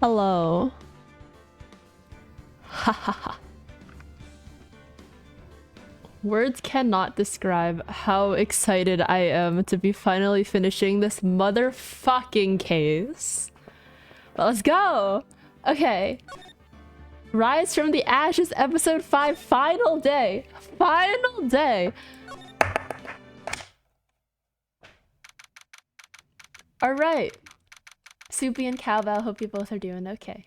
Hello. Ha ha ha. Words cannot describe how excited I am to be finally finishing this motherfucking case. But let's go! Okay. Rise from the Ashes, episode 5, final day. Final day. Alright. Soupy and Cowbell, hope you both are doing okay.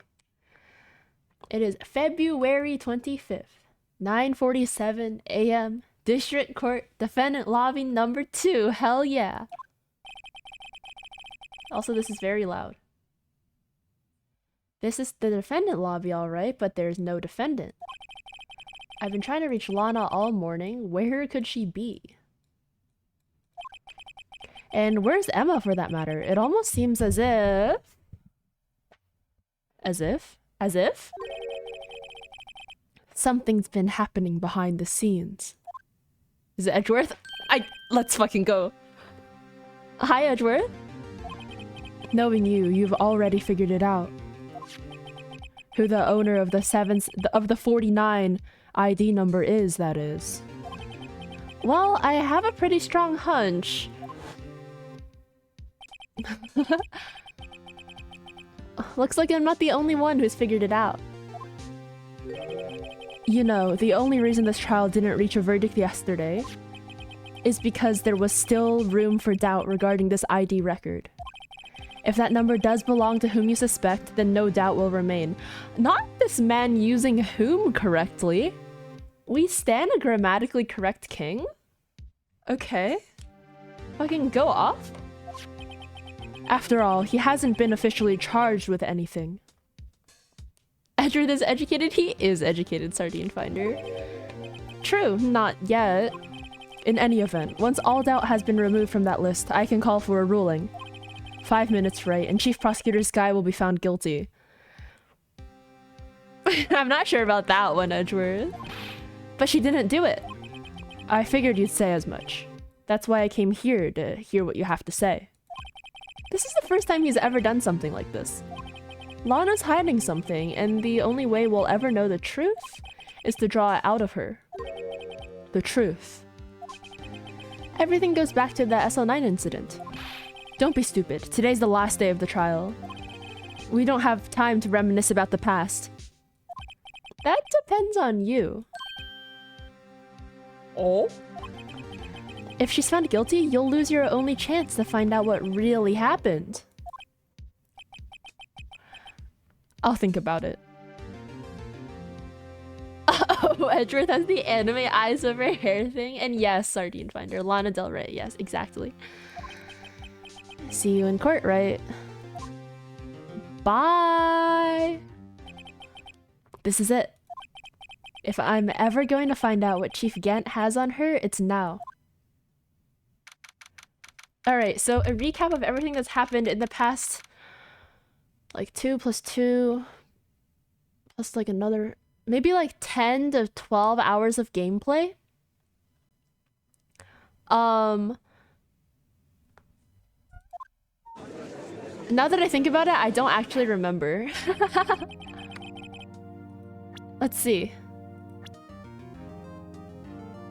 It is February 25th. 9:47 a.m. District Court, Defendant Lobby number 2. Hell yeah. Also, this is very loud. This is the defendant lobby, alright, but there's no defendant. I've been trying to reach Lana all morning. Where could she be? And where's Emma, for that matter? It almost seems as if... As if? Something's been happening behind the scenes. Is it Edgeworth? Let's fucking go. Hi, Edgeworth. Knowing you, you've already figured it out. Who the owner of the 49 ID number is, that is. Well, I have a pretty strong hunch. Looks like I'm not the only one who's figured it out. You know, the only reason this trial didn't reach a verdict yesterday is because there was still room for doubt regarding this ID record. If that number does belong to whom you suspect, then no doubt will remain. Not this man using whom correctly. We stand a grammatically correct king? Okay. Fucking go off. After all, he hasn't been officially charged with anything. Edgeworth is educated? He is educated, Sardine Finder. True, not yet. In any event, once all doubt has been removed from that list, I can call for a ruling. 5 minutes, right, and Chief Prosecutor Skye will be found guilty. I'm not sure about that one, Edgeworth. But she didn't do it. I figured you'd say as much. That's why I came here, to hear what you have to say. This is the first time he's ever done something like this. Lana's hiding something, and the only way we'll ever know the truth is to draw it out of her. The truth. Everything goes back to the SL9 incident. Don't be stupid. Today's the last day of the trial. We don't have time to reminisce about the past. That depends on you. Oh? If she's found guilty, you'll lose your only chance to find out what really happened. I'll think about it. Oh, Edgeworth has the anime eyes over hair thing. And yes, Sardine Finder. Lana Del Rey. Yes, exactly. See you in court, right? Bye! This is it. If I'm ever going to find out what Chief Gant has on her, it's now. Alright, so a recap of everything that's happened in the past... Like 2 plus 2... Plus like another... Maybe like 10 to 12 hours of gameplay? Now that I think about it, I don't actually remember. Let's see.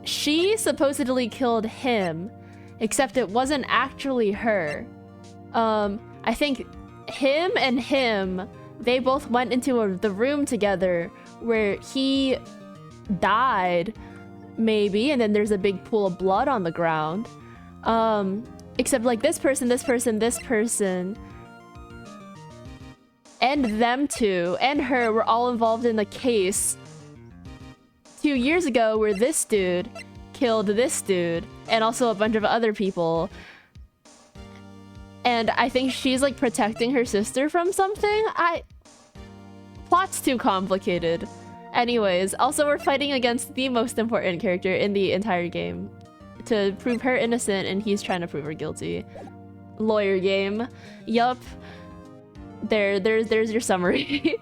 She supposedly killed him, except it wasn't actually her. I think him and him, they both went into the room together where he died, maybe, and then there's a big pool of blood on the ground. Except like this person, and them two and her were all involved in the case 2 years ago where this dude killed this dude and also a bunch of other people. And I think she's like protecting her sister from something. Plot's too complicated. Anyways, also we're fighting against the most important character in the entire game to prove her innocent, and he's trying to prove her guilty. Lawyer game. Yup. There's your summary.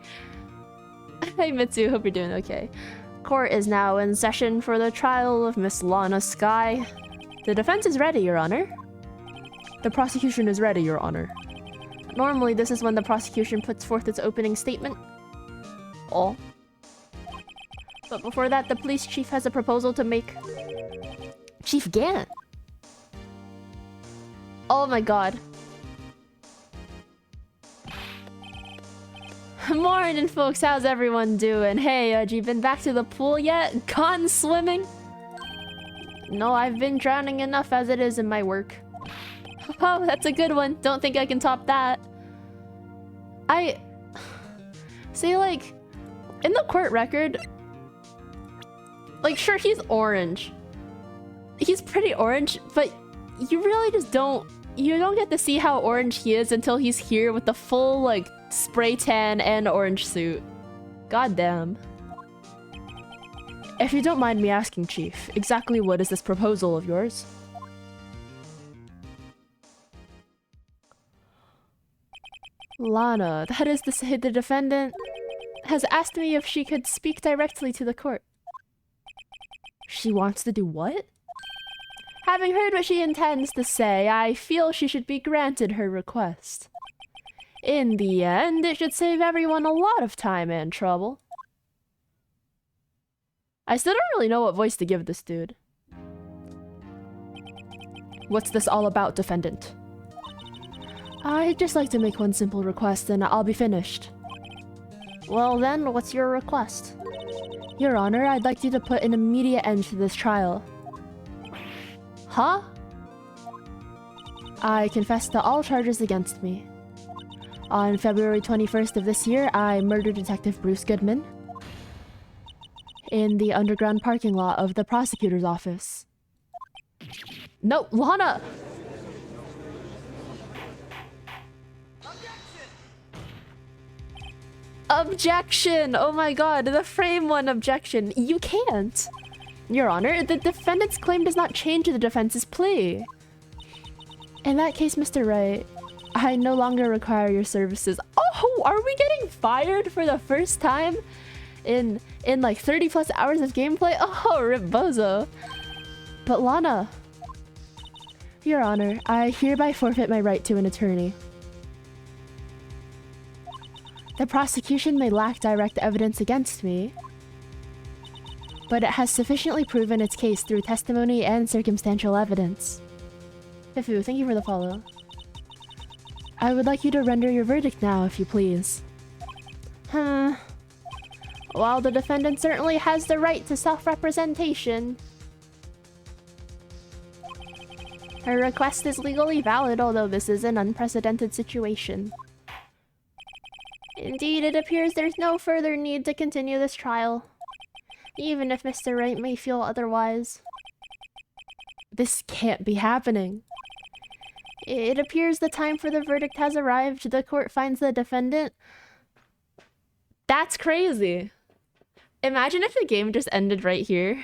Hey Mitsu, hope you're doing okay. Court is now in session for the trial of Miss Lana Skye. The defense is ready, Your Honor. The prosecution is ready, Your Honor. Normally, this is when the prosecution puts forth its opening statement. Oh. But before that, the police chief has a proposal to make... Chief Gant? Oh my god. Morning, folks. How's everyone doing? Hey, you been back to the pool yet? Gone swimming? No, I've been drowning enough as it is in my work. Oh, that's a good one. Don't think I can top that. See, like, in the court record, like, sure, he's orange. He's pretty orange, but you really just don't... You don't get to see how orange he is until he's here with the full, like, spray tan and orange suit. Goddamn. If you don't mind me asking, Chief, exactly what is this proposal of yours? Lana, that is to say, the defendant has asked me if she could speak directly to the court. She wants to do what? Having heard what she intends to say, I feel she should be granted her request. In the end, it should save everyone a lot of time and trouble. I still don't really know what voice to give this dude. What's this all about, defendant? I'd just like to make one simple request and I'll be finished. Well then, what's your request? Your Honor, I'd like you to put an immediate end to this trial. Huh? I confess to all charges against me. On February 21st of this year, I murdered Detective Bruce Goodman in the underground parking lot of the prosecutor's office. No, Lana! Objection! Oh my god, the frame one objection. You can't! Your Honor, the defendant's claim does not change the defense's plea. In that case, Mr. Wright, I no longer require your services. Oh, are we getting fired for the first time in like 30 plus hours of gameplay? Oh, rip bozo. But Lana... Your Honor, I hereby forfeit my right to an attorney. The prosecution may lack direct evidence against me, but it has sufficiently proven its case through testimony and circumstantial evidence. Fifu, thank you for the follow. I would like you to render your verdict now, if you please. While the defendant certainly has the right to self-representation, her request is legally valid, although this is an unprecedented situation. Indeed, it appears there's no further need to continue this trial, even if Mr. Wright may feel otherwise. This can't be happening. It appears the time for the verdict has arrived. The court finds the defendant... That's crazy. Imagine if the game just ended right here.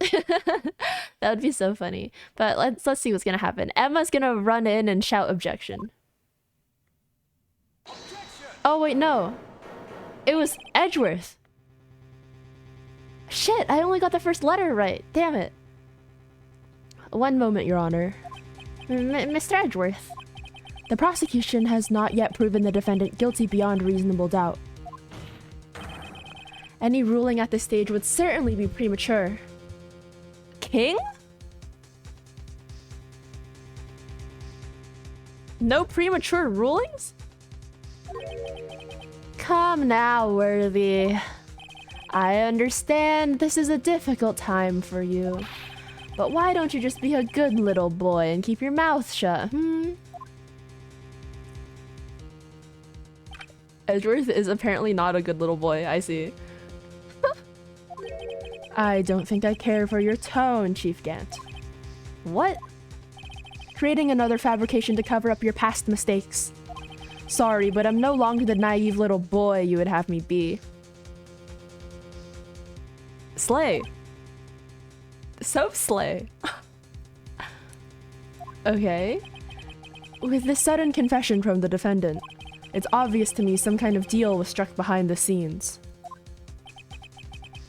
That would be so funny. But let's see what's gonna happen. Emma's gonna run in and shout objection. Oh wait, no. It was Edgeworth. Shit, I only got the first letter right. Damn it. One moment, Your Honor. Mr. Edgeworth. The prosecution has not yet proven the defendant guilty beyond reasonable doubt. Any ruling at this stage would certainly be premature. King? No premature rulings? Come now, Worthy. I understand this is a difficult time for you. But why don't you just be a good little boy and keep your mouth shut, Edgeworth is apparently not a good little boy, I see. I don't think I care for your tone, Chief Gant. What? Creating another fabrication to cover up your past mistakes. Sorry, but I'm no longer the naive little boy you would have me be. Slay. Soap slay. Okay. With this sudden confession from the defendant, it's obvious to me some kind of deal was struck behind the scenes.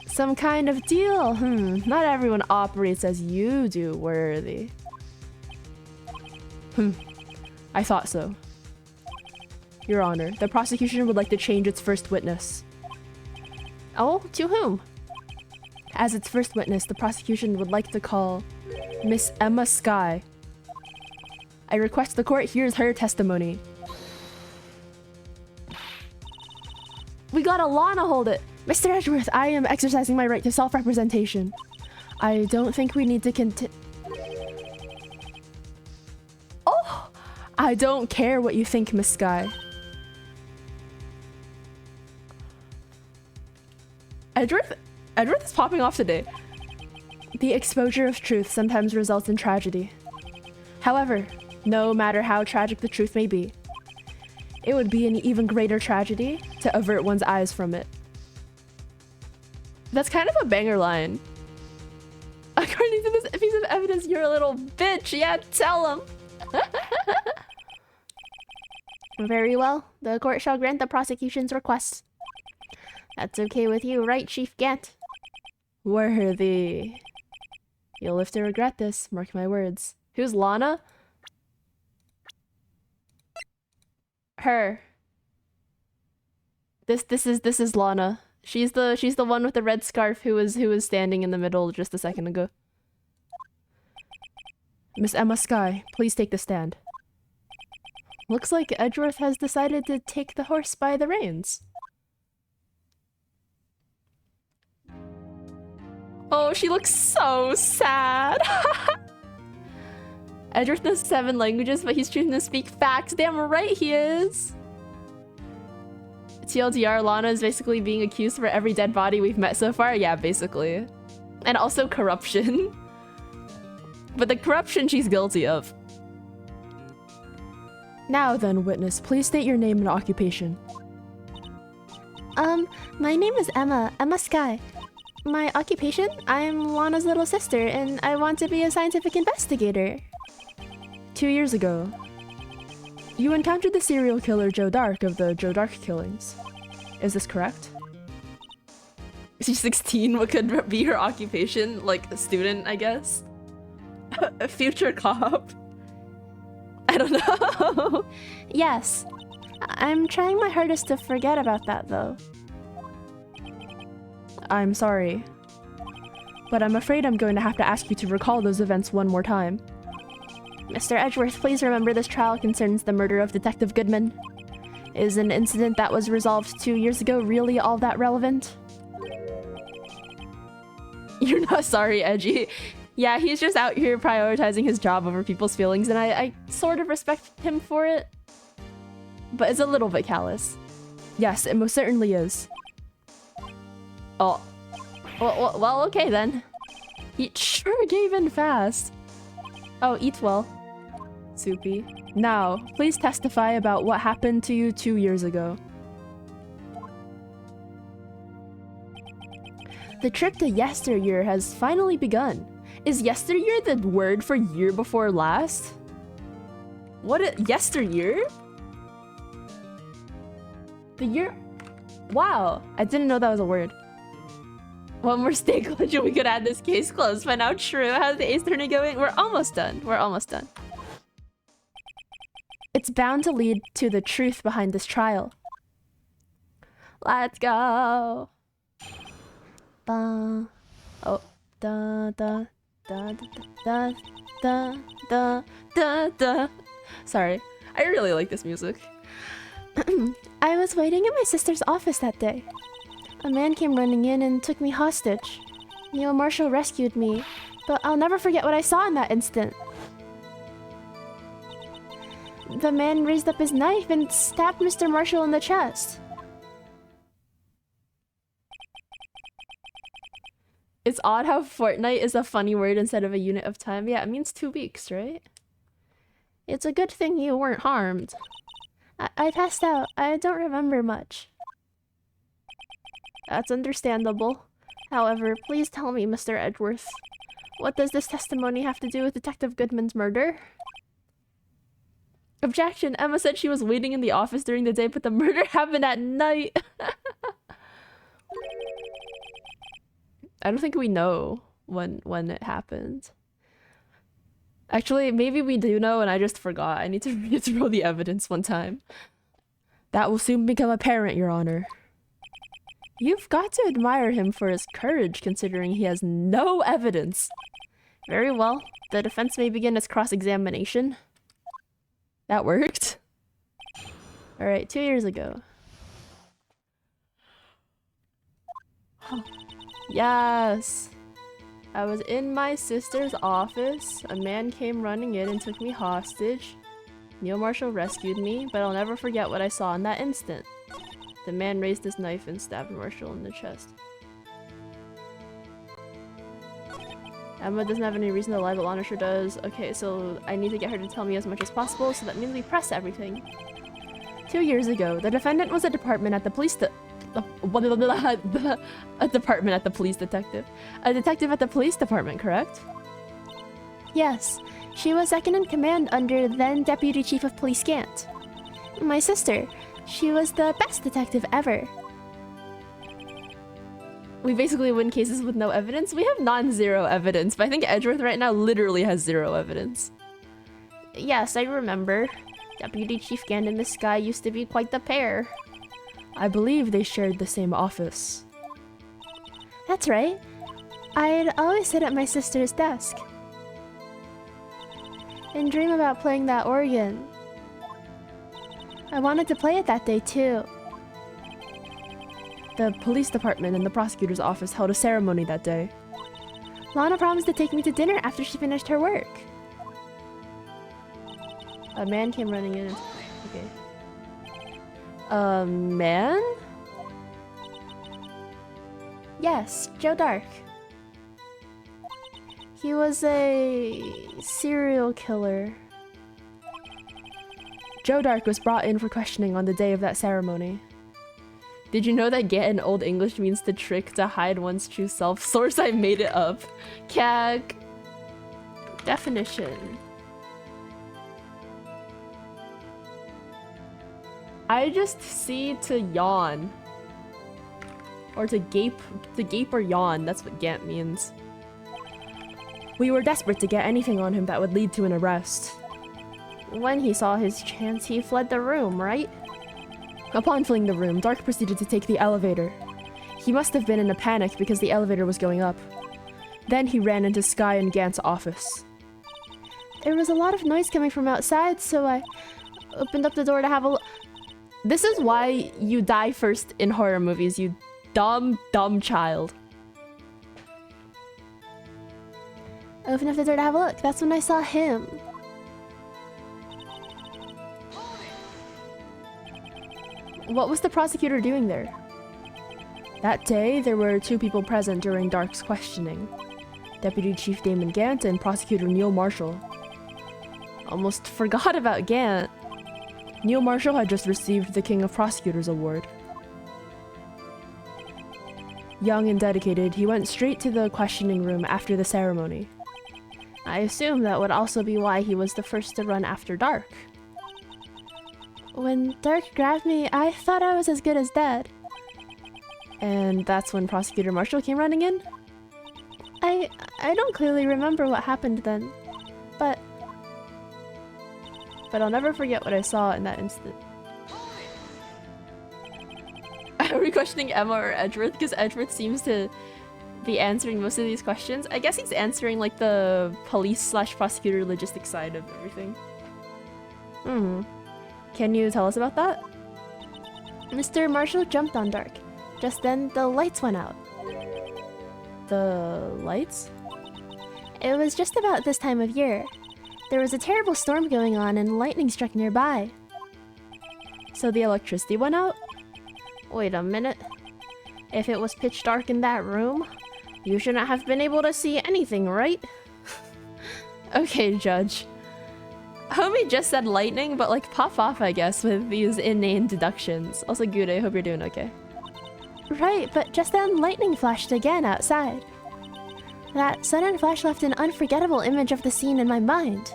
Some kind of deal? Not everyone operates as you do, Worthy. I thought so. Your Honor, the prosecution would like to change its first witness. Oh, to whom? As its first witness, the prosecution would like to call Miss Emma Skye. I request the court hears her testimony. We got Alana hold it! Mr. Edgeworth, I am exercising my right to self-representation. I don't think we need to Oh! I don't care what you think, Miss Skye. Edgeworth is popping off today. The exposure of truth sometimes results in tragedy. However, no matter how tragic the truth may be, it would be an even greater tragedy to avert one's eyes from it. That's kind of a banger line. According to this piece of evidence, you're a little bitch. Yeah, tell him. Very well. The court shall grant the prosecution's request. That's okay with you, right, Chief Gant? Worthy. You'll live to regret this, mark my words. Who's Lana? Her. This is Lana. She's the one with the red scarf who was standing in the middle just a second ago. Miss Emma Skye, please take the stand. Looks like Edgeworth has decided to take the horse by the reins. Oh, she looks so sad. Edgeworth knows 7 languages, but he's choosing to speak facts. Damn right he is. TLDR, Lana is basically being accused for every dead body we've met so far. Yeah, basically. And also corruption. But the corruption she's guilty of. Now then, witness, please state your name and occupation. My name is Emma Skye. My occupation? I'm Lana's little sister, and I want to be a scientific investigator. 2 years ago, you encountered the serial killer Joe Dark of the Joe Dark killings. Is this correct? She's 16. What could be her occupation? Like a student, I guess? A future cop? I don't know. Yes. I'm trying my hardest to forget about that, though. I'm sorry. But I'm afraid I'm going to have to ask you to recall those events one more time. Mr. Edgeworth, please remember this trial concerns the murder of Detective Goodman. Is an incident that was resolved 2 years ago really all that relevant? You're not sorry, Edgy. Yeah, he's just out here prioritizing his job over people's feelings, and I sort of respect him for it. But it's a little bit callous. Yes, it most certainly is. Oh. Well, okay then. He sure gave in fast. Oh, eat well. Soupy. Now, please testify about what happened to you 2 years ago. The trip to yesteryear has finally begun. Is yesteryear the word for year before last? Yesteryear? The year? Wow, I didn't know that was a word. One more state glitch and we could add this case closed. But now true, how's the ace tourney going? We're almost done. We're almost done. It's bound to lead to the truth behind this trial. Let's go. Oh, da da da da da da da da. Sorry, I really like this music. I was waiting in my sister's office that day. A man came running in and took me hostage. Neil Marshall rescued me, but I'll never forget what I saw in that instant. The man raised up his knife and stabbed Mr. Marshall in the chest. It's odd how fortnight is a funny word instead of a unit of time. Yeah, it means 2 weeks, right? It's a good thing you weren't harmed. I passed out. I don't remember much. That's understandable. However, please tell me, Mr. Edgeworth, what does this testimony have to do with Detective Goodman's murder? Objection! Emma said she was waiting in the office during the day, but the murder happened at night. I don't think we know when it happened. Actually, maybe we do know and I just forgot. I need to read through the evidence one time. That will soon become apparent, Your Honor. You've got to admire him for his courage, considering he has no evidence. Very well. The defense may begin its cross-examination. That worked. Alright, 2 years ago. Yes! I was in my sister's office. A man came running in and took me hostage. Neil Marshall rescued me, but I'll never forget what I saw in that instant. The man raised his knife and stabbed Marshall in the chest. Emma doesn't have any reason to lie, but Lana sure does. Okay, so I need to get her to tell me as much as possible, so that means we press everything. 2 years ago, the defendant was a department at the police a department at the police detective. A detective at the police department, correct? Yes, she was second in command under then Deputy Chief of Police Gant. My sister, she was the best detective ever. We basically win cases with no evidence. We have non-zero evidence, but I think Edgeworth right now literally has 0 evidence. Yes, I remember. Deputy Chief Gant and this guy used to be quite the pair. I believe they shared the same office. That's right. I'd always sit at my sister's desk and dream about playing that organ. I wanted to play it that day too. The police department and the prosecutor's office held a ceremony that day. Lana promised to take me to dinner after she finished her work. A man came running in and... Okay. A man? Yes, Joe Dark. He was a serial killer. Joe Dark was brought in for questioning on the day of that ceremony. Did you know that get in Old English means to trick, to hide one's true self? Source, I made it up. CAG. Definition. I just see to yawn. Or to gape or yawn, that's what Gant means. We were desperate to get anything on him that would lead to an arrest. When he saw his chance, he fled the room, right? Upon fleeing the room, Dark proceeded to take the elevator. He must have been in a panic because the elevator was going up. Then he ran into Skye and Gant's office. There was a lot of noise coming from outside, so I opened up the door to have a look. This is why you die first in horror movies, you dumb, dumb child. I opened up the door to have a look. That's when I saw him. What was the prosecutor doing there? That day, there were 2 people present during Dark's questioning. Deputy Chief Damon Gant and Prosecutor Neil Marshall. Almost forgot about Gant. Neil Marshall had just received the King of Prosecutors Award. Young and dedicated, he went straight to the questioning room after the ceremony. I assume that would also be why he was the first to run after Dark. When Dark grabbed me, I thought I was as good as dead. And that's when Prosecutor Marshall came running in? I don't clearly remember what happened then, but I'll never forget what I saw in that instant. Are we questioning Emma or Edgeworth? Because Edgeworth seems to be answering most of these questions. I guess he's answering like the police/prosecutor logistics side of everything. Can you tell us about that? Mr. Marshall jumped on Dark. Just then, the lights went out. The lights? It was just about this time of year. There was a terrible storm going on and lightning struck nearby. So the electricity went out? Wait a minute. If it was pitch dark in that room, you shouldn't have been able to see anything, right? Okay, Judge. Homie just said lightning, but like pop off, I guess, with these inane deductions. Also, Gude, I hope you're doing okay. Right, but just then lightning flashed again outside. That sudden flash left an unforgettable image of the scene in my mind.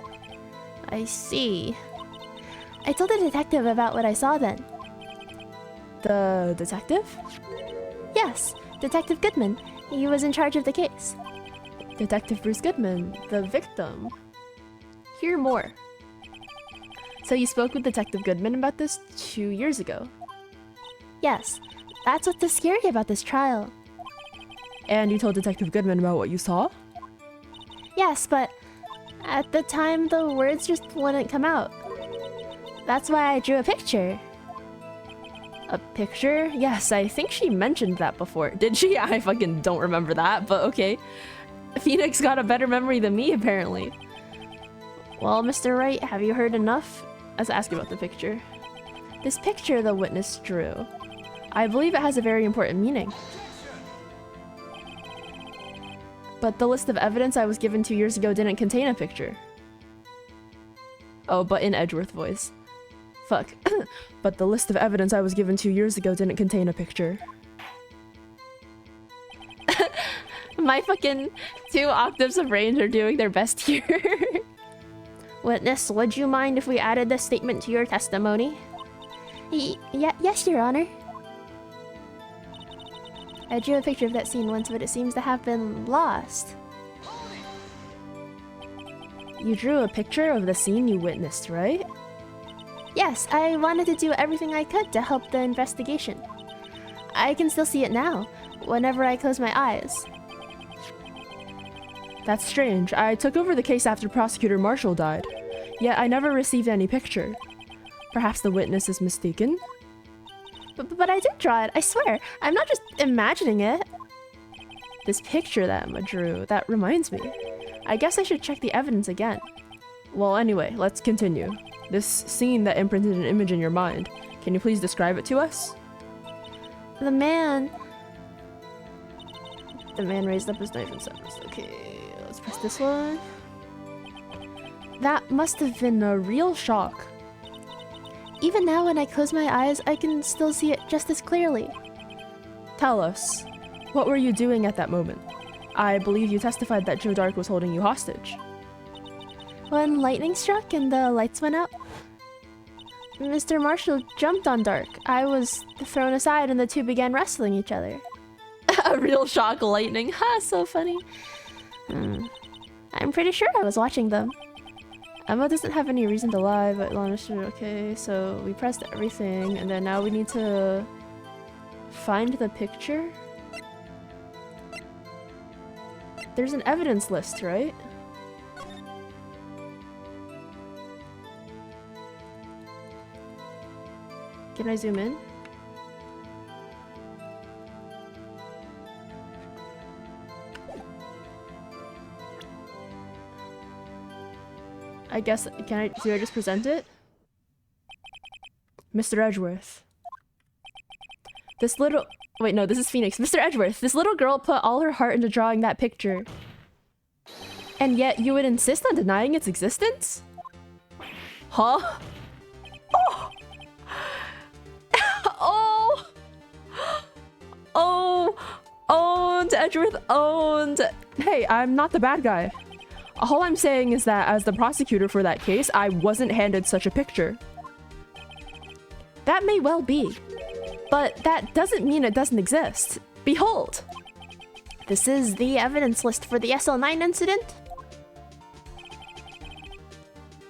I see. I told the detective about what I saw then. The detective? Yes, Detective Goodman. He was in charge of the case. Detective Bruce Goodman, the victim. Hear more. So you spoke with Detective Goodman about this 2 years ago? Yes, that's what's so scary about this trial. And you told Detective Goodman about what you saw? Yes, but at the time the words just wouldn't come out. That's why I drew a picture. A picture? Yes, I think she mentioned that before. Did she? I fucking don't remember that, but okay. Phoenix got a better memory than me, apparently. Well, Mr. Wright, have you heard enough? I was asking about the picture. This picture the witness drew. I believe it has a very important meaning. But the list of evidence I was given 2 years ago didn't contain a picture. Oh, but in Edgeworth voice. Fuck. But the list of evidence I was given 2 years ago didn't contain a picture. My fucking 2 octaves of range are doing their best here. Witness, would you mind if we added this statement to your testimony? Yes, Your Honor. I drew a picture of that scene once, but it seems to have been lost. You drew a picture of the scene you witnessed, right? Yes, I wanted to do everything I could to help the investigation. I can still see it now, whenever I close my eyes. That's strange. I took over the case after Prosecutor Marshall died, yet I never received any picture. Perhaps the witness is mistaken? But I did draw it, I swear. I'm not just imagining it. This picture that Emma drew, that reminds me. I guess I should check the evidence again. Well, anyway, let's continue. This scene that imprinted an image in your mind, can you please describe it to us? The man raised up his knife and said, okay, let's press this one. That must have been a real shock. Even now when I close my eyes, I can still see it just as clearly. Tell us, what were you doing at that moment? I believe you testified that Joe Dark was holding you hostage. When lightning struck and the lights went out, Mr. Marshall jumped on Dark. I was thrown aside and the two began wrestling each other. A real shock lightning. Ha, so funny. I'm pretty sure I was watching them. Emma doesn't have any reason to lie, but Lana should. Okay, so we pressed everything, and then now we need to find the picture. There's an evidence list, right? Can I zoom in? I guess, do I just present it? Mr. Edgeworth. Wait, no, this is Phoenix. Mr. Edgeworth, this little girl put all her heart into drawing that picture. And yet you would insist on denying its existence? Huh? Oh! Oh! Oh! Owned! Edgeworth owned! Hey, I'm not the bad guy. All I'm saying is that as the prosecutor for that case, I wasn't handed such a picture. That may well be, but that doesn't mean it doesn't exist. Behold! This is the evidence list for the SL9 incident.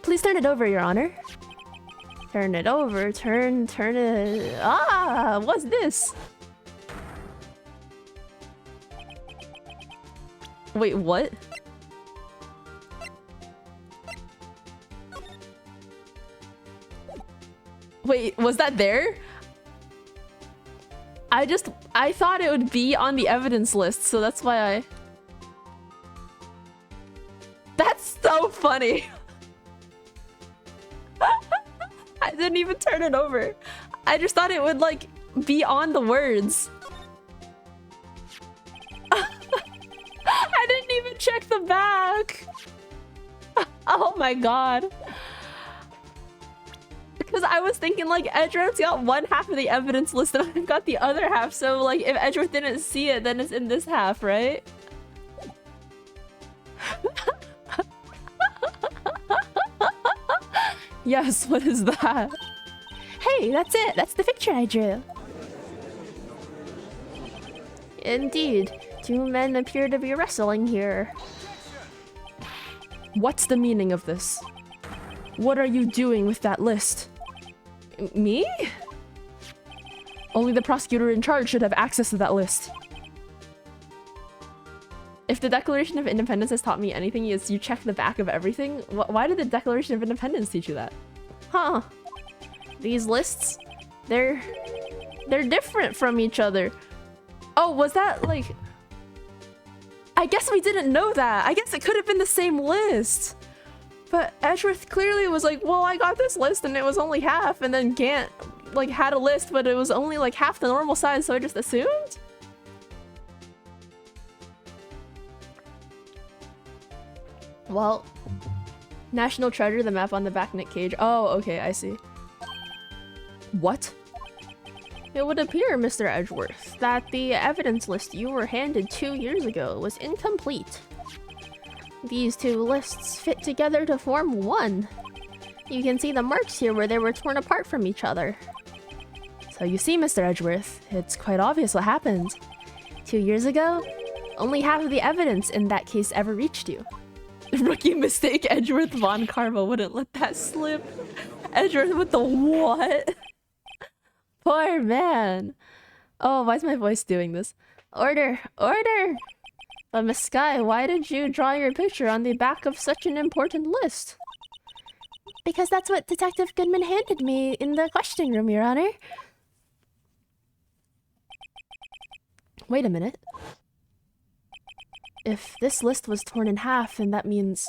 Please turn it over, Your Honor. Turn it over, turn it... Ah! What's this? Wait, what? Wait, was that there? I thought it would be on the evidence list, so that's why I... That's so funny! I didn't even turn it over. I just thought it would, like, be on the words. I didn't even check the back! Oh my god. Because I was thinking, like, Edgeworth's got one half of the evidence list and I've got the other half, so, like, if Edgeworth didn't see it, then it's in this half, right? Yes, what is that? Hey, that's it! That's the picture I drew! Indeed, two men appear to be wrestling here. What's the meaning of this? What are you doing with that list? Me? Only the prosecutor in charge should have access to that list. If the Declaration of Independence has taught me anything, is you check the back of everything. Why did the Declaration of Independence teach you that? Huh. These lists, they're different from each other. Oh, was that like... I guess we didn't know that. I guess it could have been the same list. But Edgeworth clearly was like, well, I got this list and it was only half, and then Gant like had a list, but it was only like half the normal size, so I just assumed? Well, National Treasure, the map on the back Nick Cage. Oh, okay, I see. What? It would appear, Mr. Edgeworth, that the evidence list you were handed 2 years ago was incomplete. These two lists fit together to form one. You can see the marks here where they were torn apart from each other. So you see, Mr. Edgeworth, it's quite obvious what happened. 2 years ago, only half of the evidence in that case ever reached you. Rookie mistake, Edgeworth Von Carvo wouldn't let that slip. Edgeworth with the what? Poor man. Oh, why is my voice doing this? Order! Order! But Miss Skye, why did you draw your picture on the back of such an important list? Because that's what Detective Goodman handed me in the questioning room, Your Honor. Wait a minute. If this list was torn in half, then that means...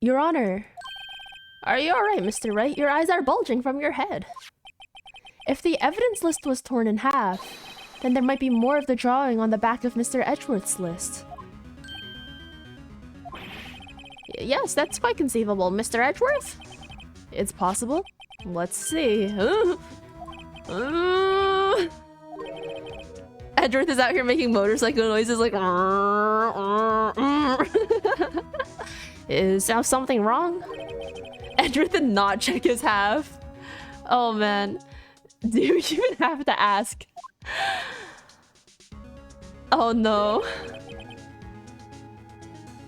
Your Honor. Are you alright, Mr. Wright? Your eyes are bulging from your head. If the evidence list was torn in half, then there might be more of the drawing on the back of Mr. Edgeworth's list. Yes, that's quite conceivable, Mr. Edgeworth. It's possible. Let's see. Edgeworth is out here making motorcycle noises like... Is something wrong? Edgeworth did not check his half. Oh man. Do you even have to ask? Oh no.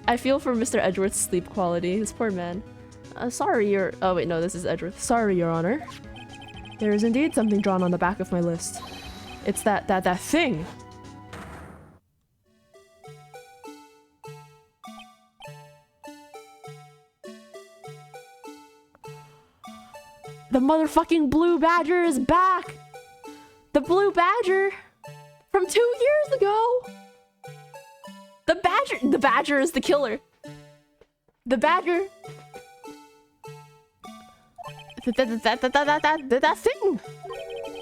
I feel for Mr. Edgeworth's sleep quality. This poor man. Sorry, Your... Oh wait, no, this is Edgeworth. Sorry, Your Honor. There is indeed something drawn on the back of my list. It's that thing. The motherfucking Blue Badger is back! The Blue Badger! From 2 years ago! The Badger is the killer. The Badger... That thing!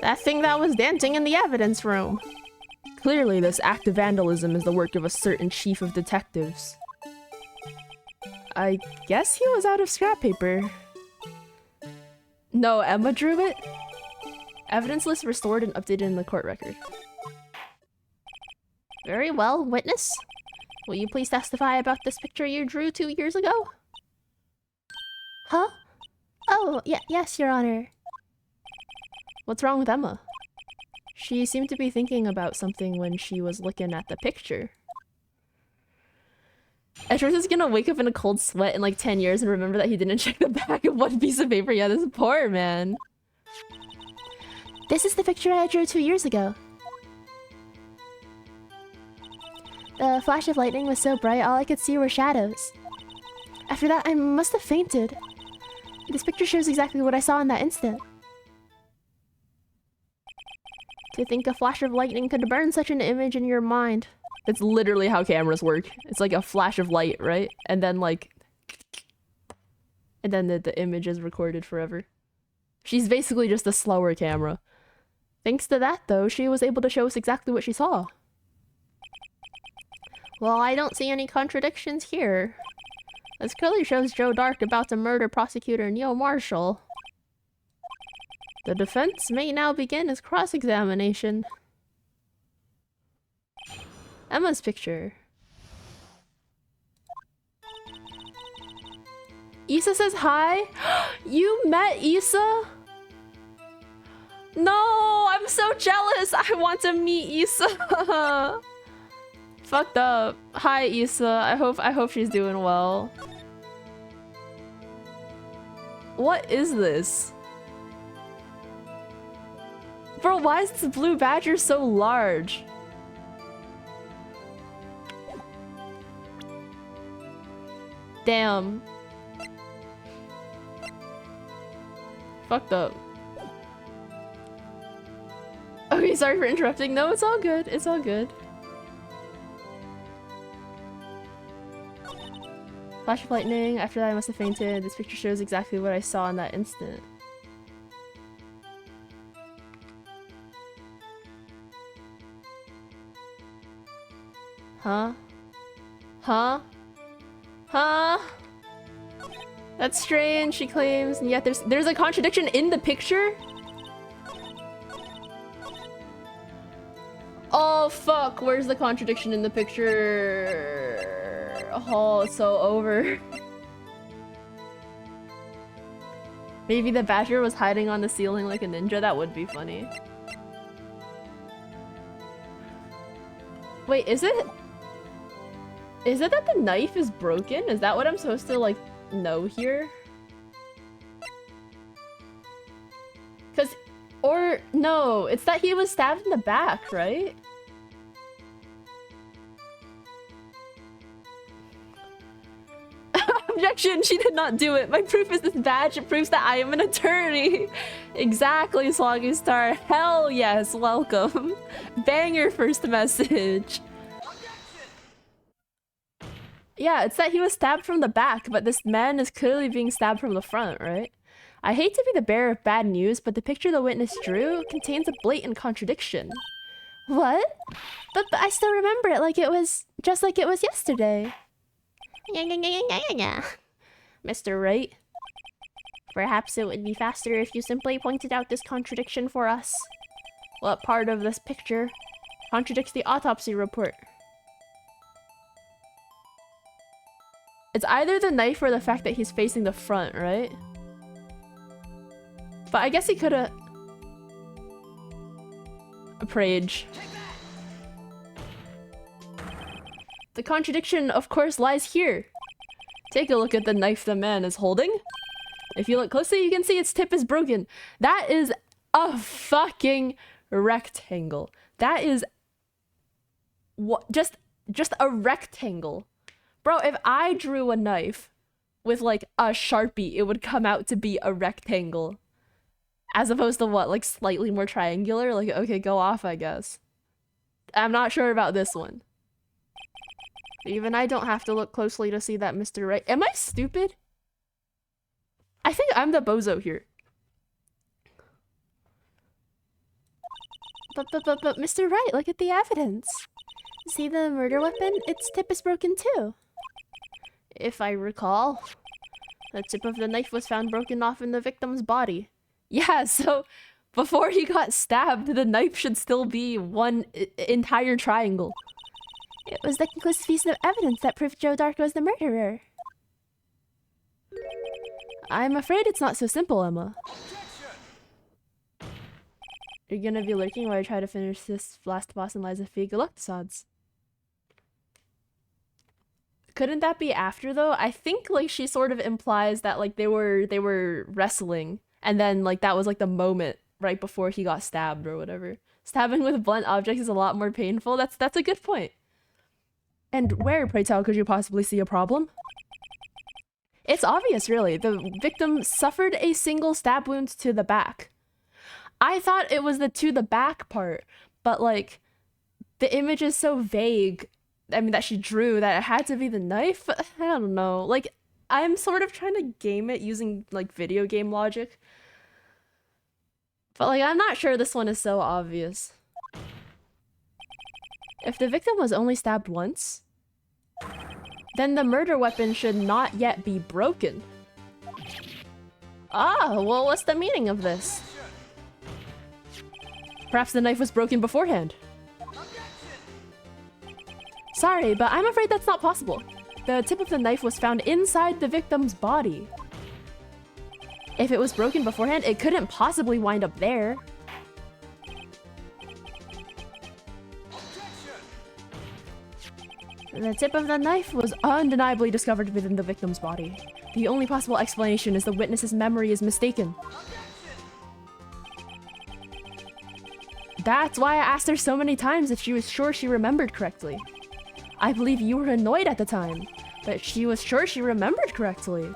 That thing that was dancing in the evidence room. Clearly, this act of vandalism is the work of a certain chief of detectives. I guess he was out of scrap paper. No, Emma drew it? Evidence list restored and updated in the court record. Very well, witness. Will you please testify about this picture you drew 2 years ago? Huh? Oh, yes, Your Honor. What's wrong with Emma? She seemed to be thinking about something when she was looking at the picture. Edgeworth is gonna wake up in a cold sweat in like 10 years and remember that he didn't check the back of one piece of paper. Yeah, this poor man. This is the picture I drew 2 years ago. The flash of lightning was so bright, all I could see were shadows. After that, I must have fainted. This picture shows exactly what I saw in that instant. To think a flash of lightning could burn such an image in your mind. That's literally how cameras work. It's like a flash of light, right? And then like... And then the image is recorded forever. She's basically just a slower camera. Thanks to that, though, she was able to show us exactly what she saw. Well, I don't see any contradictions here. This clearly shows Joe Dark about to murder prosecutor Neil Marshall. The defense may now begin its cross-examination. Emma's picture. Issa says hi? You met Issa? No, I'm so jealous. I want to meet Issa. Fucked up. Hi, Issa. I hope she's doing well. What is this? Bro, why is this blue badger so large? Damn. Fucked up. Okay, sorry for interrupting. No, it's all good. It's all good. Flash of lightning. After that, I must have fainted. This picture shows exactly what I saw in that instant. Huh? Huh? Huh? That's strange, she claims, and yet there's a contradiction in the picture? Oh fuck, where's the contradiction in the picture? Oh, it's so over. Maybe the badger was hiding on the ceiling like a ninja? That would be funny. Wait, is it? Is it that the knife is broken? Is that what I'm supposed to, like, know here? Or, no, it's that he was stabbed in the back, right? Objection! She did not do it! My proof is this badge, it proves that I am an attorney! Exactly, Sloggy Star. Hell yes, welcome. Bang your first message. Yeah, it's that he was stabbed from the back, but this man is clearly being stabbed from the front, right? I hate to be the bearer of bad news, but the picture the witness drew contains a blatant contradiction. What? But I still remember it like it was... just like it was yesterday. Mr. Wright? Perhaps it would be faster if you simply pointed out this contradiction for us. What part of this picture contradicts the autopsy report? It's either the knife or the fact that he's facing the front, right? But I guess he could've... Prage. The contradiction, of course, lies here. Take a look at the knife the man is holding. If you look closely, you can see its tip is broken. That is a fucking rectangle. That is... what? Just a rectangle. Bro, if I drew a knife with, like, a Sharpie, it would come out to be a rectangle. As opposed to what, like, slightly more triangular? Like, okay, go off, I guess. I'm not sure about this one. Even I don't have to look closely to see that Mr. Wright. Am I stupid? I think I'm the bozo here. But Mr. Wright, look at the evidence. See the murder weapon? Its tip is broken too. If I recall, the tip of the knife was found broken off in the victim's body. Yeah, so before he got stabbed, the knife should still be one entire triangle. It was the conclusive piece of evidence that proved Joe Dark was the murderer. I'm afraid it's not so simple, Emma. You're gonna be lurking while I try to finish this last boss in Liza Fee. Good luck, Sods. Couldn't that be after, though? I think, like, she sort of implies that, like, they were wrestling. And then, like, that was, like, the moment right before he got stabbed or whatever. Stabbing with blunt objects is a lot more painful. That's a good point. And where, pray tell, could you possibly see a problem? It's obvious, really. The victim suffered a single stab wound to the back. I thought it was the to the back part, but, like, the image is so vague, I mean, that she drew, that it had to be the knife? I don't know. Like, I'm sort of trying to game it using, like, video game logic. But, like, I'm not sure this one is so obvious. If the victim was only stabbed once, then the murder weapon should not yet be broken. Ah, well, what's the meaning of this? Perhaps the knife was broken beforehand. Sorry, but I'm afraid that's not possible. The tip of the knife was found inside the victim's body. If it was broken beforehand, it couldn't possibly wind up there. The tip of the knife was undeniably discovered within the victim's body. The only possible explanation is the witness's memory is mistaken. That's why I asked her so many times if she was sure she remembered correctly. I believe you were annoyed at the time, but she was sure she remembered correctly.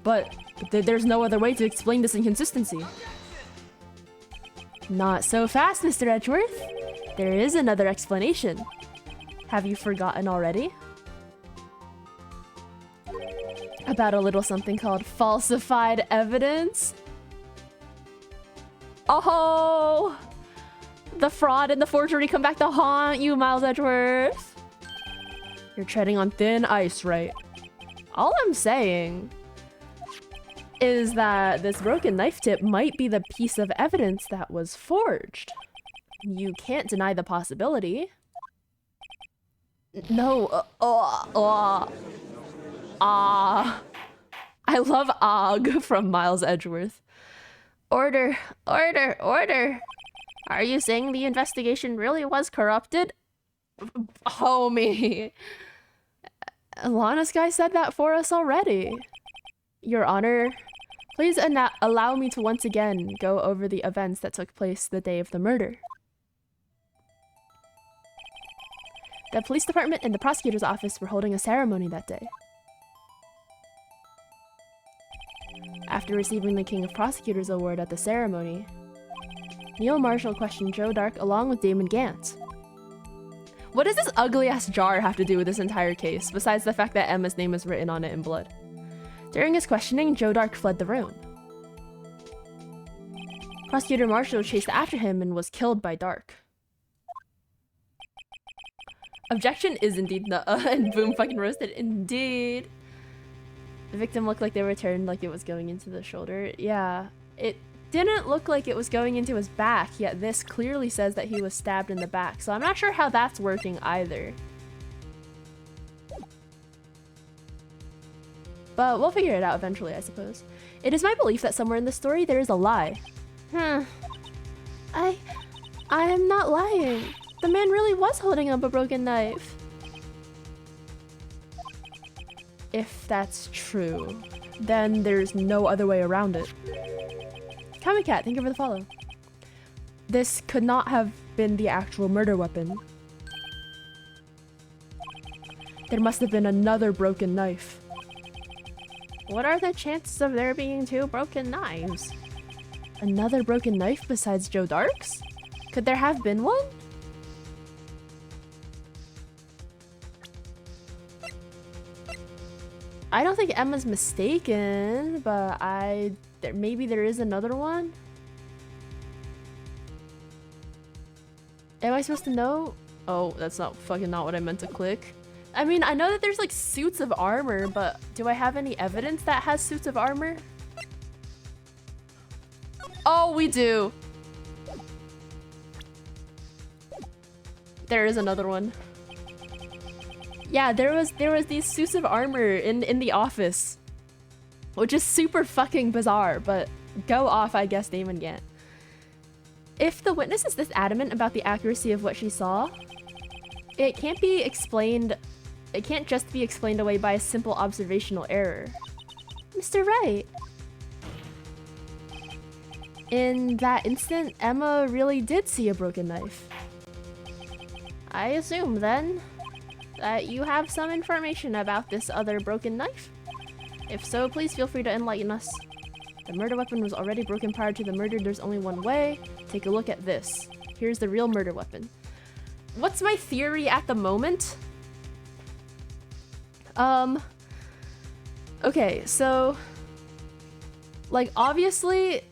But there's no other way to explain this inconsistency. Not so fast, Mr. Edgeworth. There is another explanation. Have you forgotten already? About a little something called falsified evidence? Oh! The fraud and the forgery come back to haunt you, Miles Edgeworth. You're treading on thin ice, right? All I'm saying is that this broken knife tip might be the piece of evidence that was forged. You can't deny the possibility. No, I love Og from Miles Edgeworth. Order, order, order. Are you saying the investigation really was corrupted? Homie. Lana's guy said that for us already. Your Honor, please allow me to once again go over the events that took place the day of the murder. The police department and the prosecutor's office were holding a ceremony that day. After receiving the King of Prosecutors Award at the ceremony, Neil Marshall questioned Joe Dark along with Damon Gant. What does this ugly-ass jar have to do with this entire case, besides the fact that Emma's name is written on it in blood? During his questioning, Joe Dark fled the room. Prosecutor Marshall chased after him and was killed by Dark. Objection is indeed not, and boom, fucking roasted. Indeed. The victim looked like they were turned like it was going into the shoulder. Yeah, it didn't look like it was going into his back, yet this clearly says that he was stabbed in the back, so I'm not sure how that's working either. But we'll figure it out eventually, I suppose. It is my belief that somewhere in the story there is a lie. I am not lying. The man really was holding up a broken knife. If that's true, then there's no other way around it. Kamikat, thank you for the follow. This could not have been the actual murder weapon. There must have been another broken knife. What are the chances of there being two broken knives? Another broken knife besides Joe Dark's? Could there have been one? I don't think Emma's mistaken, but maybe there is another one? Am I supposed to know? Oh, that's not what I meant to click. I mean, I know that there's like suits of armor, but do I have any evidence that has suits of armor? Oh, we do. There is another one. Yeah, there was these suits of armor in the office, which is super fucking bizarre, but go off, I guess, Damon Gant. If the witness is this adamant about the accuracy of what she saw, it can't just be explained away by a simple observational error. Mr. Wright. In that instant, Emma really did see a broken knife. I assume, then, that you have some information about this other broken knife? If so, please feel free to enlighten us. The murder weapon was already broken prior to the murder. There's only one way. Take a look at this. Here's the real murder weapon. What's my theory at the moment? Okay, so, like, obviously,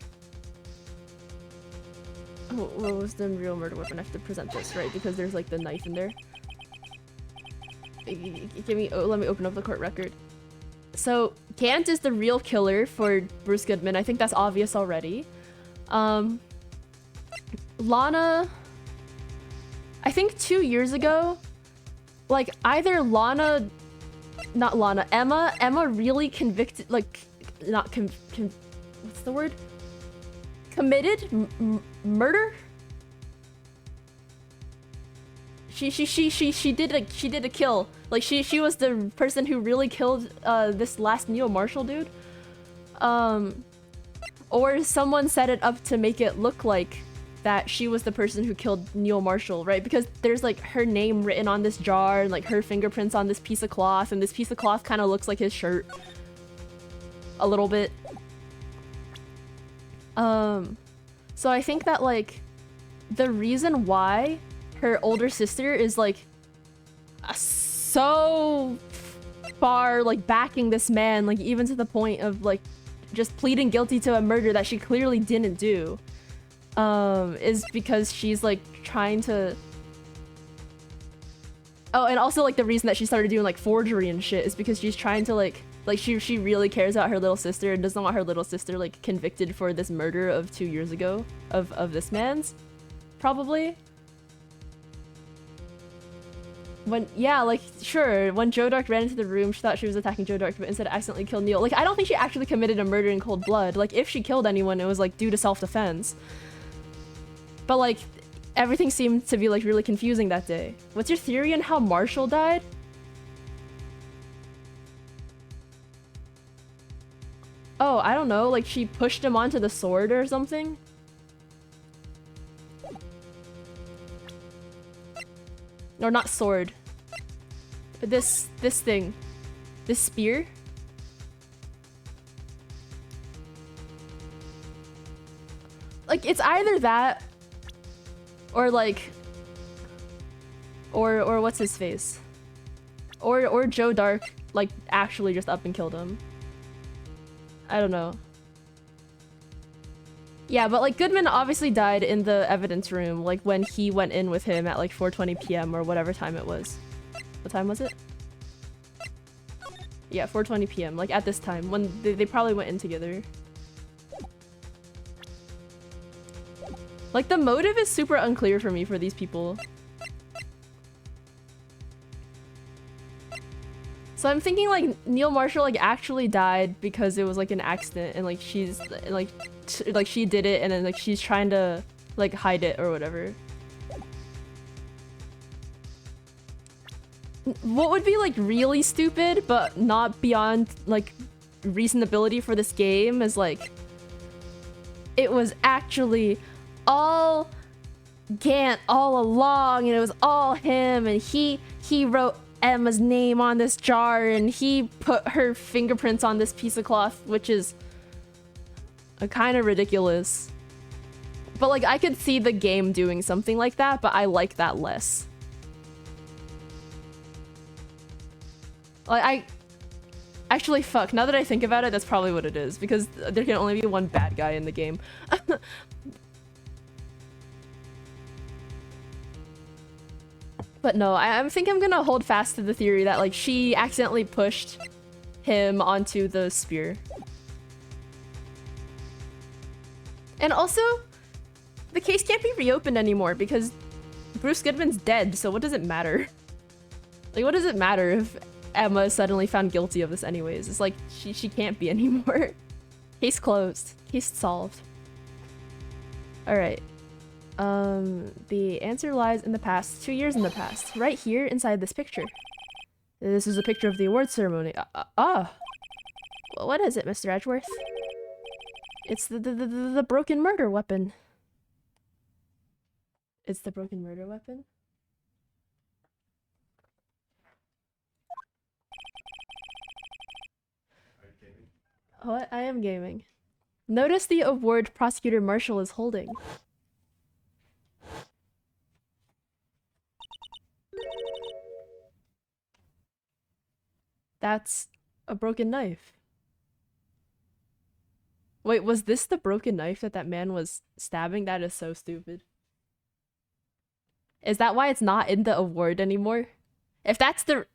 what was the real murder weapon? I have to present this, right? Because there's like the knife in there. Let me open up the court record. So Gant is the real killer for Bruce Goodman. I think that's obvious already. Lana, I think 2 years ago, like either Emma really convicted, like what's the word? Committed murder? She did a kill. Like she was the person who really killed this last Neil Marshall dude. Or someone set it up to make it look like that she was the person who killed Neil Marshall, right? Because there's like her name written on this jar and like her fingerprints on this piece of cloth, and this piece of cloth kind of looks like his shirt a little bit. So I think that like the reason why her older sister is like so far like backing this man, like even to the point of like just pleading guilty to a murder that she clearly didn't do, is because she's like trying to... Oh, and also like the reason that she started doing like forgery and shit is because she's trying to like she really cares about her little sister and doesn't want her little sister like convicted for this murder of 2 years ago of this man's, probably. When, yeah, like, sure, when Joe Dark ran into the room, she thought she was attacking Joe Dark, but instead accidentally killed Neil. Like, I don't think she actually committed a murder in cold blood. Like, if she killed anyone, it was, like, due to self-defense. But, like, everything seemed to be, like, really confusing that day. What's your theory on how Marshall died? Oh, I don't know, like, she pushed him onto the sword or something? Or not sword. But this thing. This spear? Like, it's either that or like or what's his face? Or Joe Dark like actually just up and killed him. I don't know. Yeah, but like Goodman obviously died in the evidence room, like when he went in with him at like 4:20 p.m. or whatever time it was. What time was it? Yeah, 4:20 p.m. like at this time when they probably went in together. Like the motive is super unclear for me for these people. So I'm thinking like Neil Marshall like actually died because it was like an accident and like she's like she did it and then like she's trying to like hide it or whatever. What would be like really stupid but not beyond like reasonability for this game is like it was actually all Gant all along and it was all him and he wrote Emma's name on this jar and he put her fingerprints on this piece of cloth, which is kind of ridiculous. But like I could see the game doing something like that, but I like that less. Like I actually fuck, now that I think about it, that's probably what it is because there can only be one bad guy in the game. But no, I think I'm gonna hold fast to the theory that like she accidentally pushed him onto the spear. And also, the case can't be reopened anymore because Bruce Goodman's dead, so what does it matter? Like, what does it matter if Emma is suddenly found guilty of this anyways? It's like, she can't be anymore. Case closed. Case solved. Alright. The answer lies in the past, 2 years in the past, right here inside this picture. This is a picture of the award ceremony. Well, what is it, Mr. Edgeworth? It's the broken murder weapon. It's the broken murder weapon? What? I am gaming. Notice the award Prosecutor Marshall is holding. That's a broken knife. Wait, was this the broken knife that man was stabbing? That is so stupid. Is that why it's not in the award anymore? If that's the...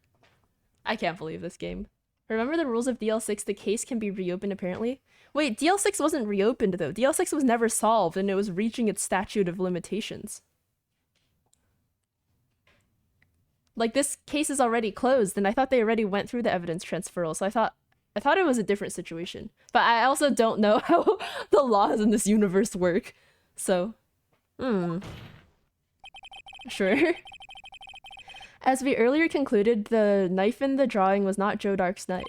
I can't believe this game. Remember the rules of DL6? The case can be reopened apparently? Wait, DL6 wasn't reopened though. DL6 was never solved and it was reaching its statute of limitations. Like, this case is already closed, and I thought they already went through the evidence transferal, so I thought it was a different situation. But I also don't know how the laws in this universe work, so... Sure. As we earlier concluded, the knife in the drawing was not Joe Dark's knife.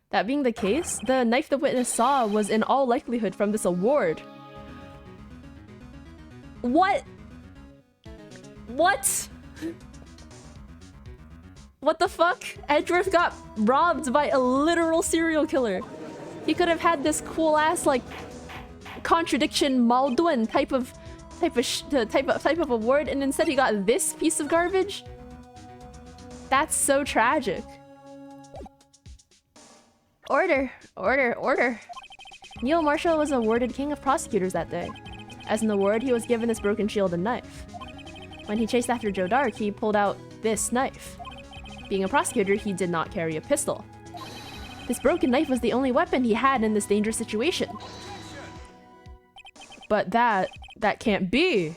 That being the case, the knife the witness saw was in all likelihood from this award. What? What? What the fuck? Edgeworth got robbed by a literal serial killer. He could have had this cool ass like contradiction Maldwin type of award, and instead he got this piece of garbage. That's so tragic. Order, order, order. Neil Marshall was awarded King of Prosecutors that day. As an award, he was given this broken shield and knife. When he chased after Joe Dark, he pulled out this knife. Being a prosecutor, he did not carry a pistol. This broken knife was the only weapon he had in this dangerous situation. But that can't be.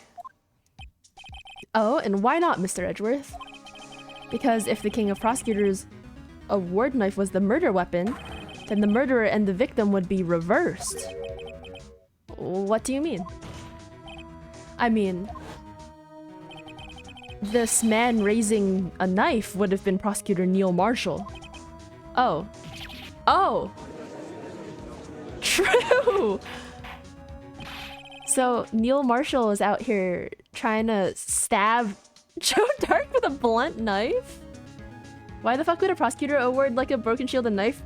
Oh, and why not, Mr. Edgeworth? Because if the King of Prosecutors' award knife was the murder weapon, then the murderer and the victim would be reversed. What do you mean? I mean, this man raising a knife would have been Prosecutor Neil Marshall. Oh. Oh! True! So, Neil Marshall is out here trying to stab Joe Dark with a blunt knife? Why the fuck would a prosecutor award like a broken shield and knife?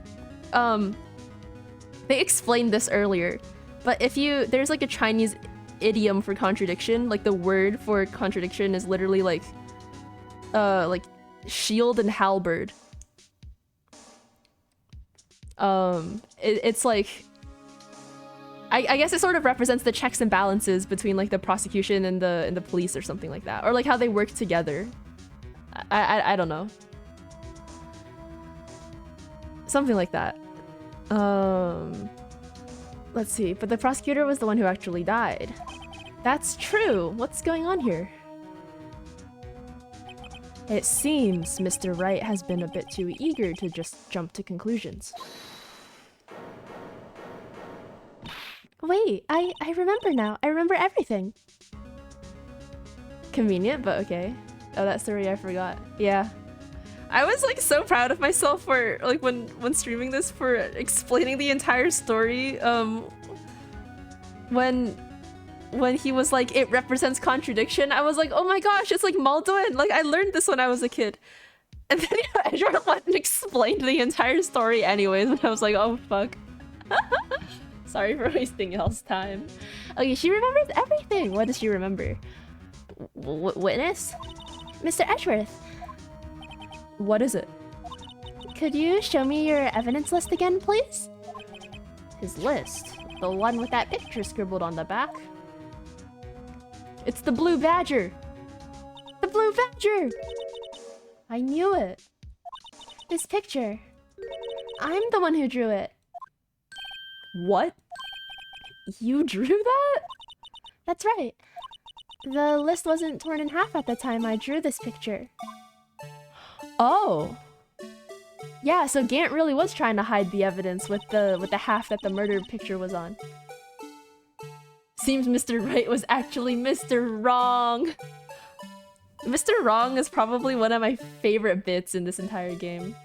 They explained this earlier, but there's like a Chinese idiom for contradiction, like the word for contradiction is literally like shield and halberd. It's like, I guess it sort of represents the checks and balances between like the prosecution and the police or something like that, or like how they work together. I don't know. Something like that. Let's see, but the prosecutor was the one who actually died. That's true. What's going on here? It seems Mr. Wright has been a bit too eager to just jump to conclusions. Wait, I remember now. I remember everything. Convenient, but okay. Oh, that story I forgot. Yeah. I was like so proud of myself for like when streaming this for explaining the entire story. When he was like, it represents contradiction, I was like, oh my gosh, it's like Maldwin. Like I learned this when I was a kid. And then Edgeworth went and explained the entire story anyways, and I was like, oh fuck. Sorry for wasting y'all's time. Okay, she remembers everything. What does she remember? Witness? Mr. Edgeworth. What is it? Could you show me your evidence list again, please? His list? The one with that picture scribbled on the back? It's the Blue Badger! The Blue Badger! I knew it! This picture. I'm the one who drew it. What? You drew that? That's right. The list wasn't torn in half at the time I drew this picture. Oh. Yeah, so Gant really was trying to hide the evidence with the half that the murder picture was on. Seems Mr. Right was actually Mr. Wrong. Mr. Wrong is probably one of my favorite bits in this entire game.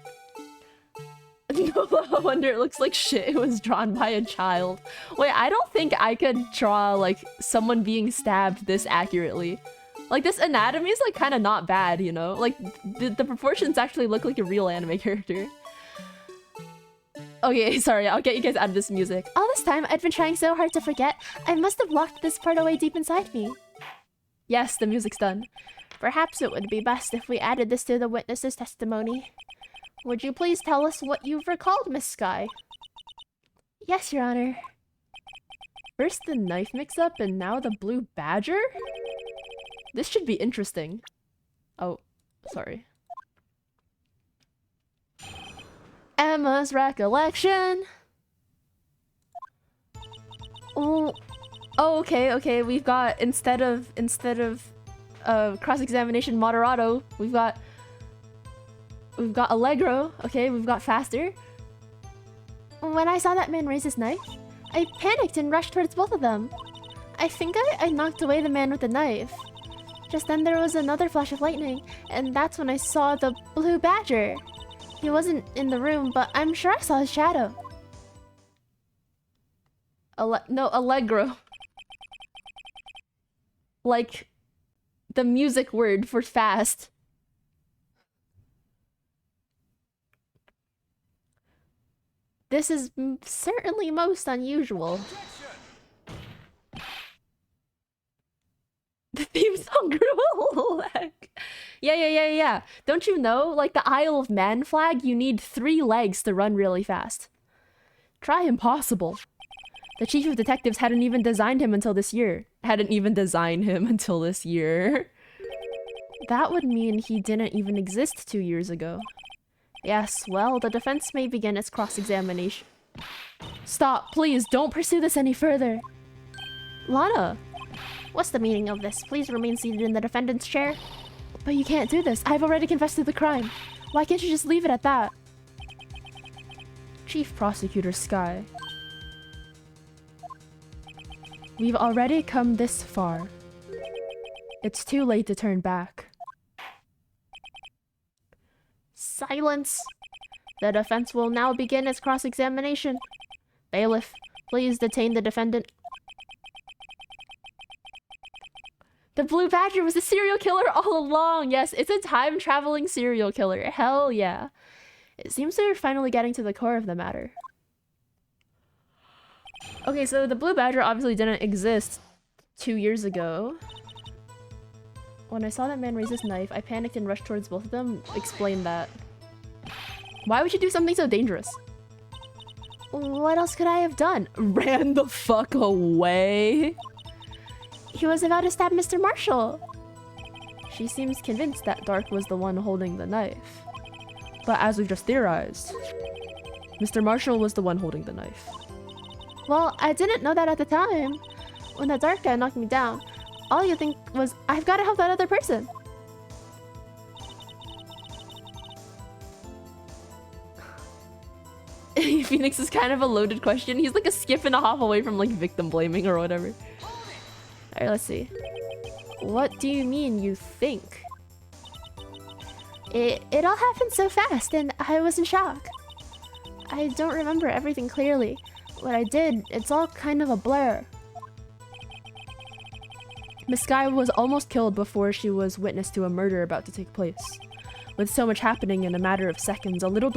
No wonder it looks like shit. It was drawn by a child. Wait, I don't think I could draw like someone being stabbed this accurately. Like this anatomy is like kind of not bad, you know? Like the proportions actually look like a real anime character. Okay, sorry, I'll get you guys out of this music. All this time, I'd been trying so hard to forget. I must have locked this part away deep inside me. Yes, the music's done. Perhaps it would be best if we added this to the witness's testimony. Would you please tell us what you've recalled, Miss Skye? Yes, Your Honor. First the knife mix-up and now the Blue Badger? This should be interesting. Oh, sorry. Emma's recollection. Oh, okay. We've got instead of cross-examination moderato, we've got Allegro. Okay, we've got faster. When I saw that man raise his knife, I panicked and rushed towards both of them. I think I knocked away the man with the knife. Just then there was another flash of lightning, and that's when I saw the blue badger. He wasn't in the room, but I'm sure I saw his shadow. No, Allegro. Like the music word for fast. This is certainly most unusual. The theme song grew a leg. Yeah. Don't you know? Like the Isle of Man flag, you need 3 legs to run really fast. Try impossible. The chief of detectives hadn't even designed him until this year. That would mean he didn't even exist 2 years ago. Yes, well, the defense may begin its cross-examination. Stop, please, don't pursue this any further. Lana! What's the meaning of this? Please remain seated in the defendant's chair. But you can't do this. I've already confessed to the crime. Why can't you just leave it at that? Chief Prosecutor Sky. We've already come this far. It's too late to turn back. Silence! The defense will now begin its cross-examination. Bailiff, please detain the defendant. The Blue Badger was a serial killer all along! Yes, it's a time-traveling serial killer. Hell yeah. It seems they're finally getting to the core of the matter. Okay, so the Blue Badger obviously didn't exist 2 years ago. When I saw that man raise his knife, I panicked and rushed towards both of them. Explain that. Why would you do something so dangerous? What else could I have done? Ran the fuck away? He was about to stab Mr. Marshall. She seems convinced that Dark was the one holding the knife. But as we've just theorized, Mr. Marshall was the one holding the knife. Well, I didn't know that at the time. When that Dark guy knocked me down, all you think was, I've got to help that other person. Phoenix is kind of a loaded question. He's like a skip and a hop away from like victim blaming or whatever. Alright, let's see. What do you mean you think? It all happened so fast and I was in shock. I don't remember everything clearly. What I did, it's all kind of a blur. Miss Sky was almost killed before she was witness to a murder about to take place. With so much happening in a matter of seconds, a little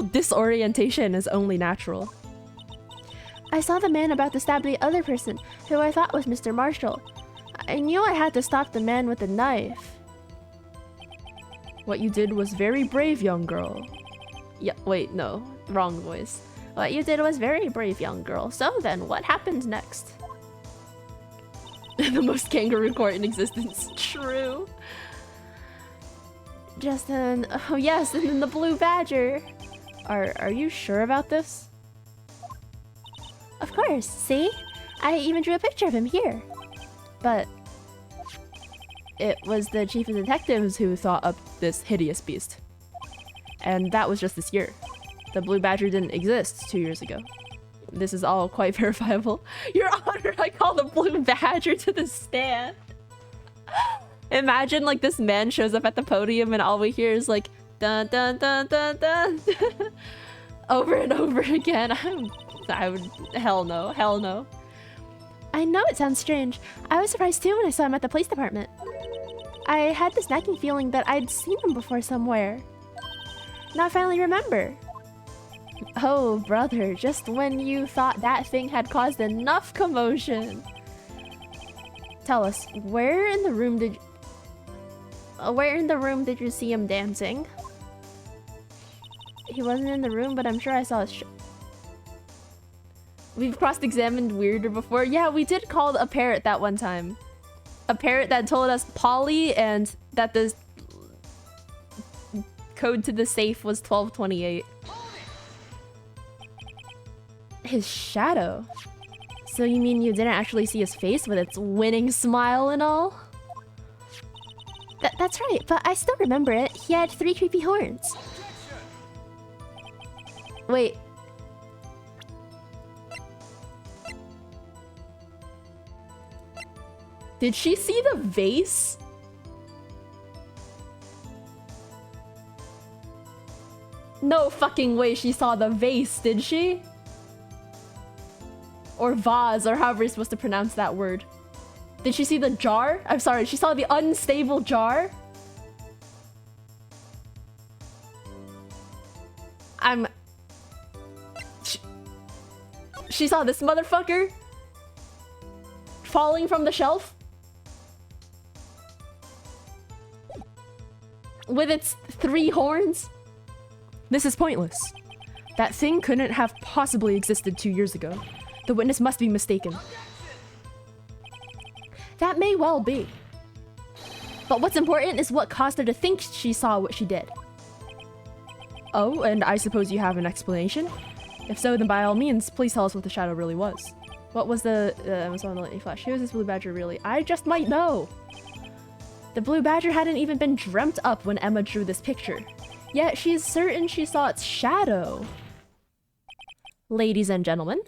disorientation is only natural. I saw the man about to stab the other person, who I thought was Mr. Marshall. I knew I had to stop the man with the knife. What you did was very brave, young girl. Yeah, wait, no. Wrong voice. What you did was very brave, young girl. So then, what happened next? The most kangaroo court in existence. True. Just then... Oh yes, and then the Blue Badger. Are you sure about this? Of course, see? I even drew a picture of him here. But... it was the chief of detectives who thought up this hideous beast. And that was just this year. The Blue Badger didn't exist 2 years ago. This is all quite verifiable. Your Honor, I call the Blue Badger to the stand. Imagine like this man shows up at the podium and all we hear is like dun dun dun dun dun over and over again. I would hell no. I know it sounds strange. I was surprised too when I saw him at the police department. I had this nagging feeling that I'd seen him before somewhere. Now I finally remember. Oh, brother, just when you thought that thing had caused enough commotion. Tell us, where in the room did you see him dancing? He wasn't in the room, but I'm sure I saw his We've cross-examined weirder before. Yeah, we did call a parrot that one time. A parrot that told us Polly and that the code to the safe was 1228. His shadow? So you mean you didn't actually see his face with its winning smile and all? That's right, but I still remember it. He had 3 creepy horns. Wait. Did she see the vase? No fucking way she saw the vase, did she? Or vase, or however you're supposed to pronounce that word. Did she see the jar? I'm sorry, she saw the unstable jar? She saw this motherfucker falling from the shelf with its 3 horns. This is pointless. That thing couldn't have possibly existed 2 years ago. The witness must be mistaken. That may well be. But what's important is what caused her to think she saw what she did. Oh, and I suppose you have an explanation? If so, then by all means, please tell us what the shadow really was. What was the Amazon Lightning Flash? Who is this blue badger really? I just might know. The blue badger hadn't even been dreamt up when Emma drew this picture. Yet she's certain she saw its shadow. Ladies and gentlemen,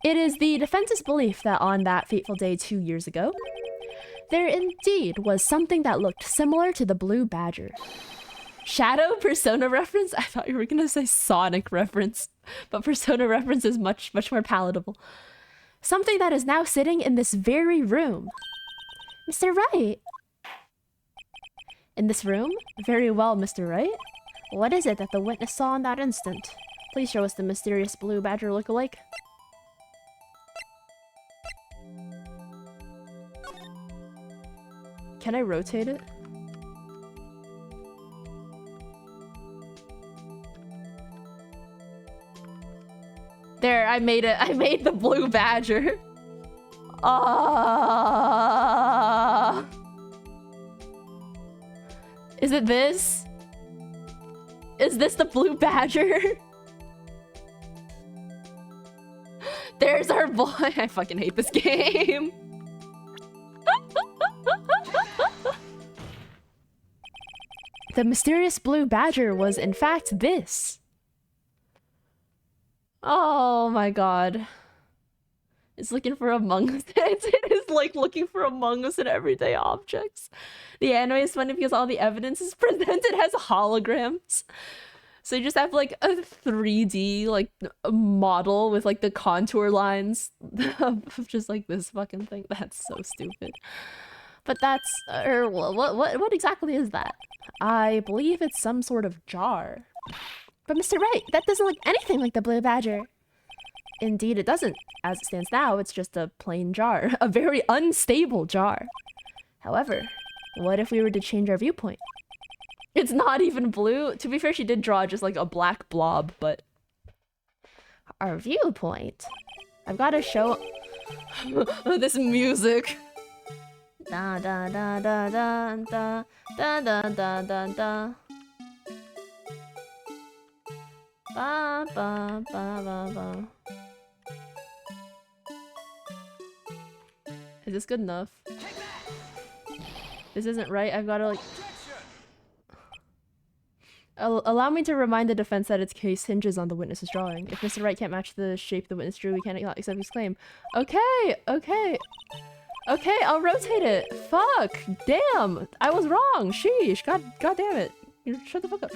it is the defense's belief that on that fateful day 2 years ago, there indeed was something that looked similar to the blue badger. Shadow? Persona reference? I thought you were gonna say Sonic reference, but Persona reference is much more palatable. Something that is now sitting in this very room. Mr. Wright! In this room? Very well, Mr. Wright. What is it that the witness saw in that instant? Please show us the mysterious blue badger lookalike. Can I rotate it? There, I made it. I made the blue badger. Is it this? Is this the blue badger? There's our boy. I fucking hate this game. The mysterious blue badger was in fact this. Oh my god. It's looking for Among Us. It is like looking for Among Us in everyday objects. The anime is funny because all the evidence is presented as holograms. So you just have like a 3D like model with like the contour lines of just like this fucking thing. That's so stupid. But that's what exactly is that? I believe it's some sort of jar. But Mr. Wright, that doesn't look anything like the blue badger. Indeed it doesn't. As it stands now, it's just a plain jar. A very unstable jar. However, what if we were to change our viewpoint? It's not even blue. To be fair, she did draw just like a black blob, but... Our viewpoint? I've got to show... this music. Da da da da da da da da da da da. Ba ba ba ba ba. Is this good enough? This isn't right. I've got to like... Allow me to remind the defense that its case hinges on the witness's drawing. If Mr. Wright can't match the shape the witness drew, we can't accept his claim. Okay, okay. Okay, I'll rotate it. Fuck. Damn. I was wrong. Sheesh. God damn it. Shut the fuck up.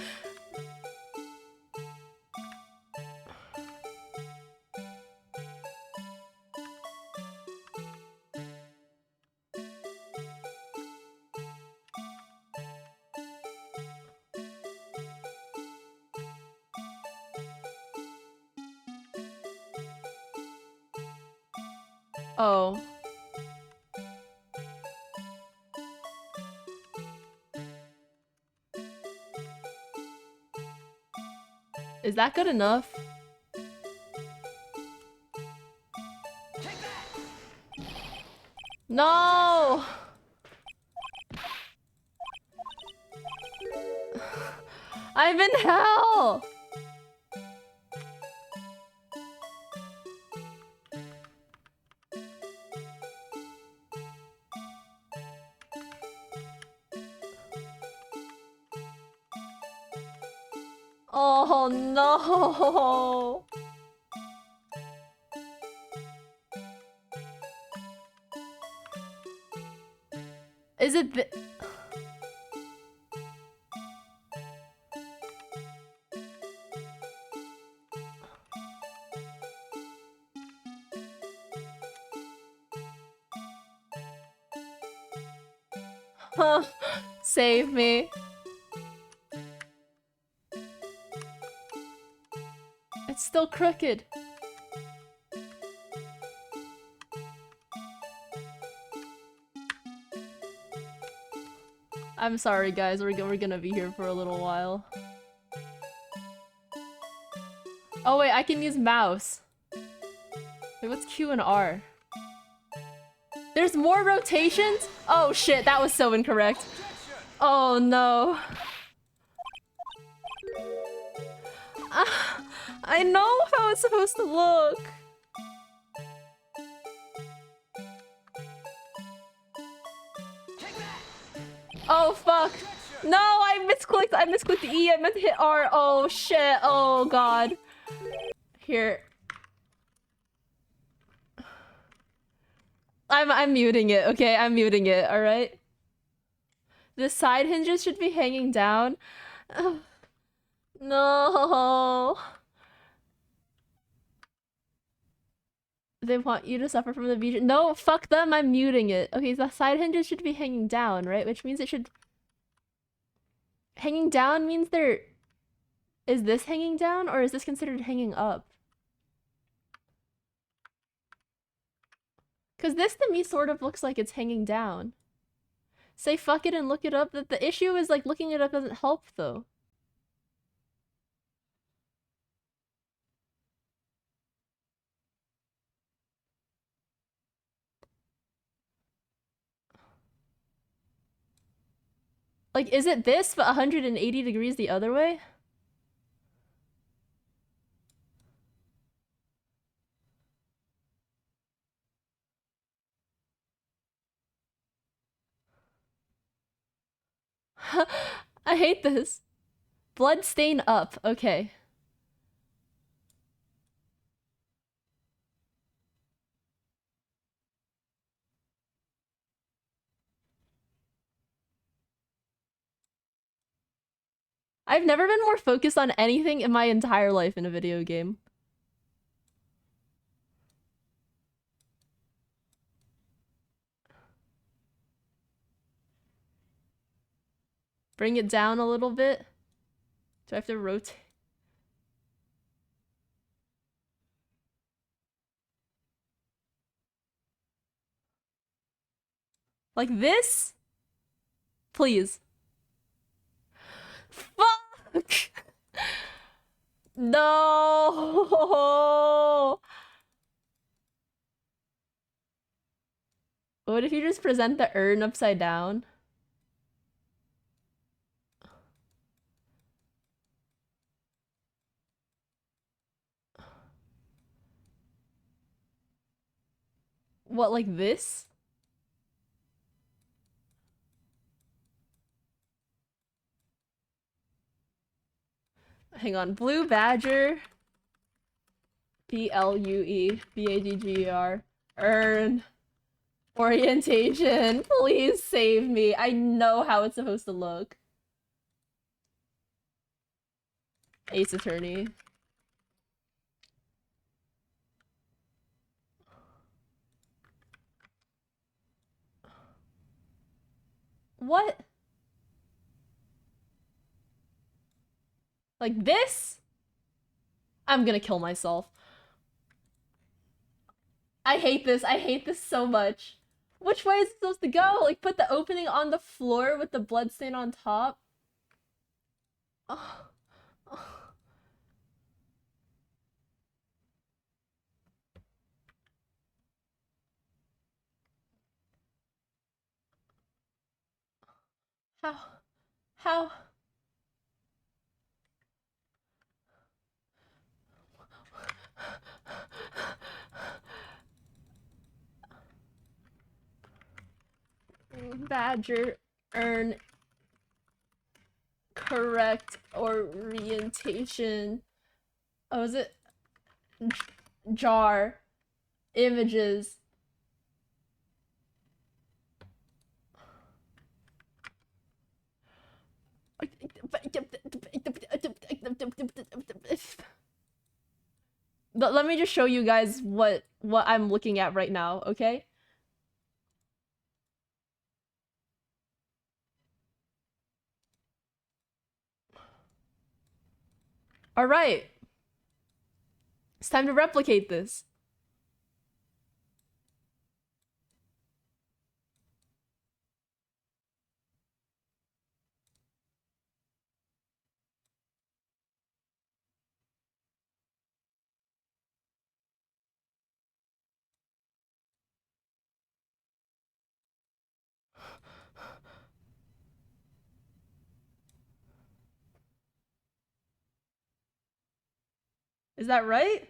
Oh. Is that good enough? No! I'm in hell! Oh no! Save me. It's still crooked. I'm sorry, guys. We're gonna be here for a little while. Oh wait, I can use mouse. Wait, what's Q and R? There's more rotations? Oh shit, that was so incorrect. Oh no. I know how it's supposed to look. Oh fuck. No, I misclicked E, I meant to hit R. Oh shit, oh god. Here. I'm muting it, okay? I'm muting it, alright? The side hinges should be hanging down. No. They want you to suffer from the vision. No, fuck them, I'm muting it. Okay, the side hinges should be hanging down, right? Which means it should... Hanging down means they're... Is this hanging down, or is this considered hanging up? Because this to me sort of looks like it's hanging down. Say fuck it and look it up. The issue is like looking it up doesn't help though. Like, is it this but 180 degrees the other way? I hate this. Blood stain up. Okay. I've never been more focused on anything in my entire life in a video game. Bring it down a little bit. Do I have to rotate? Like this? Please. Fuck! No! What if you just present the urn upside down? What, like this? Hang on. Blue Badger. BLUE. BAGGER. Urn. Orientation. Please save me. I know how it's supposed to look. Ace Attorney. What? Like this? I'm gonna kill myself. I hate this. I hate this so much. Which way is it supposed to go? Like, put the opening on the floor with the bloodstain on top? Oh. Oh. How? How? Badger, urn, correct orientation. Oh, is it? Jar, images. Let me just show you guys what I'm looking at right now, okay? Alright. It's time to replicate this. Is that right?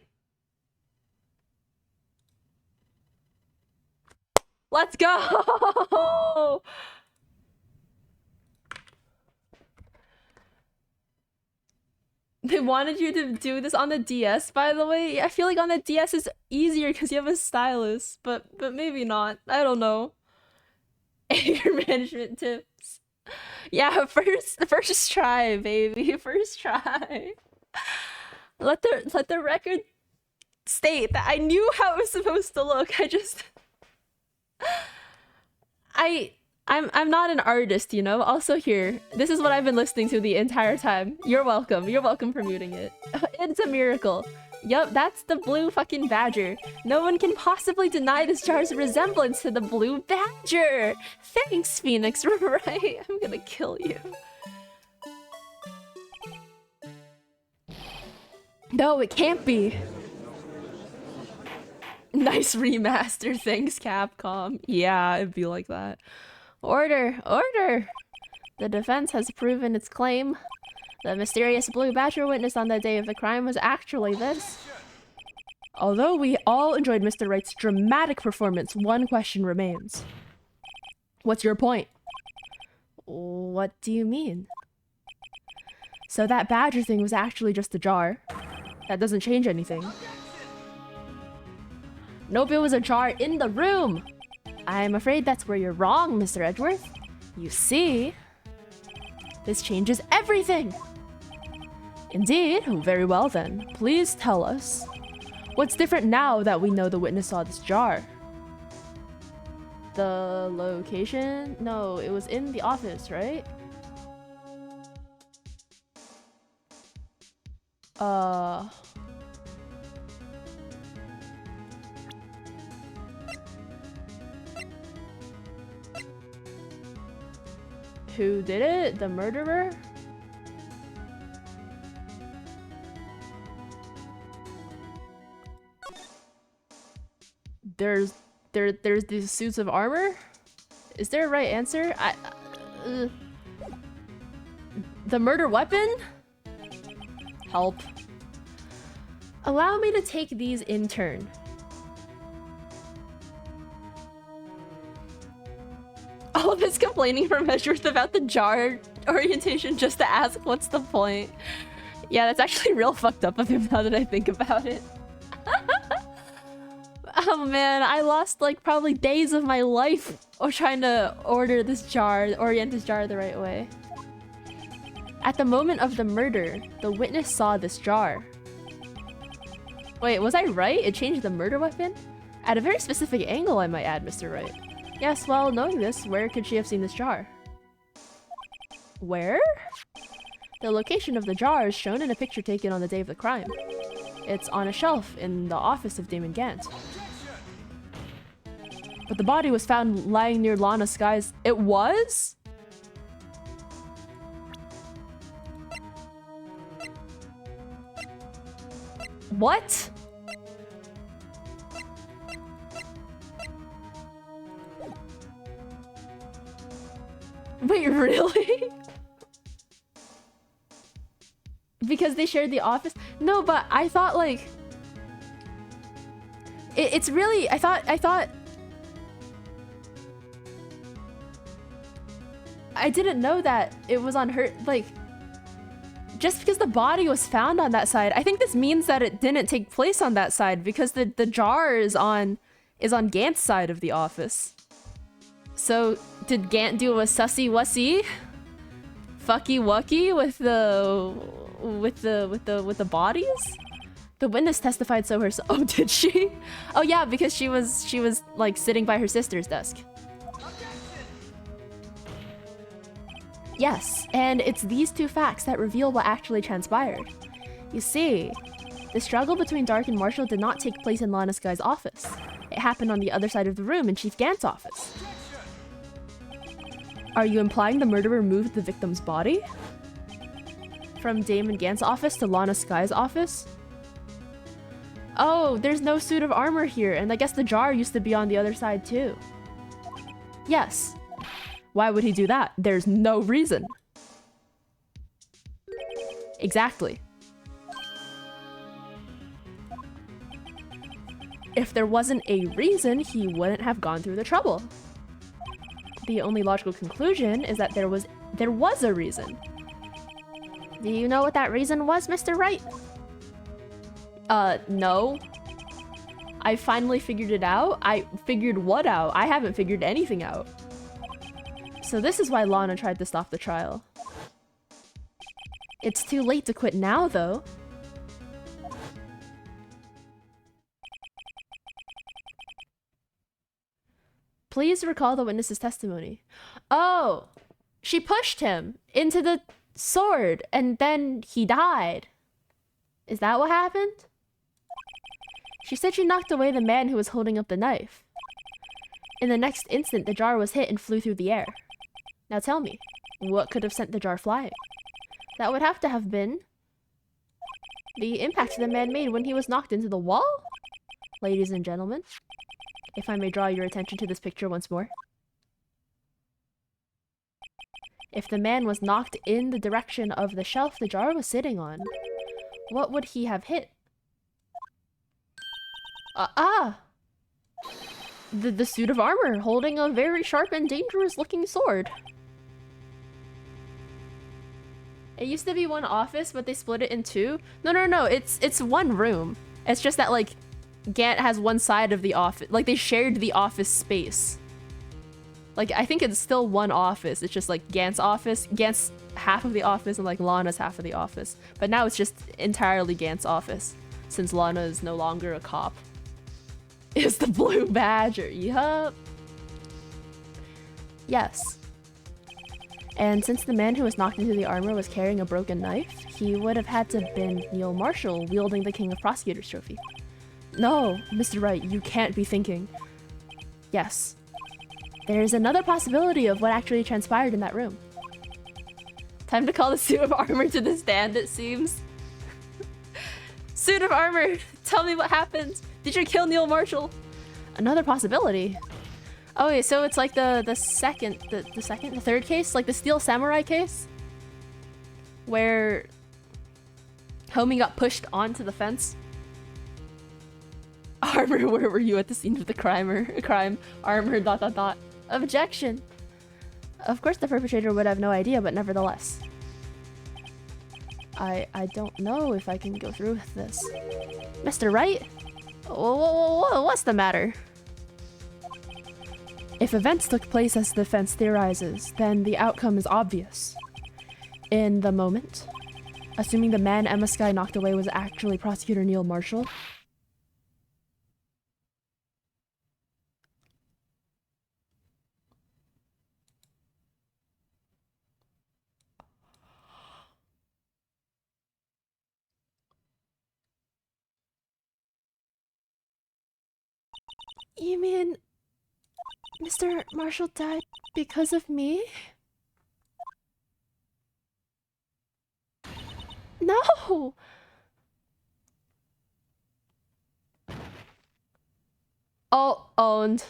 Let's go! They wanted you to do this on the DS, by the way. I feel like on the DS is easier because you have a stylus, but maybe not. I don't know. Anger management tips. Yeah, first try, baby. First try. Let the record state that I knew how it was supposed to look. I'm not an artist, you know? Also here, this is what I've been listening to the entire time. You're welcome. You're welcome for muting it. It's a miracle. Yup, that's the blue fucking badger. No one can possibly deny this jar's resemblance to the blue badger. Thanks, Phoenix. Right? I'm gonna kill you. No, it can't be. Nice remaster, thanks Capcom. Yeah, it'd be like that. Order! Order! The defense has proven its claim. The mysterious blue badger witnessed on the day of the crime was actually this. Although we all enjoyed Mr. Wright's dramatic performance, one question remains. What's your point? What do you mean? So that badger thing was actually just a jar. That doesn't change anything. Nope, it was a jar in the room! I'm afraid that's where you're wrong, Mr. Edgeworth. You see, this changes everything! Indeed? Very well then. Please tell us. What's different now that we know the witness saw this jar? The location? No, it was in the office, right? Who did it? The murderer? There's these suits of armor? Is there a right answer? The murder weapon? Help. Allow me to take these in turn. All this complaining from Edgeworth about the jar orientation just to ask what's the point. Yeah, that's actually real fucked up of him now that I think about it. Oh man, I lost like probably days of my life trying to orient this jar the right way. At the moment of the murder, the witness saw this jar. Wait, was I right? It changed the murder weapon? At a very specific angle, I might add, Mr. Wright. Yes, well, knowing this, where could she have seen this jar? Where? The location of the jar is shown in a picture taken on the day of the crime. It's on a shelf in the office of Damon Gant. But the body was found lying near Lana Sky's... It was? What? Wait, really? Because they shared the office? No, but I thought like... It's really... I thought... I didn't know that it was on her... Like... Just because the body was found on that side, I think this means that it didn't take place on that side because the jar is on Gant's side of the office. So did Gant do a sussy wussy, fucky wucky with the bodies? The witness testified so herself. Oh, did she? Oh yeah, because she was like sitting by her sister's desk. Yes, and it's these two facts that reveal what actually transpired. You see, the struggle between Dark and Marshall did not take place in Lana Sky's office. It happened on the other side of the room in Chief Gant's office. Are you implying the murderer moved the victim's body? From Damon Gant's office to Lana Sky's office? Oh, there's no suit of armor here, and I guess the jar used to be on the other side too. Yes. Why would he do that? There's no reason. Exactly. If there wasn't a reason, he wouldn't have gone through the trouble. The only logical conclusion is that there was a reason. Do you know what that reason was, Mr. Wright? No. I finally figured it out. I figured what out? I haven't figured anything out. So this is why Lana tried to stop the trial. It's too late to quit now, though. Please recall the witness's testimony. Oh! She pushed him into the sword, and then he died. Is that what happened? She said she knocked away the man who was holding up the knife. In the next instant, the jar was hit and flew through the air. Now tell me, what could have sent the jar flying? That would have to have been the impact the man made when he was knocked into the wall? Ladies and gentlemen, if I may draw your attention to this picture once more. If the man was knocked in the direction of the shelf the jar was sitting on, what would he have hit? The suit of armor, holding a very sharp and dangerous looking sword. It used to be one office, but they split it in two. No, it's one room. It's just that, like, Gant has one side of the office. Like, they shared the office space. Like, I think it's still one office. It's just, like, Gant's office. Gant's half of the office and, like, Lana's half of the office. But now it's just entirely Gant's office, since Lana is no longer a cop. Is the blue badger. Yup. Yes. And since the man who was knocked into the armor was carrying a broken knife, he would have had to have been Neil Marshall wielding the King of Prosecutors trophy. No, Mr. Wright, you can't be thinking. Yes. There's another possibility of what actually transpired in that room. Time to call the suit of armor to the stand, it seems. Suit of armor, tell me what happened. Did you kill Neil Marshall? Another possibility. Oh wait, so it's like the third case? Like the Steel Samurai case? Where Homie got pushed onto the fence? Armor, where were you at the scene of the crime? Armor, ... Objection! Of course the perpetrator would have no idea, but nevertheless. I don't know if I can go through with this. Mr. Wright? What's the matter? If events took place as the defense theorizes, then the outcome is obvious. In the moment, assuming the man Emma Sky knocked away was actually Prosecutor Neil Marshall, You mean Mr. Marshall died because of me? No! Oh, owned.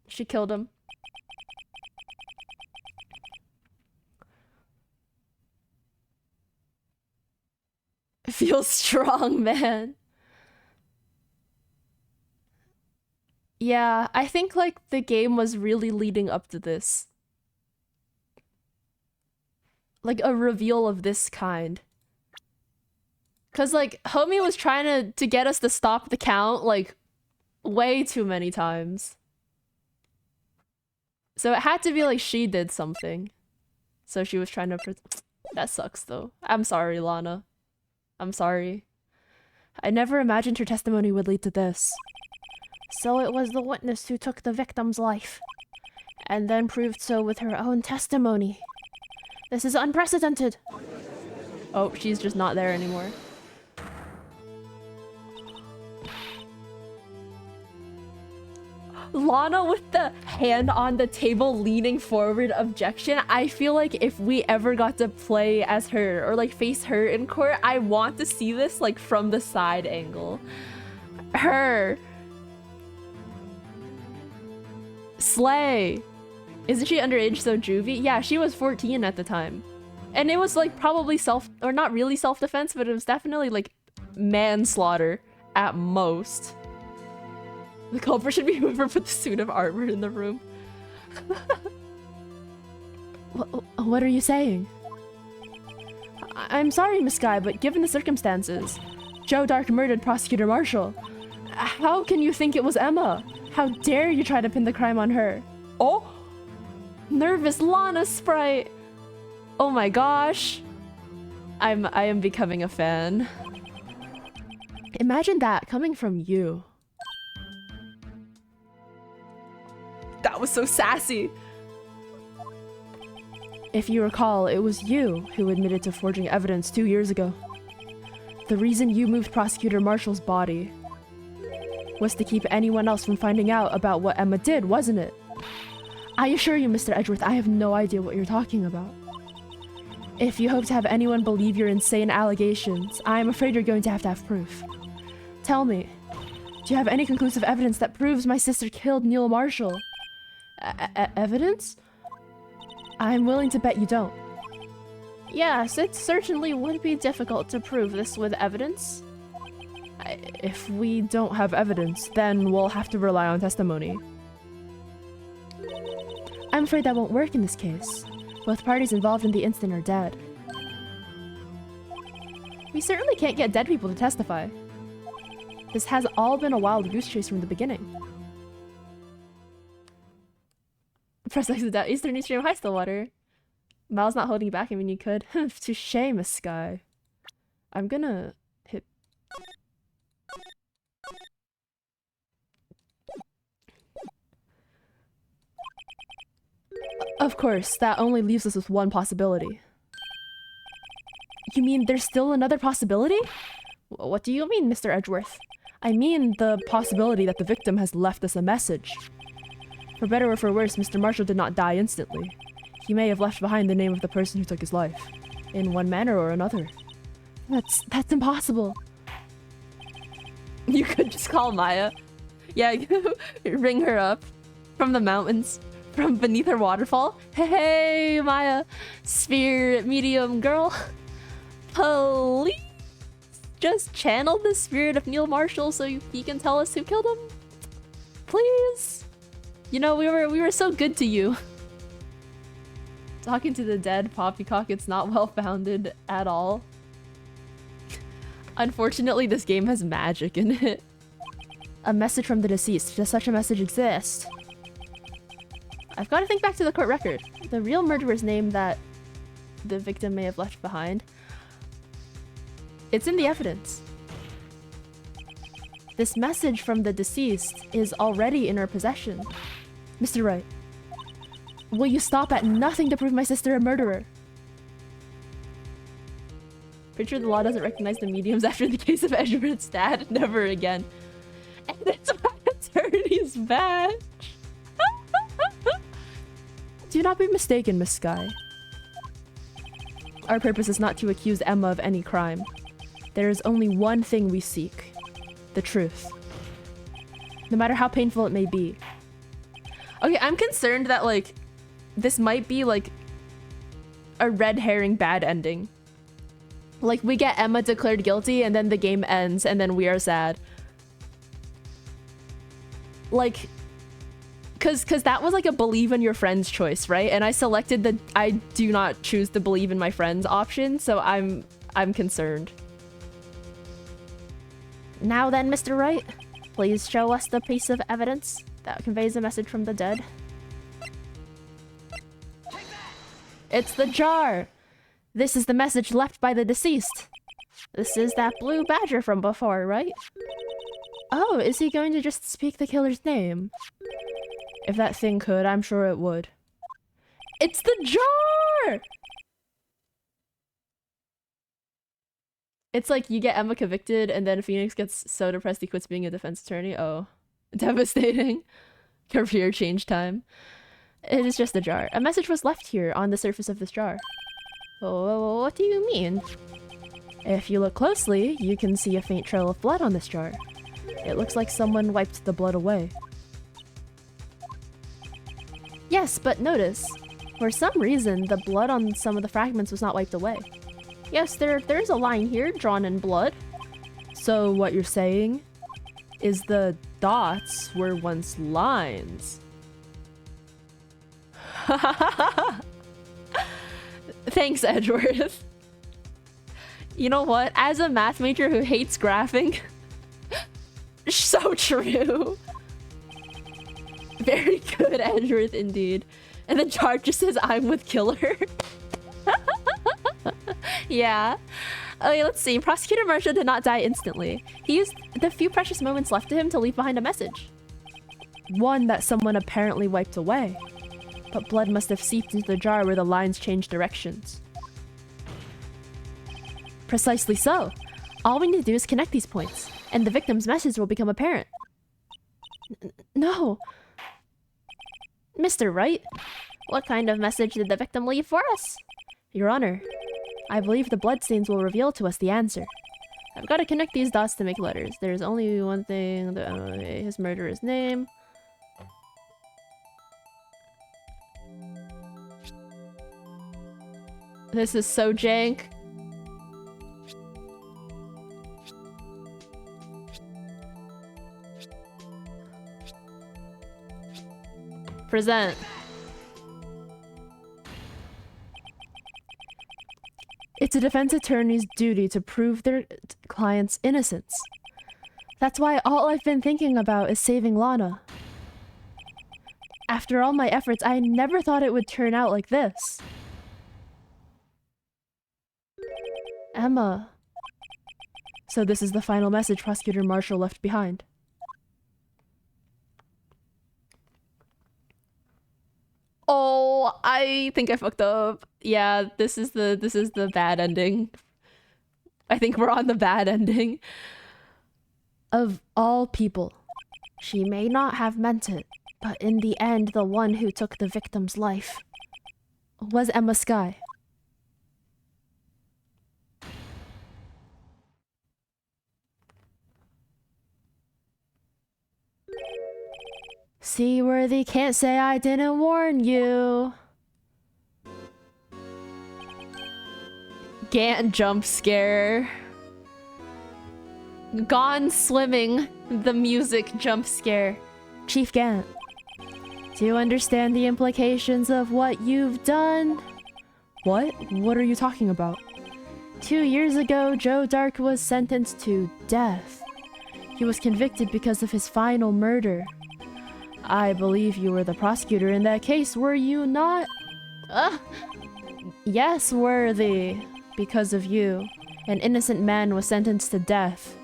She killed him. Feels strong, man. Yeah, I think like the game was really leading up to this. Like a reveal of this kind. Cause like Homie was trying to get us to stop the count like way too many times. So it had to be like she did something. So she was trying to that sucks though. I'm sorry, Lana. I'm sorry. I never imagined her testimony would lead to this. So it was the witness who took the victim's life, and then proved so with her own testimony. This is unprecedented. Oh, she's just not there anymore. Lana with the hand on the table leaning forward objection. I feel like if we ever got to play as her or like face her in court, I want to see this like from the side angle. Her. Slay. Isn't she underage, so juvie? Yeah, she was 14 at the time. And it was like probably or not really self-defense, but it was definitely like manslaughter at most. The culprit should be whoever put the suit of armor in the room. What are you saying? I'm sorry, Miss Guy, but given the circumstances, Joe Dark murdered Prosecutor Marshall. How can you think it was Emma? How dare you try to pin the crime on her? Oh! Nervous Lana sprite! Oh my gosh. I am becoming a fan. Imagine that coming from you. That was so sassy. If you recall, it was you who admitted to forging evidence 2 years ago. The reason you moved Prosecutor Marshall's body was to keep anyone else from finding out about what Emma did, wasn't it? I assure you, Mr. Edgeworth, I have no idea what you're talking about. If you hope to have anyone believe your insane allegations, I am afraid you're going to have proof. Tell me, do you have any conclusive evidence that proves my sister killed Neil Marshall? Evidence? I'm willing to bet you don't. Yes, it certainly would be difficult to prove this with evidence. If we don't have evidence, then we'll have to rely on testimony. I'm afraid that won't work in this case. Both parties involved in the incident are dead. We certainly can't get dead people to testify. This has all been a wild goose chase from the beginning. Press X to Eastern New Stream. Hi, Stillwater. Miles not holding you back. I mean, you could. Touche, Miss Sky. I'm gonna hit. Of course, that only leaves us with one possibility. You mean there's still another possibility? What do you mean, Mr. Edgeworth? I mean the possibility that the victim has left us a message. For better or for worse, Mr. Marshall did not die instantly. He may have left behind the name of the person who took his life, in one manner or another. That's impossible. You could just call Maya. Yeah, ring her up from the mountains, from beneath her waterfall. Hey, Maya, spirit medium girl. Please just channel the spirit of Neil Marshall so he can tell us who killed him. Please. You know, we were so good to you. Talking to the dead poppycock, it's not well-founded at all. Unfortunately, this game has magic in it. A message from the deceased. Does such a message exist? I've got to think back to the court record. The real murderer's name that the victim may have left behind. It's in the evidence. This message from the deceased is already in our possession. Mr. Wright, will you stop at nothing to prove my sister a murderer? Pretty sure the law doesn't recognize the mediums after the case of Edgeworth's dad. Never again. And it's my attorney's badge. Do not be mistaken, Miss Sky. Our purpose is not to accuse Emma of any crime. There is only one thing we seek. The truth. No matter how painful it may be. Okay, I'm concerned that, like, this might be, like, a red herring bad ending. Like, we get Emma declared guilty, and then the game ends, and then we are sad. Like, cause that was, like, a believe in your friends choice, right? And I selected the I do not choose to believe in my friends option, so I'm concerned. Now then, Mr. Wright, please show us the piece of evidence that conveys a message from the dead. It's the jar! This is the message left by the deceased. This is that blue badger from before, right? Oh, is he going to just speak the killer's name? If that thing could, I'm sure it would. It's the jar! It's like you get Emma convicted and then Phoenix gets so depressed he quits being a defense attorney. Oh, devastating. Career change time. It is just a jar. A message was left here on the surface of this jar. Oh, what do you mean? If you look closely, you can see a faint trail of blood on this jar. It looks like someone wiped the blood away. Yes, but notice, for some reason, the blood on some of the fragments was not wiped away. Yes, there's a line here drawn in blood. So what you're saying is the dots were once lines. Thanks, Edgeworth. You know what? As a math major who hates graphing, so true. Very good, Edgeworth, indeed. And then Chart just says, I'm with Killer. Yeah. Okay, let's see. Prosecutor Marshall did not die instantly. He used the few precious moments left to him to leave behind a message. One that someone apparently wiped away. But blood must have seeped into the jar where the lines changed directions. Precisely so. All we need to do is connect these points, and the victim's message will become apparent. No. Mr. Wright, what kind of message did the victim leave for us? Your Honor, I believe the bloodstains will reveal to us the answer. I've got to connect these dots to make letters. There's only one thing, his murderer's name. This is so jank. Present. It's a defense attorney's duty to prove their client's innocence. That's why all I've been thinking about is saving Lana. After all my efforts, I never thought it would turn out like this. Emma. So this is the final message Prosecutor Marshall left behind. Oh, I think I fucked up. Yeah, this is the bad ending. I think we're on the bad ending. Of all people, she may not have meant it, but in the end, the one who took the victim's life was Emma Skye. Seaworthy can't say I didn't warn you. Gant jump scare. Gone Swimming, the music jump scare. Chief Gant, do you understand the implications of what you've done? What? What are you talking about? 2 years ago, Joe Dark was sentenced to death. He was convicted because of his final murder. I believe you were the prosecutor in that case, were you not? Yes, worthy. Because of you, an innocent man was sentenced to death.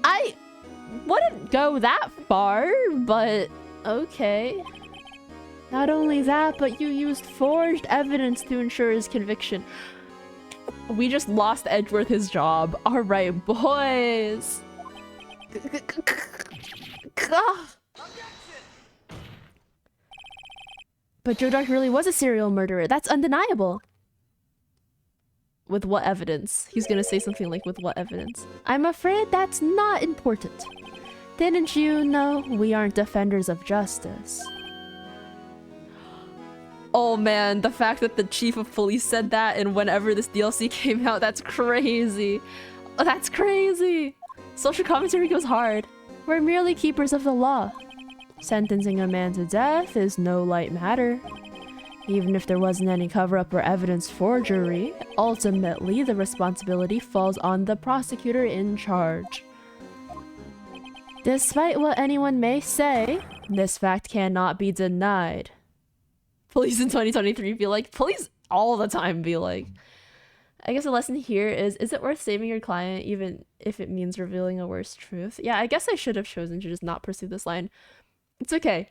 I wouldn't go that far, but okay. Not only that, but you used forged evidence to ensure his conviction. We just lost Edgeworth his job. Alright, boys. But Joe Dark really was a serial murderer. That's undeniable. With what evidence? He's gonna say something like, with what evidence? I'm afraid that's not important. Didn't you know we aren't defenders of justice? Oh man, the fact that the chief of police said that and whenever this DLC came out, that's crazy. Oh, that's crazy. Social commentary goes hard. We're merely keepers of the law. Sentencing a man to death is no light matter. Even if there wasn't any cover-up or evidence forgery, ultimately the responsibility falls on the prosecutor in charge. Despite what anyone may say, this fact cannot be denied. Police in 2023 be like, police all the time be like. I guess the lesson here is it worth saving your client even if it means revealing a worse truth? Yeah, I guess I should have chosen to just not pursue this line. It's okay.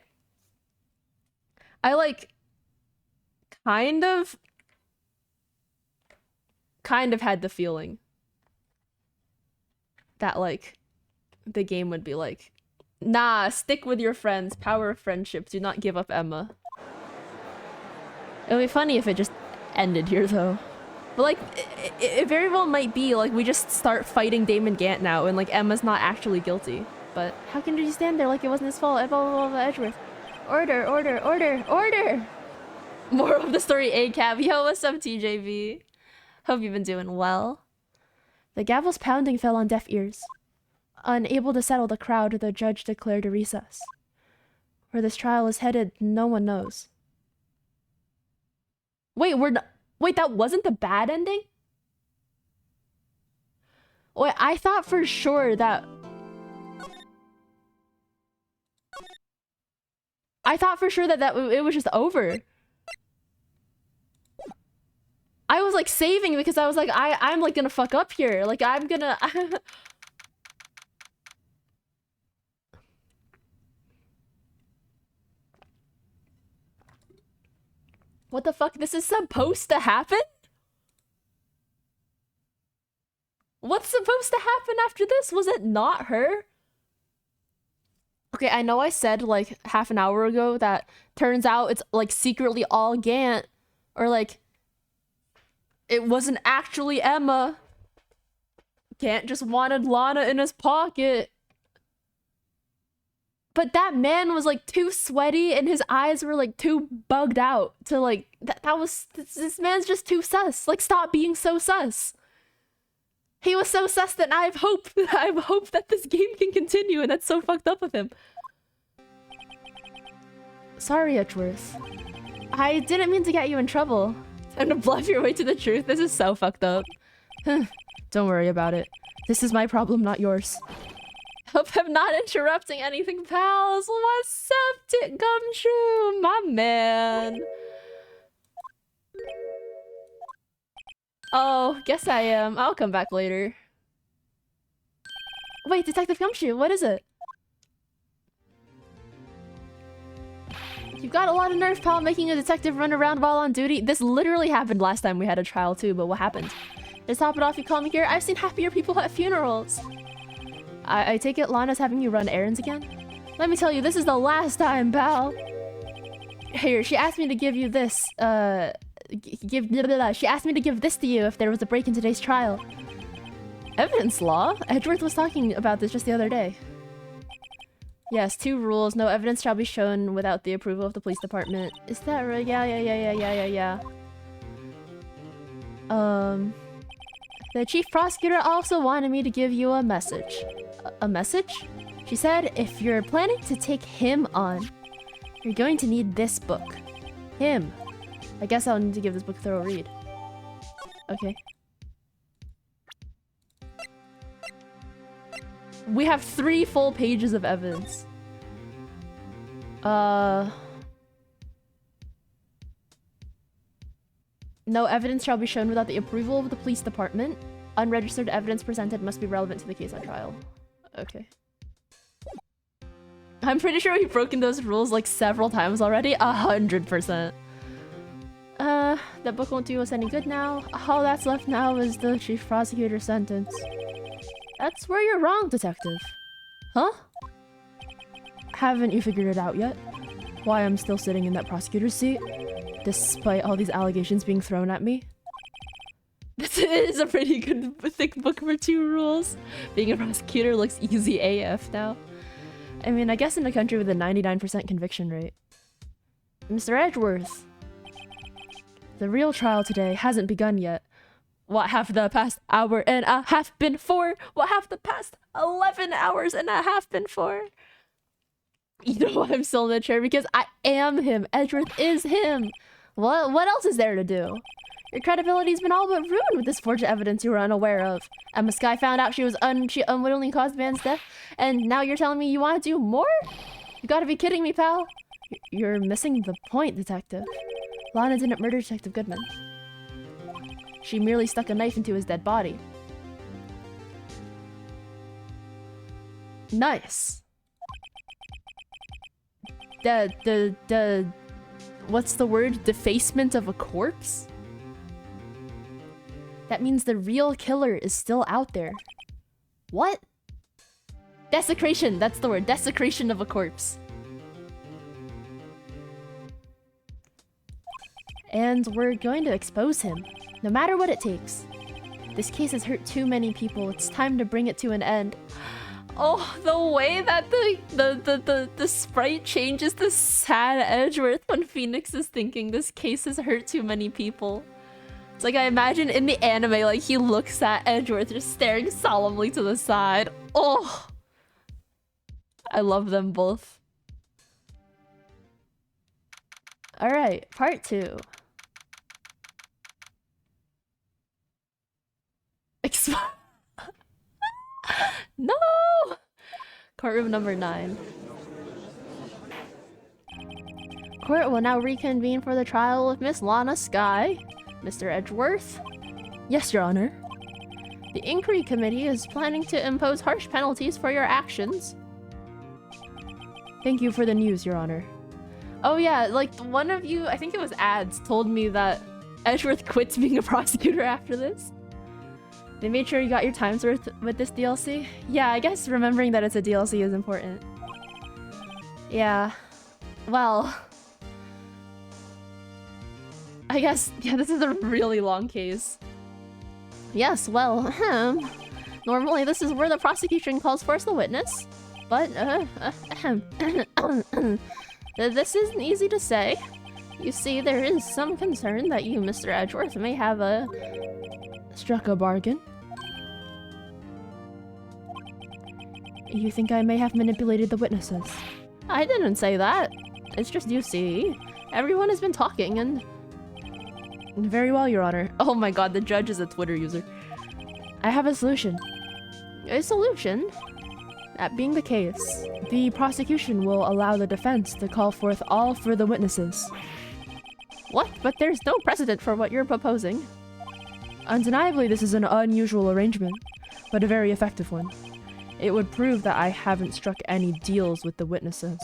I like kind of kind of had the feeling that, like, the game would be like, nah, stick with your friends. Power of friendship. Do not give up Emma. It would be funny if it just ended here, though. But, like, it very well might be, like, we just start fighting Damon Gant now, and, like, Emma's not actually guilty. But how can you stand there like it wasn't his fault? Blah, blah, blah, Edgeworth. Order, order, order, order! More of the story, ACAB. Yo, what's up, TJV? Hope you've been doing well. The gavel's pounding fell on deaf ears. Unable to settle the crowd, the judge declared a recess. Where this trial is headed, no one knows. Wait, wait, that wasn't the bad ending? Wait, I thought for sure that... it was just over. I was like saving because I was like, I'm like gonna fuck up here. Like I'm gonna... What the fuck? This is supposed to happen? What's supposed to happen after this? Was it not her? Okay, I know I said like half an hour ago that turns out it's like secretly all Gant, or like it wasn't actually Emma. Gant just wanted Lana in his pocket. But that man was like too sweaty and his eyes were like too bugged out to like this man's just too sus. Like stop being so sus. He was so sus that I have hope that this game can continue, and that's so fucked up of him. Sorry, Edgeworth. I didn't mean to get you in trouble. Time to bluff your way to the truth. This is so fucked up. Don't worry about it. This is my problem, not yours. Hope I'm not interrupting anything, pals. What's up, Tit Gumshoe? My man. Oh, guess I am. I'll come back later. Wait, Detective Gumshoe, what is it? You've got a lot of nerve, pal, making a detective run around while on duty. This literally happened last time we had a trial too, but what happened? Just top it off, you call me here. I've seen happier people at funerals. I take it Lana's having you run errands again? Let me tell you, this is the last time, pal. Here, she asked me to give you this, she asked me to give this to you if there was a break in today's trial. Evidence law? Edgeworth was talking about this just the other day. Yes, 2 rules. No evidence shall be shown without the approval of the police department. Is that right? Yeah. The chief prosecutor also wanted me to give you a message. A message? She said, if you're planning to take him on, you're going to need this book. Him. I guess I'll need to give this book a thorough read. Okay. We have 3 full pages of evidence. No evidence shall be shown without the approval of the police department. Unregistered evidence presented must be relevant to the case on trial. Okay. I'm pretty sure we've broken those rules like several times already. 100%. That book won't do us any good now. All that's left now is the chief prosecutor's sentence. That's where you're wrong, detective. Huh? Haven't you figured it out yet? Why I'm still sitting in that prosecutor's seat? Despite all these allegations being thrown at me? This is a pretty good thick book for 2 rules. Being a prosecutor looks easy AF now. I mean, I guess in a country with a 99% conviction rate. Mr. Edgeworth. The real trial today hasn't begun yet. What have the past hour and a half been for? What have the past 11 hours and a half been for? You know I'm still in the chair because I am him. Edgeworth is him. What else is there to do? Your credibility's been all but ruined with this forged evidence you were unaware of. Emma Skye found out she unwittingly caused man's death, and now you're telling me you want to do more? You gotta be kidding me, pal. You're missing the point, detective. Lana didn't murder Detective Goodman. She merely stuck a knife into his dead body. Nice. What's the word? Defacement of a corpse? That means the real killer is still out there. What? Desecration, that's the word. Desecration of a corpse. And we're going to expose him, no matter what it takes. This case has hurt too many people. It's time to bring it to an end. Oh, the way that the sprite changes to sad Edgeworth when Phoenix is thinking this case has hurt too many people. It's like I imagine in the anime, like he looks at Edgeworth just staring solemnly to the side. Oh, I love them both. All right, part 2. No! Courtroom number 9. Court will now reconvene for the trial of Miss Lana Skye. Mr. Edgeworth? Yes, Your Honor. The Inquiry Committee is planning to impose harsh penalties for your actions. Thank you for the news, Your Honor. Oh yeah, like one of you, I think it was Ads, told me that Edgeworth quits being a prosecutor after this. They made sure you got your time's worth with this DLC? Yeah, I guess remembering that it's a DLC is important. Yeah. Well... I guess, yeah, this is a really long case. Yes, well, normally this is where the prosecution calls forth the witness. But, this isn't easy to say. You see, there is some concern that you, Mr. Edgeworth, may have struck a bargain. You think I may have manipulated the witnesses? I didn't say that. It's just you see. Everyone has been talking and... Very well, Your Honor. Oh my god, the judge is a Twitter user. I have a solution. A solution? That being the case, the prosecution will allow the defense to call forth all further witnesses. What? But there's no precedent for what you're proposing. Undeniably, this is an unusual arrangement, but a very effective one. It would prove that I haven't struck any deals with the witnesses.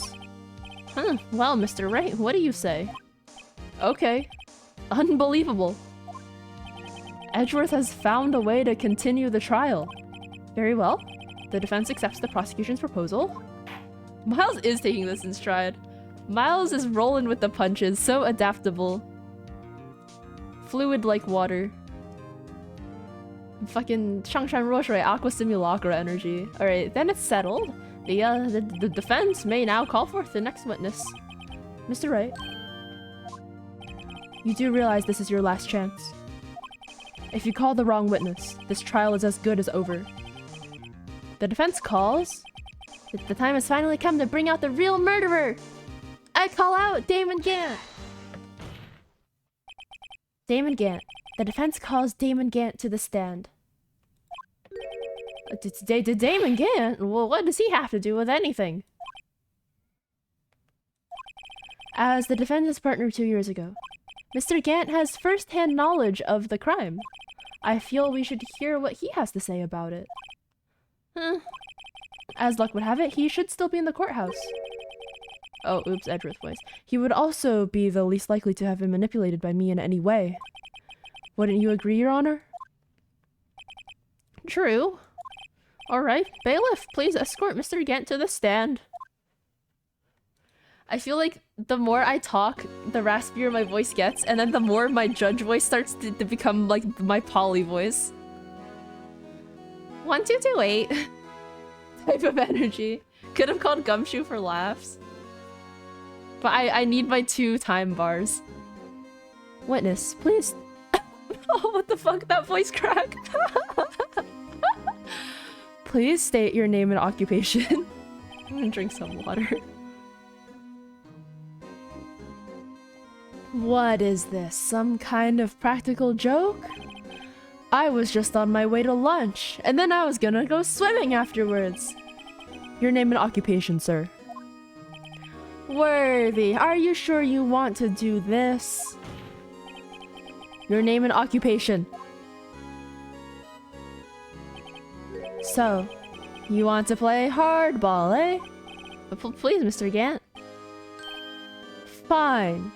Well, Mr. Wright, what do you say? Okay. Unbelievable. Edgeworth has found a way to continue the trial. Very well. The defense accepts the prosecution's proposal. Miles is taking this in stride. Miles is rolling with the punches, so adaptable. Fluid like water. Fucking Shangshan Roshui Aqua Simulacra energy. Alright, then it's settled. The defense may now call forth the next witness. Mr. Wright. You do realize this is your last chance. If you call the wrong witness, this trial is as good as over. The defense calls. The time has finally come to bring out the real murderer! I call out Damon Gant! Damon Gant. The defense calls Damon Gant to the stand. Damon Gant? Well, what does he have to do with anything? As the defendant's partner 2 years ago, Mr. Gant has first-hand knowledge of the crime. I feel we should hear what he has to say about it. As luck would have it, he should still be in the courthouse. Oh, oops, Edgeworth voice. He would also be the least likely to have been manipulated by me in any way. Wouldn't you agree, Your Honor? True. Alright, bailiff, please escort Mr. Gant to the stand. I feel like the more I talk, the raspier my voice gets, and then the more my judge voice starts to become like my poly voice. 1228 type of energy. Could have called Gumshoe for laughs. But I need my 2 time bars. Witness, please. Oh, what the fuck? That voice crack. Please state your name and occupation. I'm gonna drink some water. What is this? Some kind of practical joke? I was just on my way to lunch, and then I was gonna go swimming afterwards. Your name and occupation, sir. Worthy, are you sure you want to do this? Your name and occupation. So, you want to play hardball, eh? Please, Mr. Gant. Fine.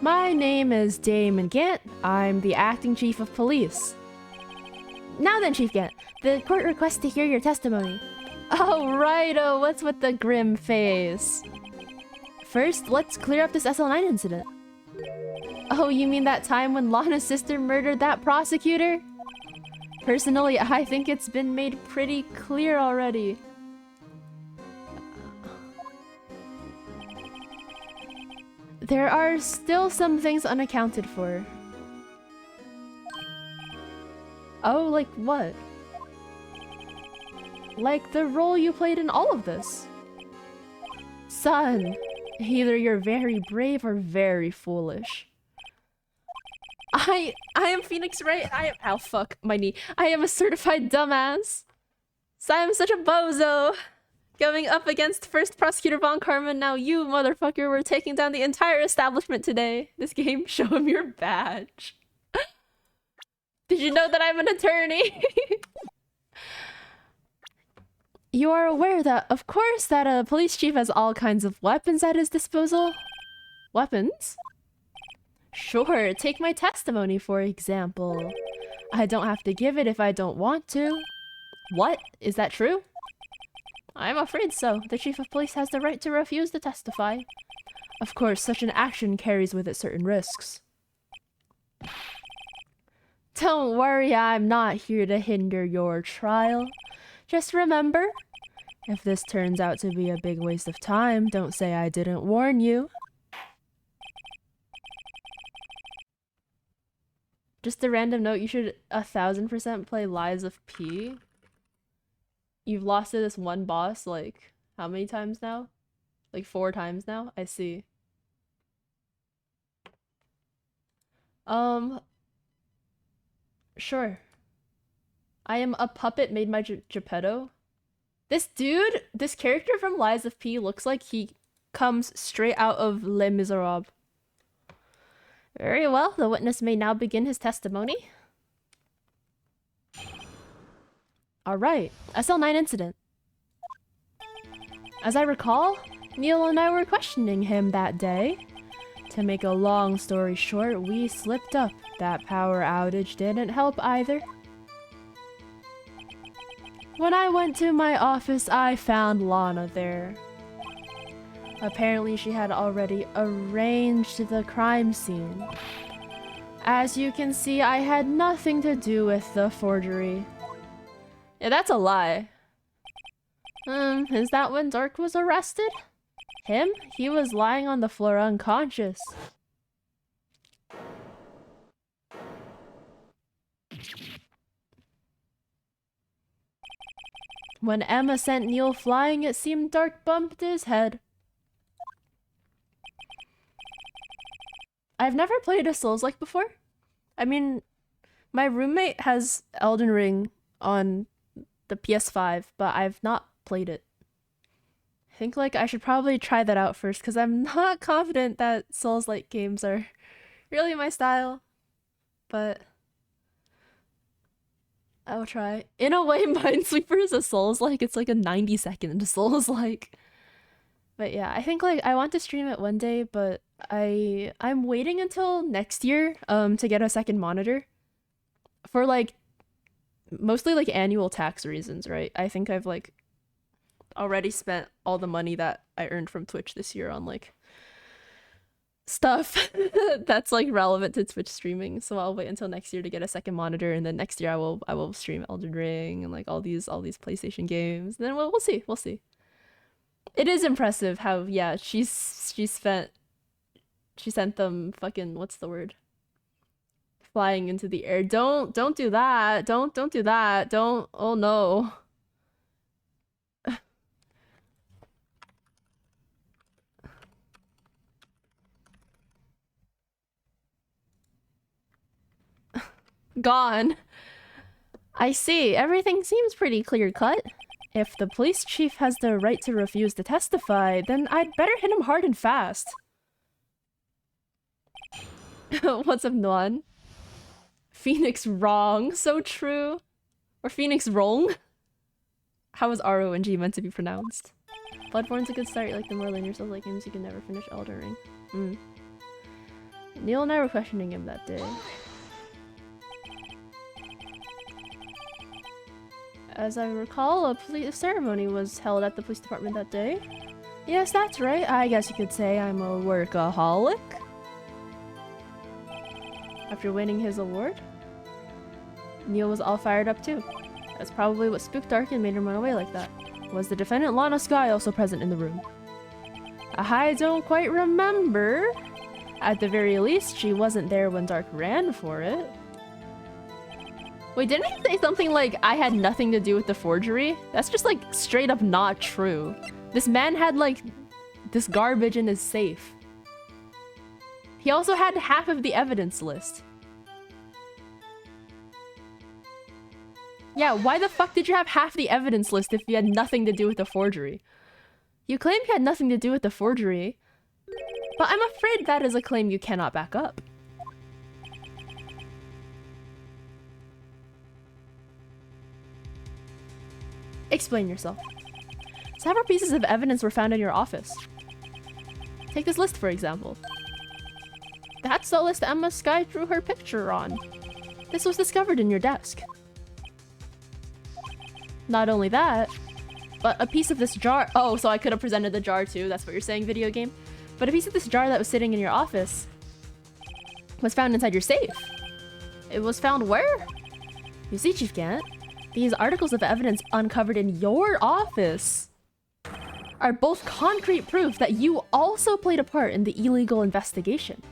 My name is Damon Gant. I'm the acting chief of police. Now then, Chief Gant, the court requests to hear your testimony. Oh, righto, what's with the grim face? First, let's clear up this SL9 incident. Oh, you mean that time when Lana's sister murdered that prosecutor? Personally, I think it's been made pretty clear already. There are still some things unaccounted for. Oh, like what? Like the role you played in all of this. Son, either you're very brave or very foolish. I am Phoenix Wright. Ow, fuck, my knee. I am a certified dumbass. So I am such a bozo. Going up against First Prosecutor Von Karma, now you, motherfucker, were taking down the entire establishment today. This game, show him your badge. Did you know that I'm an attorney? You are aware that, of course, that a police chief has all kinds of weapons at his disposal? Weapons? Sure, take my testimony for example. I don't have to give it if I don't want to. What? Is that true? I'm afraid so. The chief of police has the right to refuse to testify. Of course, such an action carries with it certain risks. Don't worry, I'm not here to hinder your trial. Just remember, if this turns out to be a big waste of time, don't say I didn't warn you. Just a random note, you should 1000% play Lies of P. You've lost to this one boss, like, how many times now? Like 4 times now? I see. Sure. I am a puppet made by Geppetto. This dude, this character from Lies of P looks like he comes straight out of Les Miserables. Very well, the witness may now begin his testimony. Alright, SL9 incident. As I recall, Neil and I were questioning him that day. To make a long story short, we slipped up. That power outage didn't help either. When I went to my office, I found Lana there. Apparently, she had already arranged the crime scene. As you can see, I had nothing to do with the forgery. Yeah, that's a lie. Is that when Dark was arrested? Him? He was lying on the floor unconscious. When Emma sent Neil flying, it seemed Dark bumped his head. I've never played a Souls-like before. I mean, my roommate has Elden Ring on the PS5, but I've not played it. I think like I should probably try that out first, because I'm not confident that Souls-like games are really my style. But I'll try. In a way, Minesweeper is a Souls-like. It's like a 90-second Souls-like. But yeah, I think like I want to stream it one day, but I'm waiting until next year to get a second monitor for like mostly like annual tax reasons, right? I think I've like already spent all the money that I earned from Twitch this year on like stuff that's like relevant to Twitch streaming. So I'll wait until next year to get a second monitor, and then next year I will stream Elden Ring and like all these PlayStation games. And then we'll see. It is impressive how yeah, she sent them fucking, what's the word? Flying into the air. Don't do that. Don't do that. Don't. Oh no. Gone. I see. Everything seems pretty clear-cut. If the police chief has the right to refuse to testify, then I'd better hit him hard and fast. What's up, Nuan? Phoenix wrong. So true. Or Phoenix wrong? How is R-O-N-G meant to be pronounced? Bloodborne's a good start. Like the more linear Souls-like games, you can never finish Elden Ring. Neil and I were questioning him that day. As I recall, a police ceremony was held at the police department that day. Yes, that's right. I guess you could say I'm a workaholic. After winning his award, Neil was all fired up too. That's probably what spooked Dark and made him run away like that. Was the defendant Lana Skye also present in the room? I don't quite remember. At the very least, she wasn't there when Dark ran for it. Wait, didn't he say something like, I had nothing to do with the forgery? That's just like straight up not true. This man had like this garbage in his safe. He also had half of the evidence list. Yeah, why the fuck did you have half the evidence list if you had nothing to do with the forgery? You claim you had nothing to do with the forgery, but I'm afraid that is a claim you cannot back up. Explain yourself. Several pieces of evidence were found in your office. Take this list, for example. That's the list Emma Skye drew her picture on. This was discovered in your desk. Not only that, but a piece of this jar— oh, so I could have presented the jar too, that's what you're saying, video game? But a piece of this jar that was sitting in your office was found inside your safe. It was found where? You see, Chief Gant, these articles of evidence uncovered in your office are both concrete proof that you also played a part in the illegal investigation.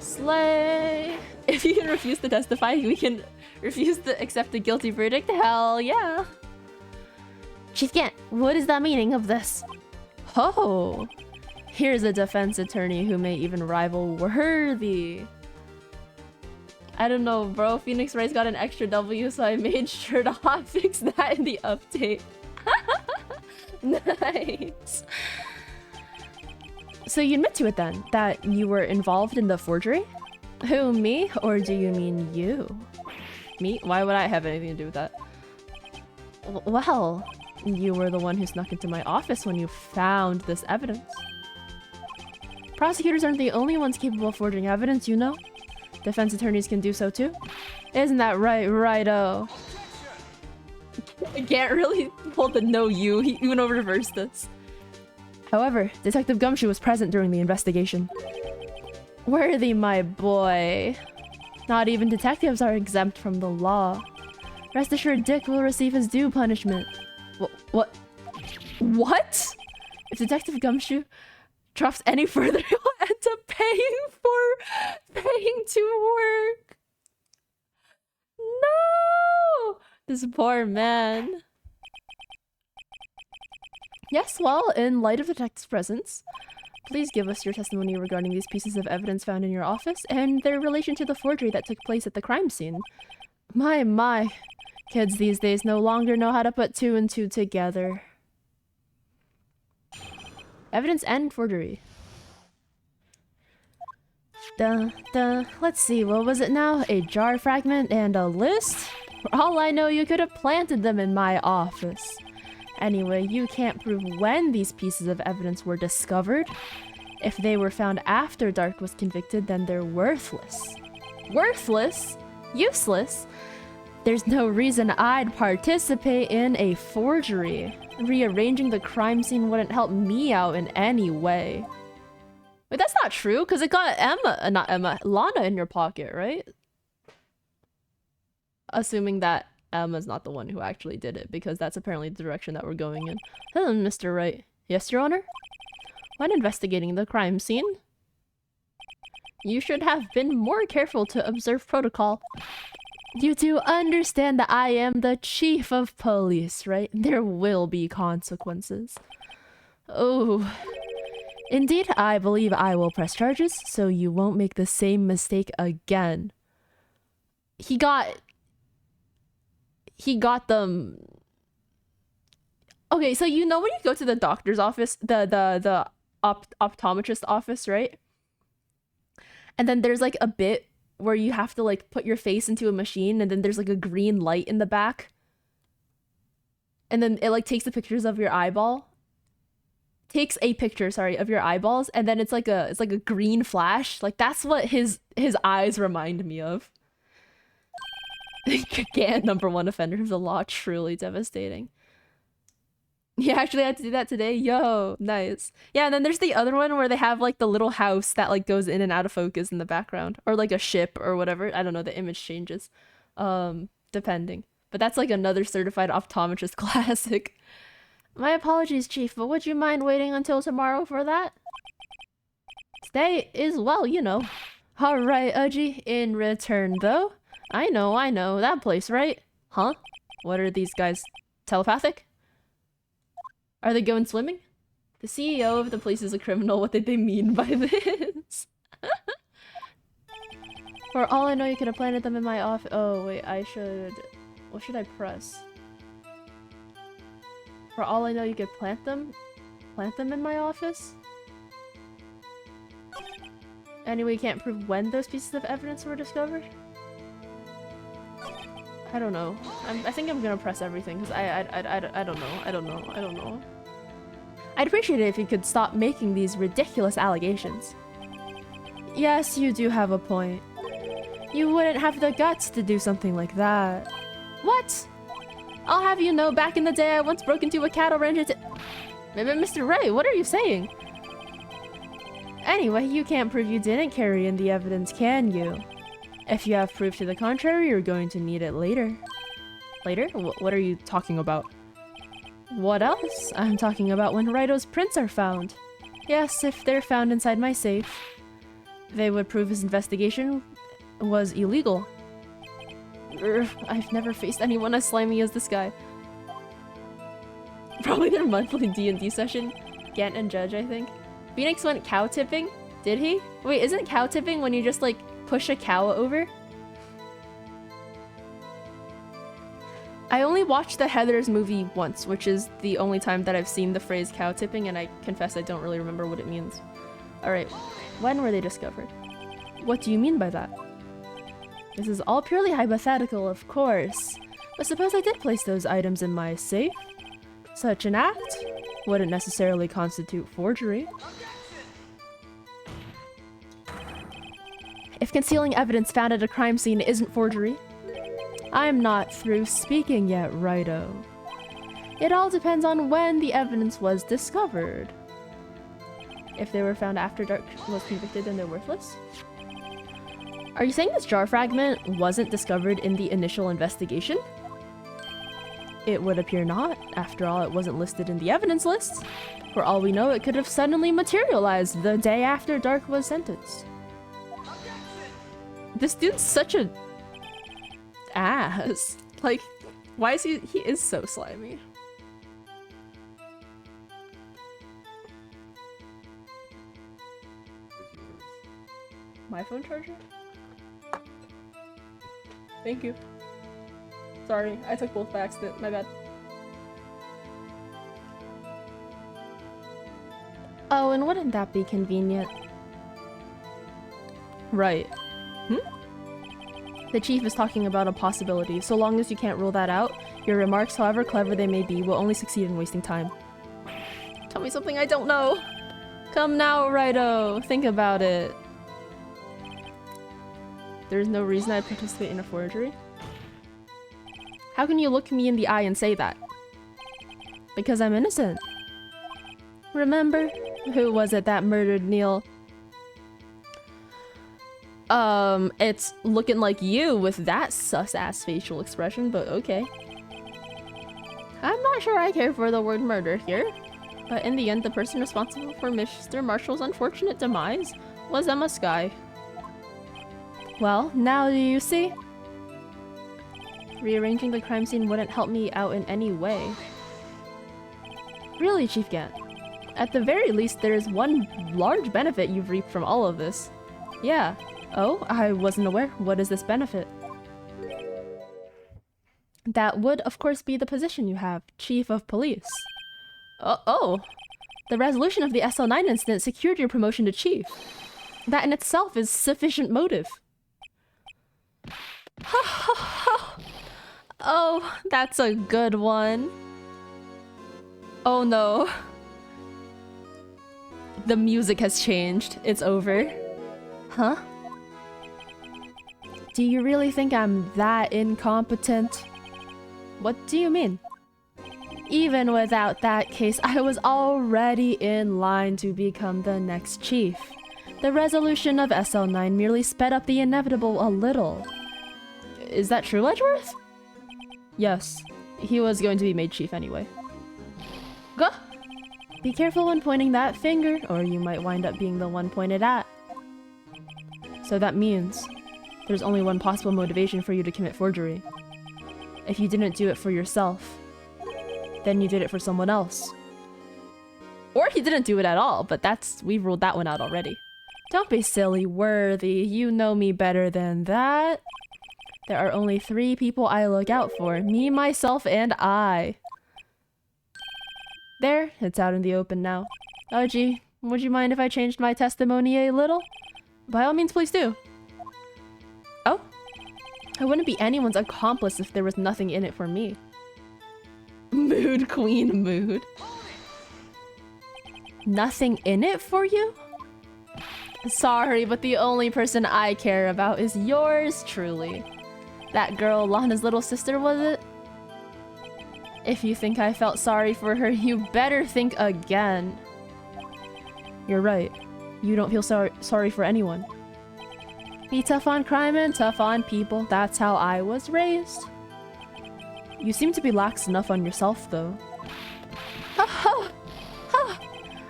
Slay! If you can refuse to testify, we can refuse to accept a guilty verdict. Hell yeah! Chief Gant, what is the meaning of this? Oh! Here's a defense attorney who may even rival Worthy. I don't know, bro. Phoenix Wright's got an extra W, so I made sure to hotfix that in the update. Nice. So you admit to it then, that you were involved in the forgery? Who, me? Or do you mean you? Me? Why would I have anything to do with that? Well, you were the one who snuck into my office when you found this evidence. Prosecutors aren't the only ones capable of forging evidence, you know? Defense attorneys can do so too. Isn't that right, righto? I can't really pull the no you. He even reversed this. However, Detective Gumshoe was present during the investigation. Worthy, my boy. Not even detectives are exempt from the law. Rest assured, Dick will receive his due punishment. What? If Detective Gumshoe drops any further, he'll end up paying to work. No! This poor man. Yes, well, in light of the detective's presence, please give us your testimony regarding these pieces of evidence found in your office and their relation to the forgery that took place at the crime scene. My. Kids these days no longer know how to put two and two together. Evidence and forgery. Let's see, what was it now? A jar fragment and a list? For all I know, you could have planted them in my office. Anyway, you can't prove when these pieces of evidence were discovered. If they were found after Dark was convicted, then they're worthless. Worthless? Useless? There's no reason I'd participate in a forgery. Rearranging the crime scene wouldn't help me out in any way. Wait, that's not true, because it got Lana in your pocket, right? Assuming that Emma's not the one who actually did it, because that's apparently the direction that we're going in. Hello, Mr. Wright. Yes, Your Honor? When investigating the crime scene, you should have been more careful to observe protocol. You do understand that I am the chief of police, right? There will be consequences. Oh. Indeed, I believe I will press charges, so you won't make the same mistake again. He got them. Okay, so you know when you go to the doctor's office, the optometrist office, right? And then there's like a bit where you have to like put your face into a machine, and then there's like a green light in the back. And then it like takes the pictures of your eyeball. Takes a picture, sorry, of your eyeballs, and then it's like a green flash. Like that's what his eyes remind me of. Again, #1 offender of the law, truly devastating. Yeah, actually I had to do that today. Yo, nice. Yeah, and then there's the other one where they have like the little house that like goes in and out of focus in the background. Or like a ship or whatever. I don't know, the image changes. Depending. But that's like another certified optometrist classic. My apologies, Chief, but would you mind waiting until tomorrow for that? Today is, well, you know. Alright, Uji. In return, though. I know. That place, right? Huh? What are these guys? Telepathic? Are they going swimming? The CEO of the place is a criminal. What did they mean by this? For all I know, you could have planted them in my office. Oh, wait, I should... What should I press? For all I know, you could plant them in my office? Anyway, you can't prove when those pieces of evidence were discovered? I don't know. I think I'm gonna press everything, because I don't know. I'd appreciate it if you could stop making these ridiculous allegations. Yes, you do have a point. You wouldn't have the guts to do something like that. What? I'll have you know, back in the day I once broke into a cattle ranch Mr. Ray, what are you saying? Anyway, you can't prove you didn't carry in the evidence, can you? If you have proof to the contrary, you're going to need it later. Later? What are you talking about? What else? I'm talking about when Raito's prints are found. Yes, if they're found inside my safe. They would prove his investigation was illegal. I've never faced anyone as slimy as this guy. Probably their monthly D&D session. Gant and Judge, I think. Phoenix went cow tipping? Did he? Wait, isn't cow tipping when you just like push a cow over? I only watched the Heathers movie once, which is the only time that I've seen the phrase cow tipping, and I confess I don't really remember what it means. Alright, when were they discovered? What do you mean by that? This is all purely hypothetical, of course. But suppose I did place those items in my safe? Such an act wouldn't necessarily constitute forgery. If concealing evidence found at a crime scene isn't forgery, I'm not through speaking yet, Raito. It all depends on when the evidence was discovered. If they were found after Dark was convicted, then they're worthless? Are you saying this jar fragment wasn't discovered in the initial investigation? It would appear not. After all, it wasn't listed in the evidence list. For all we know, it could have suddenly materialized the day after Dark was sentenced. This dude's such a ass. Like, why is he is so slimy. My phone charger? Thank you. Sorry, I took both by accident. My bad. Oh, and wouldn't that be convenient? Right. The chief is talking about a possibility. So long as you can't rule that out, your remarks, however clever they may be, will only succeed in wasting time. Tell me something I don't know. Come now, Raito. Think about it. There's no reason I'd participate in a forgery. How can you look me in the eye and say that? Because I'm innocent. Remember? Who was it that murdered Neil? It's looking like you with that sus-ass facial expression, but okay. I'm not sure I care for the word murder here, but in the end, the person responsible for Mr. Marshall's unfortunate demise was Emma Skye. Well, now do you see? Rearranging the crime scene wouldn't help me out in any way. Really, Chief Gant? At the very least, there is one large benefit you've reaped from all of this. Yeah. Oh, I wasn't aware. What is this benefit? That would, of course, be the position you have, Chief of Police. Oh. The resolution of the SL9 incident secured your promotion to Chief. That in itself is sufficient motive. Oh, that's a good one. Oh no. The music has changed. It's over. Huh? Do you really think I'm that incompetent? What do you mean? Even without that case, I was already in line to become the next chief. The resolution of SL9 merely sped up the inevitable a little. Is that true, Edgeworth? Yes. He was going to be made chief anyway. Go! Be careful when pointing that finger, or you might wind up being the one pointed at. So that means there's only one possible motivation for you to commit forgery. If you didn't do it for yourself, then you did it for someone else. Or he didn't do it at all, but we've ruled that one out already. Don't be silly, Worthy. You know me better than that. There are only 3 people I look out for. Me, myself, and I. There, it's out in the open now. Oh gee, would you mind if I changed my testimony a little? By all means, please do. Oh? I wouldn't be anyone's accomplice if there was nothing in it for me. Mood queen mood. Nothing in it for you? Sorry, but the only person I care about is yours truly. That girl, Lana's little sister, was it? If you think I felt sorry for her, you better think again. You're right. You don't feel sorry for anyone. Be tough on crime and tough on people. That's how I was raised. You seem to be lax enough on yourself, though. Ha ha! Ha!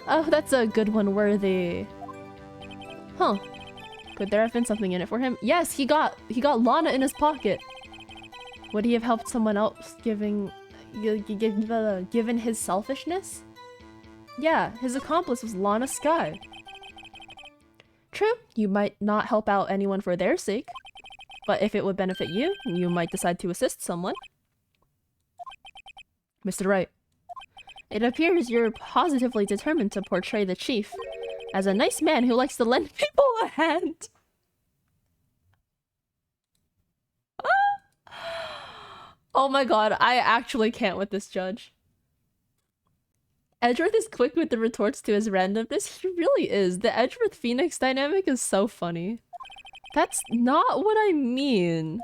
Oh, that's a good one, Worthy. Huh. Could there have been something in it for him? Yes, he got Lana in his pocket. Would he have helped someone else given his selfishness? Yeah, his accomplice was Lana Skye. True, you might not help out anyone for their sake, but if it would benefit you, you might decide to assist someone. Mr. Wright, it appears you're positively determined to portray the chief as a nice man who likes to lend people a hand. Oh my god, I actually can't with this judge. Edgeworth is quick with the retorts to his randomness. He really is. The Edgeworth-Phoenix dynamic is so funny. That's not what I mean.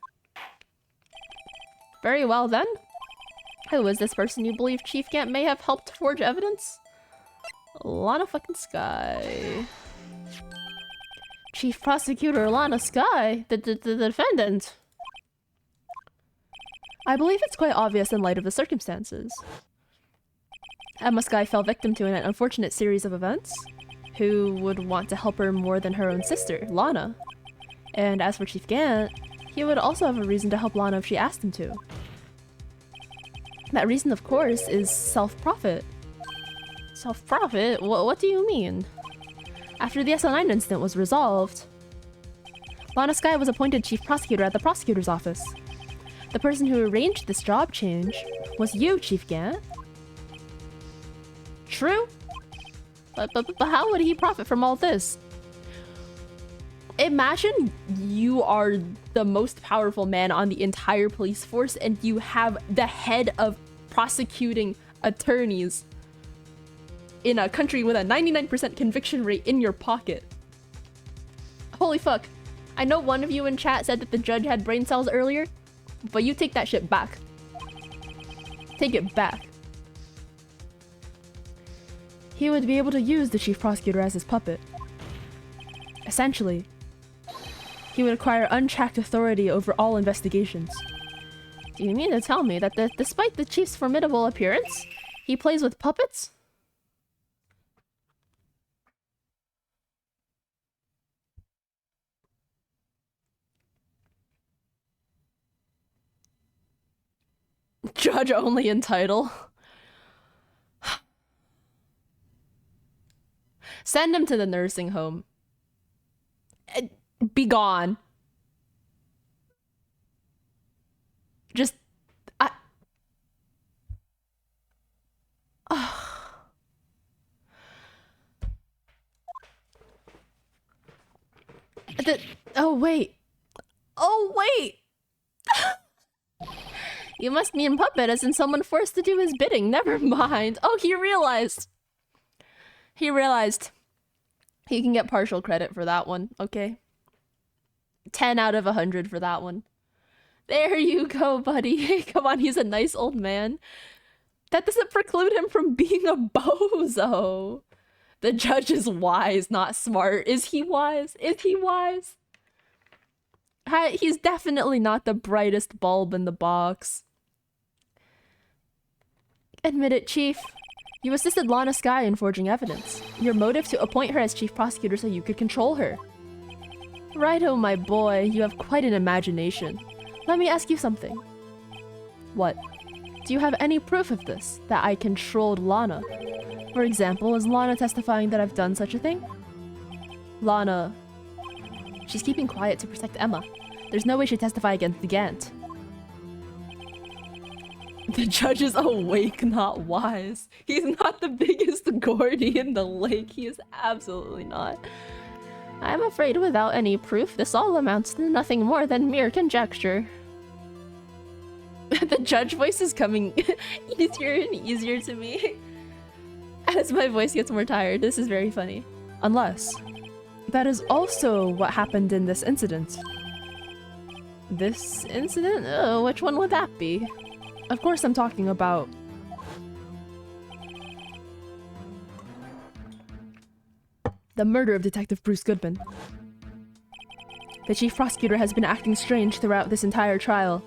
Very well then. Who is this person you believe Chief Gant may have helped forge evidence? Lana fucking Skye. Chief Prosecutor Lana Skye? The defendant? I believe it's quite obvious in light of the circumstances. Emma Skye fell victim to an unfortunate series of events. Who would want to help her more than her own sister, Lana? And as for Chief Gant, he would also have a reason to help Lana if she asked him to. That reason, of course, is self-profit. Self-profit? What do you mean? After the SL9 incident was resolved, Lana Skye was appointed chief prosecutor at the prosecutor's office. The person who arranged this job change was you, Chief Gant. True? But how would he profit from all this? Imagine you are the most powerful man on the entire police force and you have the head of prosecuting attorneys in a country with a 99% conviction rate in your pocket. Holy fuck. I know one of you in chat said that the judge had brain cells earlier, but you take that shit back. Take it back. He would be able to use the chief prosecutor as his puppet. Essentially, he would acquire unchecked authority over all investigations. Do you mean to tell me that despite the chief's formidable appearance, he plays with puppets? Judge only in title. Send him to the nursing home. Be gone. Just... Oh, wait. Oh, wait! You must mean puppet as in someone forced to do his bidding. Never mind. Oh, he realized. He realized. He can get partial credit for that one, okay? 10 out of 100 for that one. There you go, buddy. Come on, he's a nice old man. That doesn't preclude him from being a bozo. The judge is wise, not smart. Is he wise? Is he wise? He's definitely not the brightest bulb in the box. Admit it, Chief. You assisted Lana Skye in forging evidence. Your motive to appoint her as chief prosecutor so you could control her. Righto, my boy. You have quite an imagination. Let me ask you something. What? Do you have any proof of this? That I controlled Lana? For example, is Lana testifying that I've done such a thing? Lana... She's keeping quiet to protect Emma. There's no way she'd testify against Gant. The judge is awake, not wise. He's not the biggest Gordy in the lake. He is absolutely not. I'm afraid without any proof, this all amounts to nothing more than mere conjecture. The judge voice is coming easier and easier to me. As my voice gets more tired, this is very funny. Unless... that is also what happened in this incident. This incident? Oh, which one would that be? Of course I'm talking about... the murder of Detective Bruce Goodman. The chief prosecutor has been acting strange throughout this entire trial.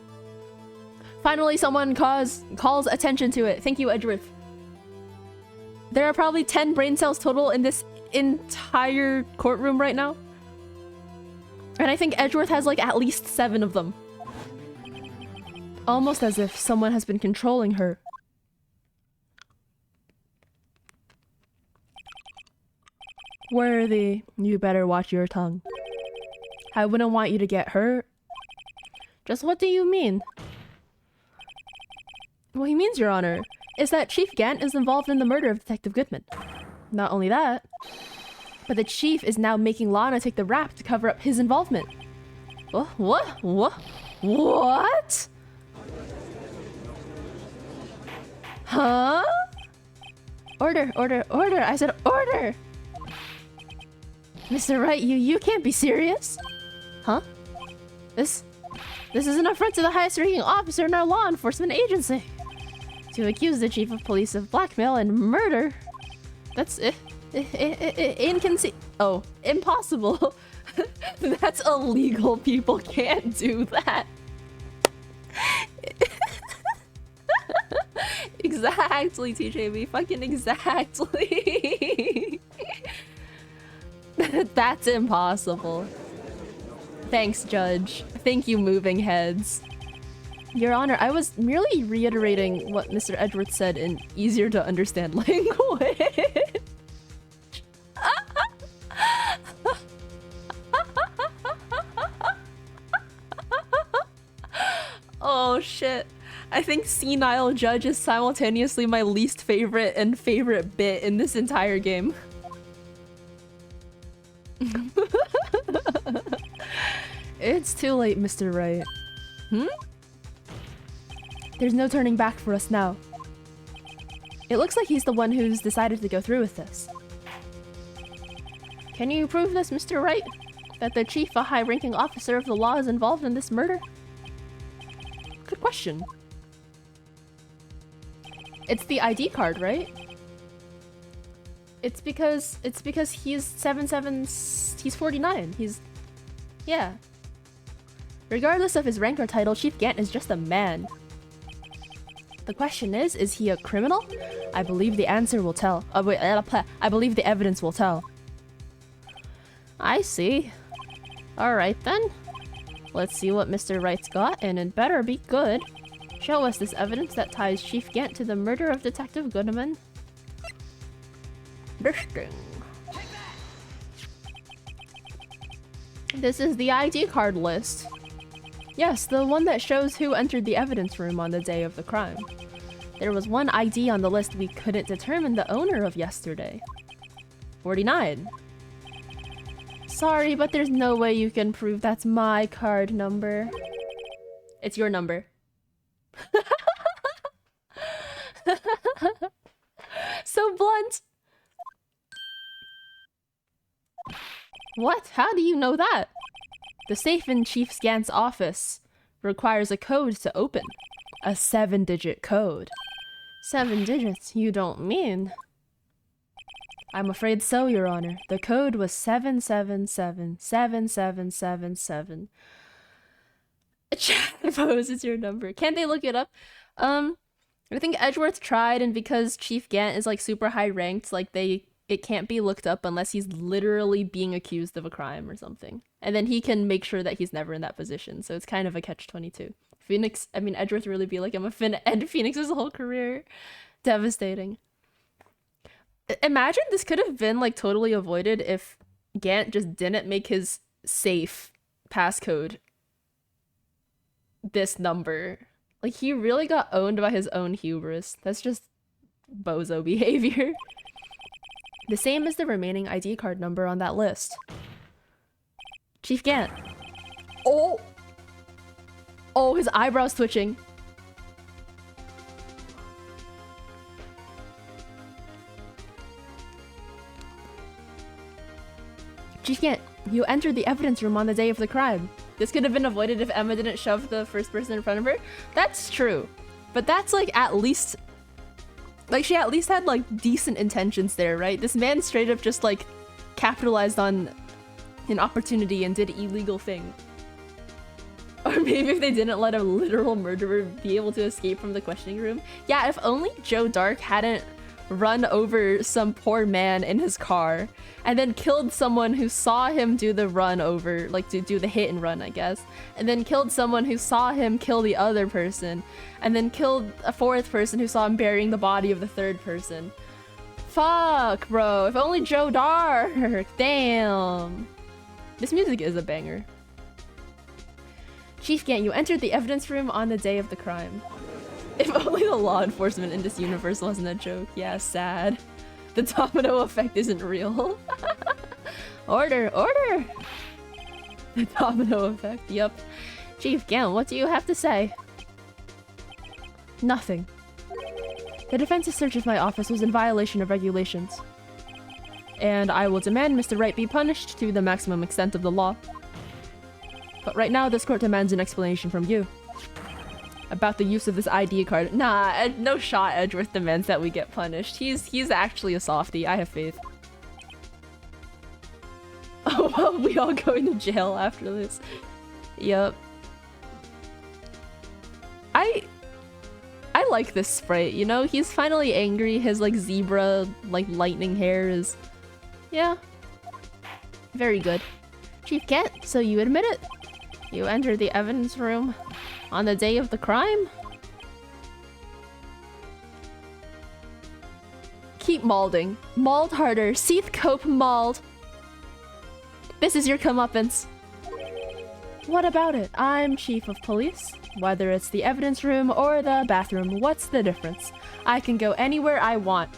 Finally, someone calls attention to it. Thank you, Edgeworth. There are probably 10 brain cells total in this entire courtroom right now. And I think Edgeworth has like at least 7 of them. Almost as if someone has been controlling her. Worthy, you better watch your tongue. I wouldn't want you to get hurt. Just what do you mean? What he means, Your Honor, is that Chief Gant is involved in the murder of Detective Goodman. Not only that, but the Chief is now making Lana take the rap to cover up his involvement. What? Huh? Order. I said order. Mr. Wright, you can't be serious. Huh? This is an affront to the highest ranking officer in our law enforcement agency. To accuse the chief of police of blackmail and murder. That's impossible. That's illegal. People can't do that. Exactly, TJB. Fucking exactly. That's impossible. Thanks, Judge. Thank you, moving heads. Your Honor, I was merely reiterating what Mr. Edgeworth said in easier to understand language. Oh shit. I think Senile Judge is simultaneously my least favorite and favorite bit in this entire game. It's too late, Mr. Wright. There's no turning back for us now. It looks like he's the one who's decided to go through with this. Can you prove this, Mr. Wright? That the chief, a high-ranking officer of the law, is involved in this murder? Good question. It's the ID card, right? It's because he's 77, he's 49. Yeah. Regardless of his rank or title, Chief Gant is just a man. The question is he a criminal? I believe the answer will tell. I believe the evidence will tell. I see. Alright then. Let's see what Mr. Wright's got, and it better be good. Show us this evidence that ties Chief Gant to the murder of Detective Goodman. This is the ID card list. Yes, the one that shows who entered the evidence room on the day of the crime. There was one ID on the list we couldn't determine the owner of yesterday. 49. Sorry, but there's no way you can prove that's my card number. It's your number. So blunt. What? How do you know that? The safe in Chief Gant's office requires a code to open. A 7-digit code. 7 digits, you don't mean? I'm afraid so, Your Honor. The code was 7777777. Chat pose is your number. Can't they look it up? I think Edgeworth tried, and because Chief Gant is like super high ranked, like it can't be looked up unless he's literally being accused of a crime or something. And then he can make sure that he's never in that position. So it's kind of a catch-22. Edgeworth really be like, I'm a end Phoenix's whole career. Devastating. Imagine this could have been like totally avoided if Gant just didn't make his safe passcode this number. Like, he really got owned by his own hubris. That's just bozo behavior. The same as the remaining ID card number on that list. Chief Gant. Oh! Oh, his eyebrows twitching. Chief Gant, you entered the evidence room on the day of the crime. This could have been avoided if Emma didn't shove the first person in front of her. That's true. But that's like at least... Like, she at least had like decent intentions there, right? This man straight up just like capitalized on an opportunity and did illegal thing. Or maybe if they didn't let a literal murderer be able to escape from the questioning room. Yeah, if only Joe Dark hadn't run over some poor man in his car and then killed someone who saw him do the run over, like to do the hit and run, I guess, and then killed someone who saw him kill the other person, and then killed a fourth person who saw him burying the body of the third person. Fuck, bro. If only Joe Dark. Damn. This music is a banger. Chief Gant, you entered the evidence room on the day of the crime. If only the law enforcement in this universe wasn't a joke. Yeah, sad. The domino effect isn't real. Order, order! The domino effect, yup. Chief Gant, what do you have to say? Nothing. The defense's search of my office was in violation of regulations. And I will demand Mr. Wright be punished to the maximum extent of the law. But right now, this court demands an explanation from you. About the use of this ID card. Nah, no shot Edgeworth demands that we get punished. He's actually a softie. I have faith. Oh, well, we all going to jail after this. Yup. I like this sprite, you know? He's finally angry. His, like, zebra, like, lightning hair is... Yeah. Very good. Chief Gant, so you admit it? You entered the evidence room on the day of the crime? Keep malding. Mauled harder. Seath Cope mauled. This is your comeuppance. What about it? I'm chief of police. Whether it's the evidence room or the bathroom, what's the difference? I can go anywhere I want.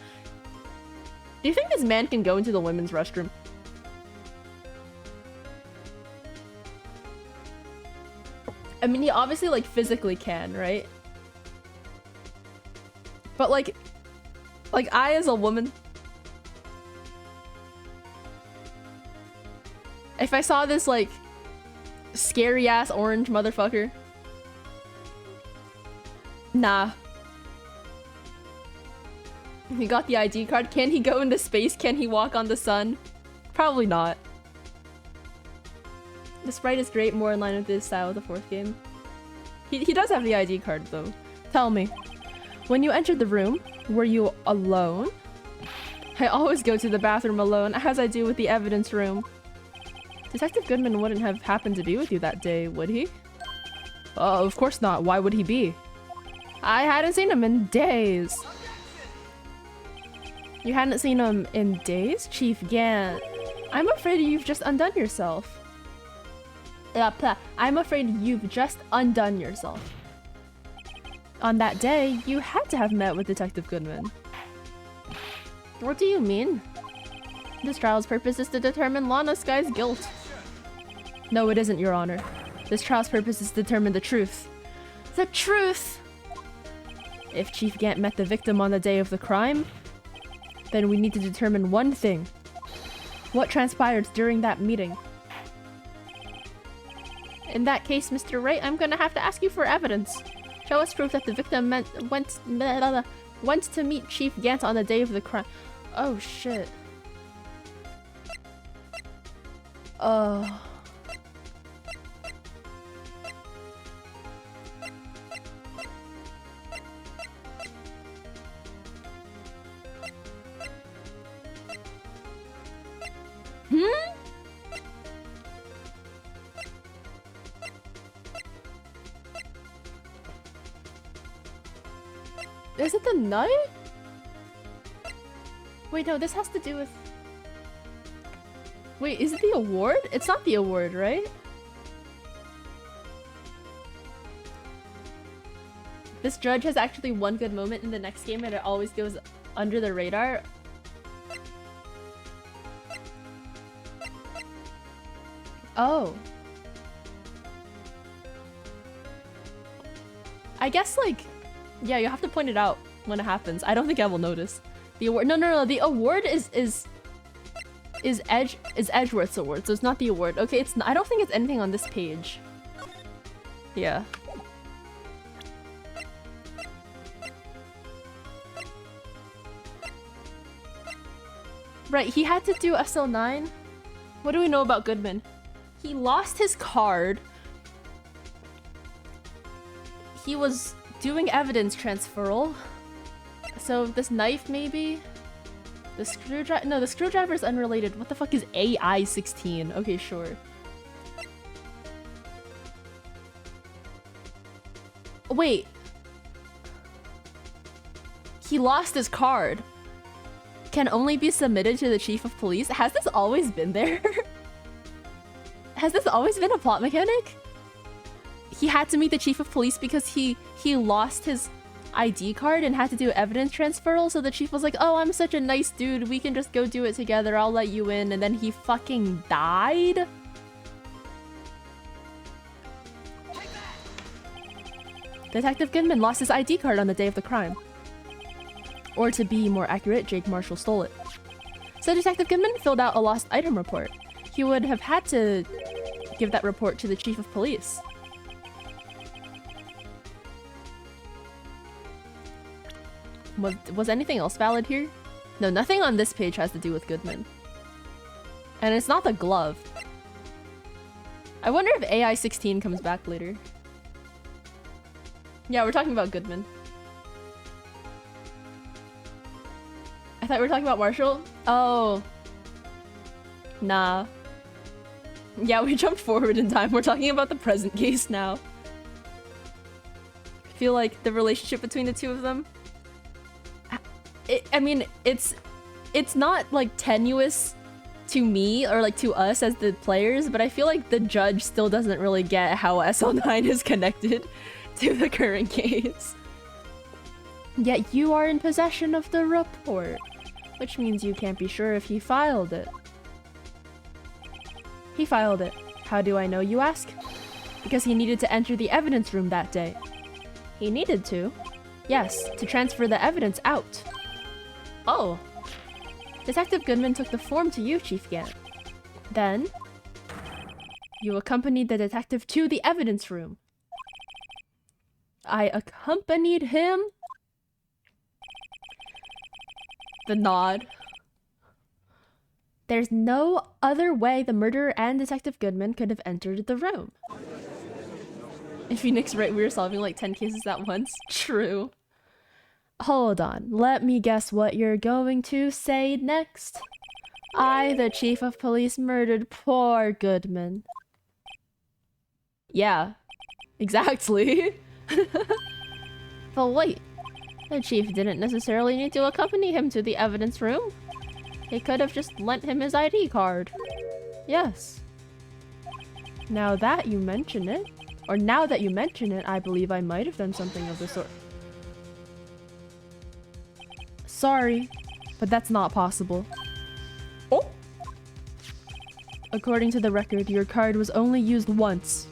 Do you think this man can go into the women's restroom? I mean, he obviously, like, physically can, right? But, like, I as a woman... If I saw this, like, scary-ass orange motherfucker... Nah. He got the ID card. Can he go into space? Can he walk on the sun? Probably not. The sprite is great, more in line with the style of the fourth game. He does have the ID card, though. Tell me, when you entered the room, were you alone? I always go to the bathroom alone, as I do with the evidence room. Detective Goodman wouldn't have happened to be with you that day, would he? Of course not. Why would he be? I hadn't seen him in days. You hadn't seen him in days? Chief Gant. I'm afraid you've just undone yourself. I'm afraid you've just undone yourself. On that day, you had to have met with Detective Goodman. What do you mean? This trial's purpose is to determine Lana Sky's guilt. No, it isn't, Your Honor. This trial's purpose is to determine the truth. The truth! If Chief Gant met the victim on the day of the crime, then we need to determine one thing. What transpired during that meeting? In that case, Mr. Wright, I'm gonna have to ask you for evidence. Show us proof that the victim went to meet Chief Gant on the day of the crime. Oh shit. Is it the knife? Wait, no, this has to do with... Wait, is it the award? It's not the award, right? This judge has actually one good moment in the next game and it always goes under the radar. Oh. I guess, like... Yeah, you have to point it out when it happens. I don't think I will notice. The award... No. The award is Edgeworth's award, so it's not the award. Okay, it's not, I don't think it's anything on this page. Yeah. Right, he had to do SL9. What do we know about Goodman? He lost his card. He was doing evidence transferal. So this knife maybe? The screwdriver? No, the screwdriver is unrelated. What the fuck is AI-16? Okay, sure. Wait. He lost his card. Can only be submitted to the chief of police? Has this always been there? Has this always been a plot mechanic? He had to meet the chief of police because he lost his ID card and had to do evidence transferal, so the chief was like, oh, I'm such a nice dude, we can just go do it together, I'll let you in, and then he fucking died? Detective Goodman lost his ID card on the day of the crime. Or to be more accurate, Jake Marshall stole it. So Detective Goodman filled out a lost item report. He would have had to give that report to the chief of police. Was anything else valid here? No, nothing on this page has to do with Goodman. And it's not the glove. I wonder if AI-16 comes back later. Yeah, we're talking about Goodman. I thought we were talking about Marshall. Oh. Nah. Yeah, we jumped forward in time. We're talking about the present case now. I feel like the relationship between the two of them... I mean, it's not like tenuous to me or like to us as the players, but I feel like the judge still doesn't really get how SL9 is connected to the current case. Yet you are in possession of the report, which means you can't be sure if he filed it. He filed it. How do I know, you ask? Because he needed to enter the evidence room that day. He needed to? Yes, to transfer the evidence out. Oh. Detective Goodman took the form to you, Chief Gant. Then, you accompanied the detective to the evidence room. I accompanied him? The nod. There's no other way the murderer and Detective Goodman could have entered the room. In Phoenix Wright, we were solving like 10 cases at once. True. Hold on, let me guess what you're going to say next. I, the chief of police, murdered poor Goodman. Yeah, exactly. But wait, the chief didn't necessarily need to accompany him to the evidence room. He could have just lent him his ID card. Yes. Now that you mention it, I believe I might have done something of the sort. Sorry, but that's not possible. Oh! According to the record, your card was only used once.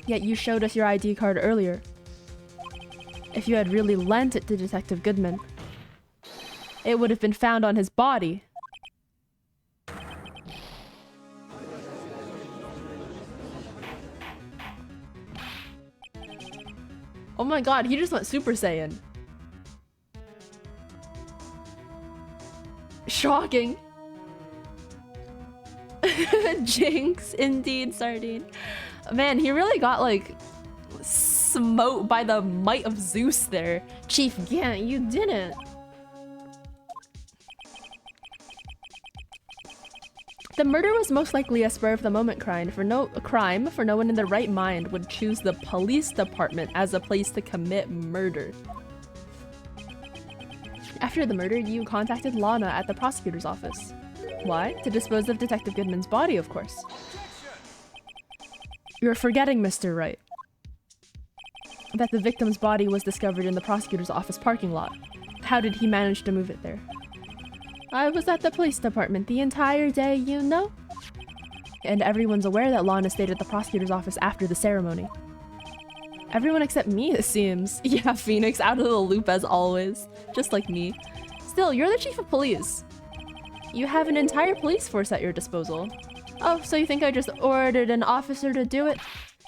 Yet you showed us your ID card earlier. If you had really lent it to Detective Goodman, it would have been found on his body. Oh my god, he just went Super Saiyan. Shocking. Jinx, indeed, Sardine. Man, he really got like smote by the might of Zeus there. Chief Gant, you didn't. The murder was most likely a spur-of-the-moment crime. For no one in their right mind would choose the police department as a place to commit murder. After the murder, you contacted Lana at the prosecutor's office. Why? To dispose of Detective Goodman's body, of course. You're forgetting, Mr. Wright, that the victim's body was discovered in the prosecutor's office parking lot. How did he manage to move it there? I was at the police department the entire day, you know? And everyone's aware that Lana stayed at the prosecutor's office after the ceremony. Everyone except me, it seems. Yeah, Phoenix, out of the loop as always. Just like me. Still, you're the chief of police. You have an entire police force at your disposal. Oh, so you think I just ordered an officer to do it?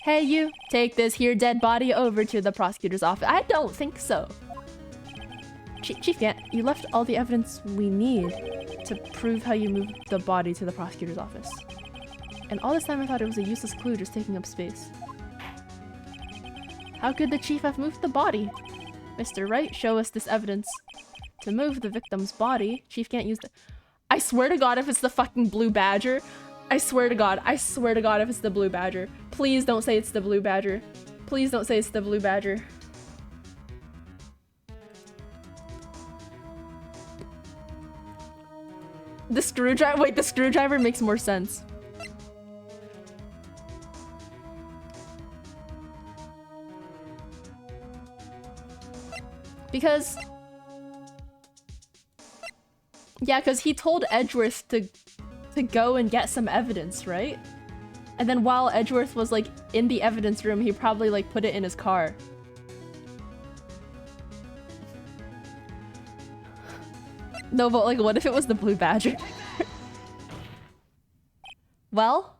Hey you, take this here dead body over to the prosecutor's office. I don't think so. Chief Gant, you left all the evidence we need to prove how you moved the body to the prosecutor's office. And all this time I thought it was a useless clue just taking up space. How could the chief have moved the body? Mr. Wright, show us this evidence. To move the victim's body, Chief Gant used it. I swear to God if it's the fucking Blue Badger. I swear to God if it's the Blue Badger. Please don't say it's the Blue Badger. Please don't say it's the Blue Badger. The screwdriver? Wait, the screwdriver makes more sense. Because... yeah, because he told Edgeworth to go and get some evidence, right? And then while Edgeworth was like in the evidence room, he probably like put it in his car. No, but like, what if it was the Blue Badger? Well?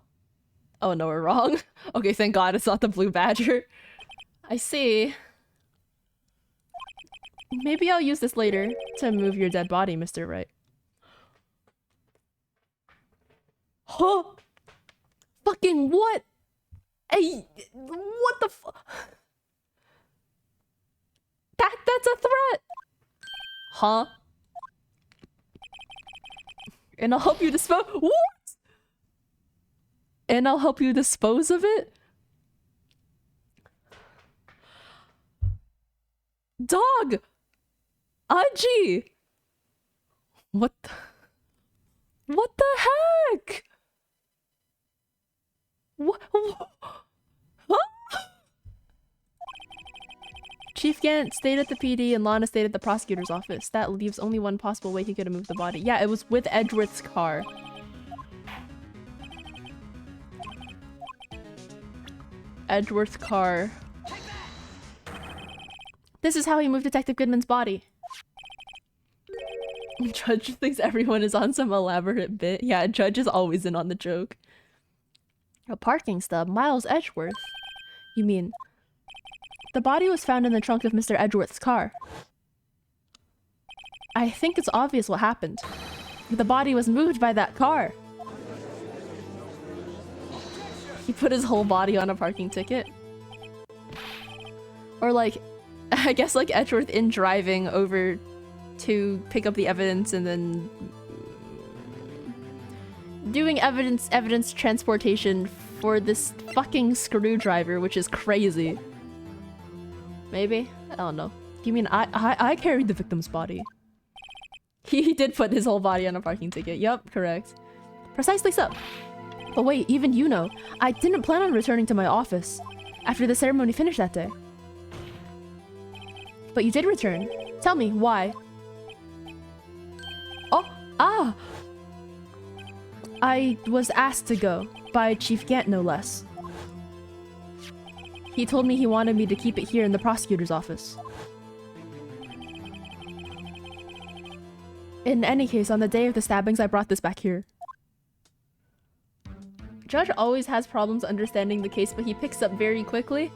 Oh no, we're wrong. Okay, thank God it's not the Blue Badger. I see. Maybe I'll use this later to move your dead body, Mr. Wright. Huh? Fucking what? Hey, what the fu- That's a threat! Huh? And I'll help you dispose- What? And I'll help you dispose of it? Dog! Aji! What the heck? What? Huh? Chief Gant stayed at the PD and Lana stayed at the prosecutor's office. That leaves only one possible way he could have moved the body. Yeah, it was with Edgeworth's car. Edgeworth's car. This is how he moved Detective Goodman's body. Judge thinks everyone is on some elaborate bit. Yeah, Judge is always in on the joke. A parking stub? Miles Edgeworth? You mean... The body was found in the trunk of Mr. Edgeworth's car. I think it's obvious what happened. The body was moved by that car. He put his whole body on a parking ticket. Or like, I guess like Edgeworth in driving over to pick up the evidence and then doing evidence transportation for this fucking screwdriver, which is crazy. Maybe? I don't know. You mean I carried the victim's body? He did put his whole body on a parking ticket. Yup, correct. Precisely so. But wait, even you know, I didn't plan on returning to my office after the ceremony finished that day. But you did return. Tell me, why? Oh, ah! I was asked to go, by Chief Gant no less. He told me he wanted me to keep it here in the prosecutor's office. In any case, on the day of the stabbings, I brought this back here. Judge always has problems understanding the case, but he picks up very quickly.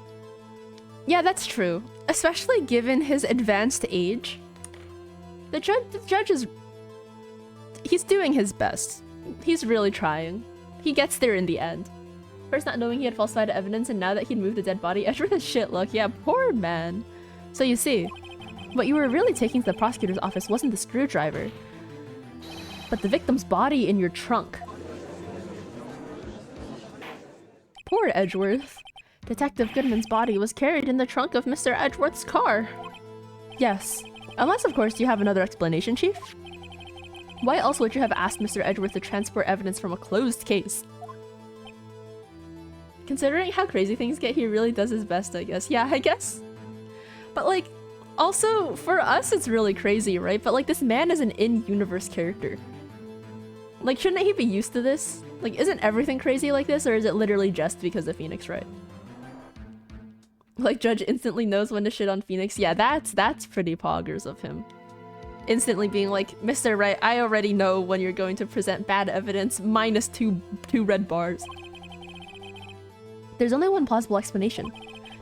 Yeah, that's true. Especially given his advanced age. The judge is... He's doing his best. He's really trying. He gets there in the end. First not knowing he had falsified evidence, and now that he'd moved a dead body, Edgeworth has shit luck. Yeah, poor man. So you see, what you were really taking to the prosecutor's office wasn't the screwdriver, but the victim's body in your trunk. Poor Edgeworth. Detective Goodman's body was carried in the trunk of Mr. Edgeworth's car. Yes. Unless, of course, you have another explanation, Chief. Why else would you have asked Mr. Edgeworth to transport evidence from a closed case? Considering how crazy things get, he really does his best, I guess. Yeah, I guess. But, like, also, for us, it's really crazy, right? But, like, this man is an in-universe character. Like, shouldn't he be used to this? Like, isn't everything crazy like this, or is it literally just because of Phoenix Wright? Like, Judge instantly knows when to shit on Phoenix. Yeah, that's pretty poggers of him. Instantly being like, Mr. Wright, I already know when you're going to present bad evidence, minus two red bars. There's only one plausible explanation.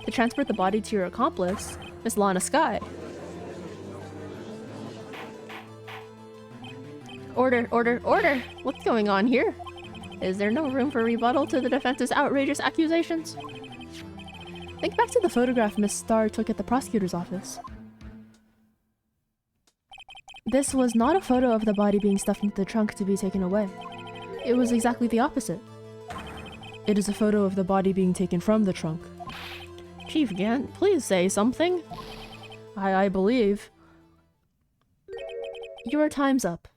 To transport the body to your accomplice, Miss Lana Skye. Order, order, order! What's going on here? Is there no room for rebuttal to the defense's outrageous accusations? Think back to the photograph Miss Starr took at the prosecutor's office. This was not a photo of the body being stuffed into the trunk to be taken away. It was exactly the opposite. It is a photo of the body being taken from the trunk. Chief Gant, please say something. I believe. Your time's up.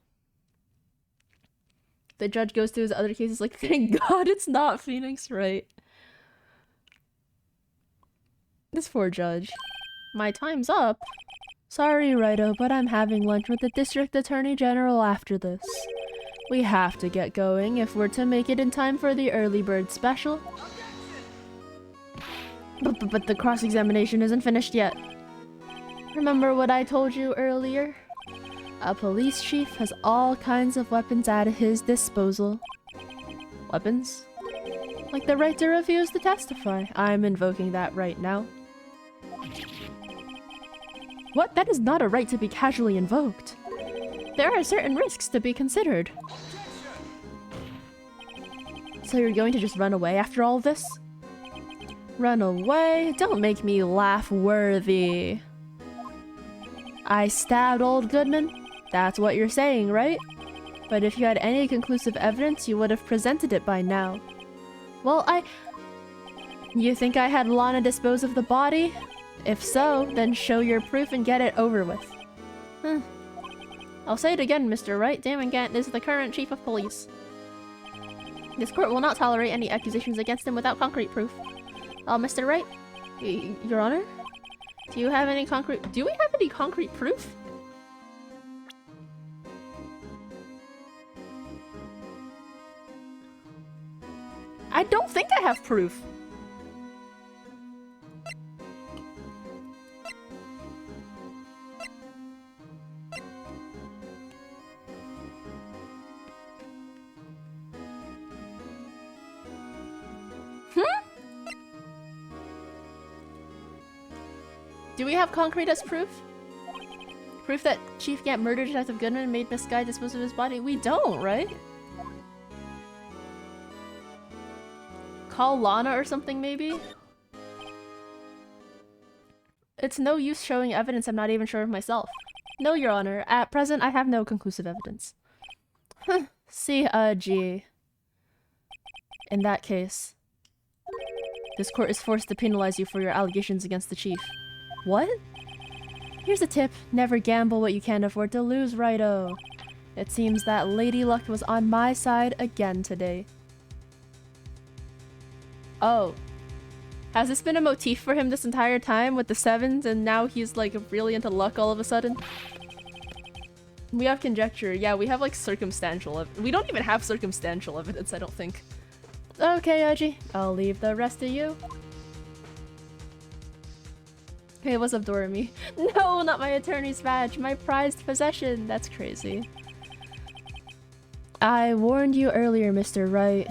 The judge goes through his other cases like, thank God it's not Phoenix Wright. This poor judge. My time's up. Sorry, Righto, but I'm having lunch with the District Attorney General after this. We have to get going if we're to make it in time for the early bird special. But the cross-examination isn't finished yet. Remember what I told you earlier? A police chief has all kinds of weapons at his disposal. Weapons? Like the right to refuse to testify. I'm invoking that right now. What? That is not a right to be casually invoked. There are certain risks to be considered. So you're going to just run away after all this? Run away? Don't make me laugh, Worthy. I stabbed old Goodman? That's what you're saying, right? But if you had any conclusive evidence, you would have presented it by now. Well, You think I had Lana dispose of the body? If so, then show your proof and get it over with. I'll say it again, Mr. Wright. Damon Gant is the current chief of police. This court will not tolerate any accusations against him without concrete proof. Mr. Wright? Your Honor? Do we have any concrete proof? I don't think I have proof. Do we have concrete as proof? Proof that Chief Gant murdered Detective Goodman and made Miss Skye dispose of his body? We don't, right? Call Lana or something, maybe? It's no use showing evidence I'm not even sure of myself. No, Your Honor. At present, I have no conclusive evidence. Gee. In that case, this court is forced to penalize you for your allegations against the Chief. What? Here's a tip. Never gamble what you can't afford to lose, Righto. It seems that Lady Luck was on my side again today. Oh. Has this been a motif for him this entire time with the sevens and now he's like really into luck all of a sudden? We have conjecture. Yeah, we have like circumstantial we don't even have circumstantial evidence, I don't think. Okay, Oji. I'll leave the rest to you. Hey, what's up, Doremi? No, not my attorney's badge. My prized possession. That's crazy. I warned you earlier, Mr. Wright.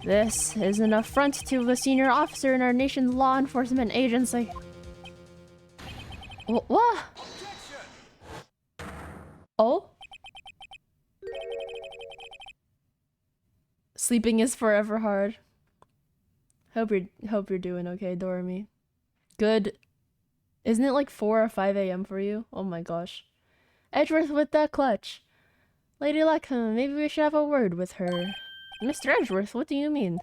This is an affront to a senior officer in our nation's law enforcement agency. What? Oh? Sleeping is forever hard. Hope you're doing okay, Dormy. Good. Isn't it like 4 or 5 a.m. for you? Oh my gosh. Edgeworth with that clutch. Lady Luck, maybe we should have a word with her. Mr. Edgeworth, what do you mean?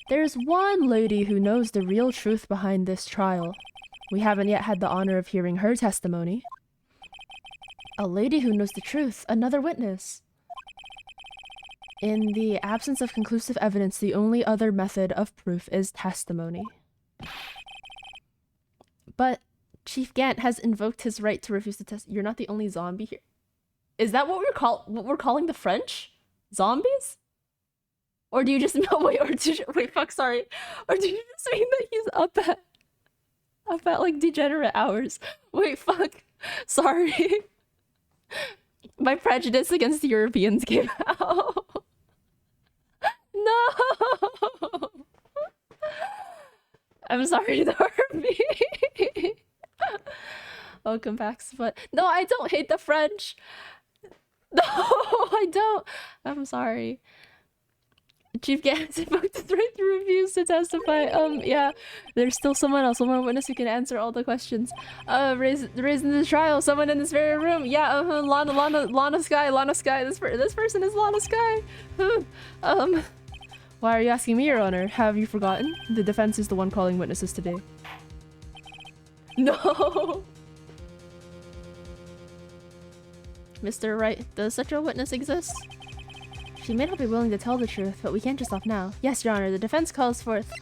There's one lady who knows the real truth behind this trial. We haven't yet had the honor of hearing her testimony. A lady who knows the truth, another witness. In the absence of conclusive evidence, the only other method of proof is testimony. But Chief Gant has invoked his right to refuse to test. You're not the only zombie here. Is that what we're calling the French? Zombies? Or do you just wait, fuck, sorry. Or do you just mean that he's up at like degenerate hours? Wait, fuck. Sorry. My prejudice against the Europeans came out. No. I'm sorry, Dormy. Welcome back, but no, I don't hate the French. No, I don't. I'm sorry. Chief Gant invoked his right to refuse to testify. Yeah, there's still someone else, one more witness who can answer all the questions. Raising the trial, someone in this very room. Yeah, Lana Sky. This person is Lana Sky. Why are you asking me, Your Honor? Have you forgotten? The defense is the one calling witnesses today. No. Mr. Wright, does such a witness exist? She may not be willing to tell the truth, but we can't just stop now. Yes, Your Honor, the defense calls forth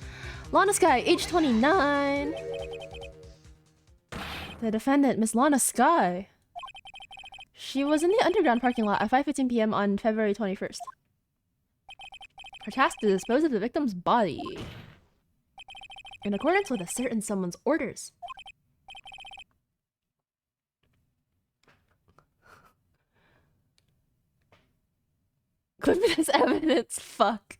Lana Sky, age 29. The defendant, Miss Lana Sky. She was in the underground parking lot at 5:15 p.m. on February 21st. Her task to dispose of the victim's body. In accordance with a certain someone's orders. Clip this evidence, fuck.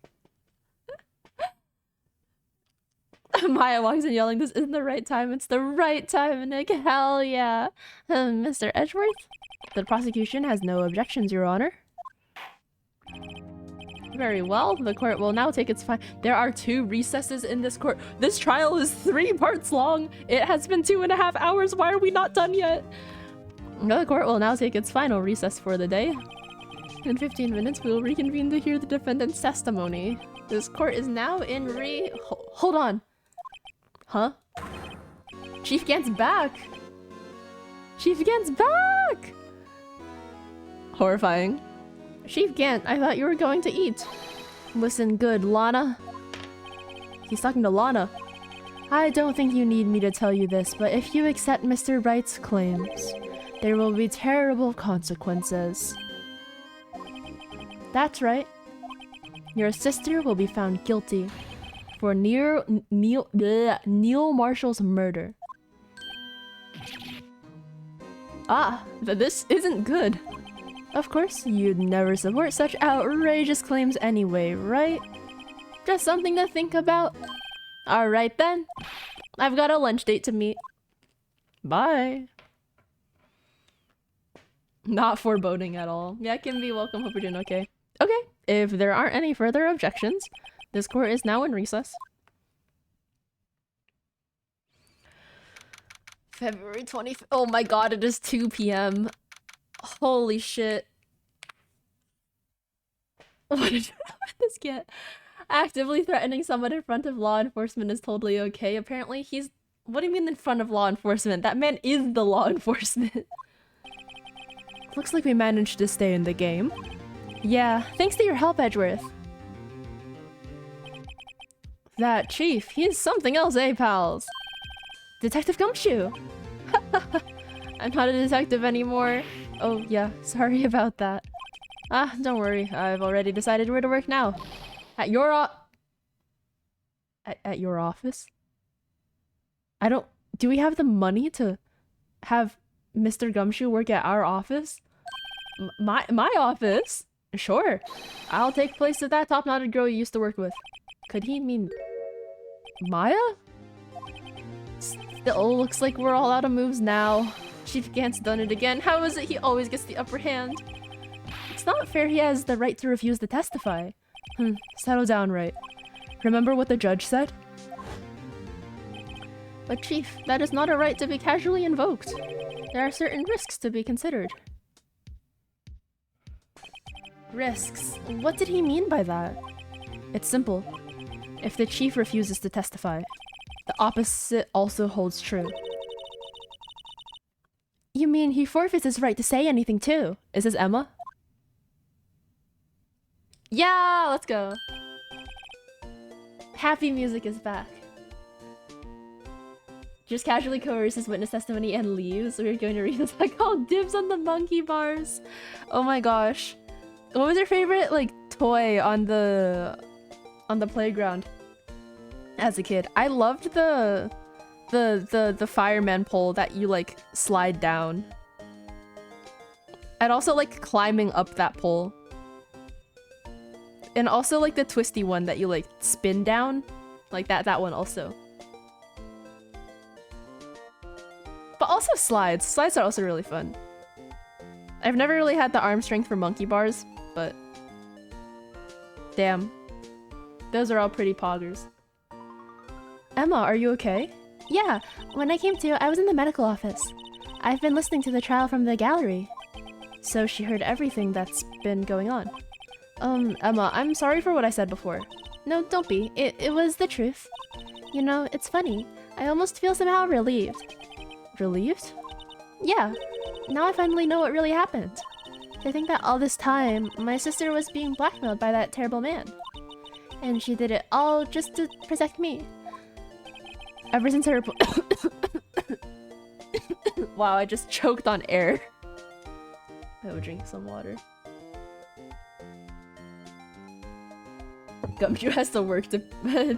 Maya walks in yelling, this isn't the right time, it's the right time, Nick, hell yeah. Mr. Edgeworth? The prosecution has no objections, Your Honor. Very well, the court will now take its There are 2 recesses in this court. This trial is 3 parts long. It has been 2.5 hours. Why are we not done yet? The court will now take its final recess for the day. In 15 minutes, we will reconvene to hear the defendant's testimony. This court is now in Hold on. Huh? Chief Gant's back! Chief Gant's back! Horrifying. Chief Gant, I thought you were going to eat. Listen good, Lana. He's talking to Lana. I don't think you need me to tell you this, but if you accept Mr. Wright's claims, there will be terrible consequences. That's right. Your sister will be found guilty for Neil Marshall's murder. Ah, this isn't good. Of course, you'd never support such outrageous claims anyway, right? Just something to think about. Alright then. I've got a lunch date to meet. Bye. Not foreboding at all. Yeah, Kimby, welcome. Hope you're doing okay. Okay, if there aren't any further objections, this court is now in recess. February 25th. Oh my god, it is 2 p.m. Holy shit. What did this get? Actively threatening someone in front of law enforcement is totally okay. Apparently he's... What do you mean in front of law enforcement? That man is the law enforcement. Looks like we managed to stay in the game. Yeah, thanks to your help, Edgeworth. That chief, he's something else, eh, pals? Detective Gumshoe! I'm not a detective anymore. Oh, yeah, sorry about that. Ah, don't worry, I've already decided where to work now. At your at your office? I don't... Do we have the money to have Mr. Gumshoe work at our office? My office? Sure. I'll take place of that top-knotted girl you used to work with. Could he mean... Maya? Still looks like we're all out of moves now. Chief Gant's done it again. How is it he always gets the upper hand? It's not fair he has the right to refuse to testify. Settle down, right? Remember what the judge said? But Chief, that is not a right to be casually invoked. There are certain risks to be considered. Risks? What did he mean by that? It's simple. If the chief refuses to testify, the opposite also holds true. You mean he forfeits his right to say anything too? Is this Emma? Yeah, let's go. Happy music is back. Just casually coerces witness testimony and leaves. We're going to read this. I called dibs on the monkey bars. Oh my gosh. What was your favorite like toy on the playground as a kid? I loved the fireman pole that you like slide down. I'd also like climbing up that pole. And also like the twisty one that you like spin down. Like that one also. But also slides. Slides are also really fun. I've never really had the arm strength for monkey bars, but damn. Those are all pretty poggers. Emma, are you okay? Yeah, when I came to, I was in the medical office. I've been listening to the trial from the gallery. So she heard everything that's been going on. Emma, I'm sorry for what I said before. No, don't be. It was the truth. You know, it's funny. I almost feel somehow relieved. Relieved? Yeah. Now I finally know what really happened. I think that all this time, my sister was being blackmailed by that terrible man. And she did it all just to protect me. Ever since her wow, I just choked on air. I will drink some water. Gumshoe has to work to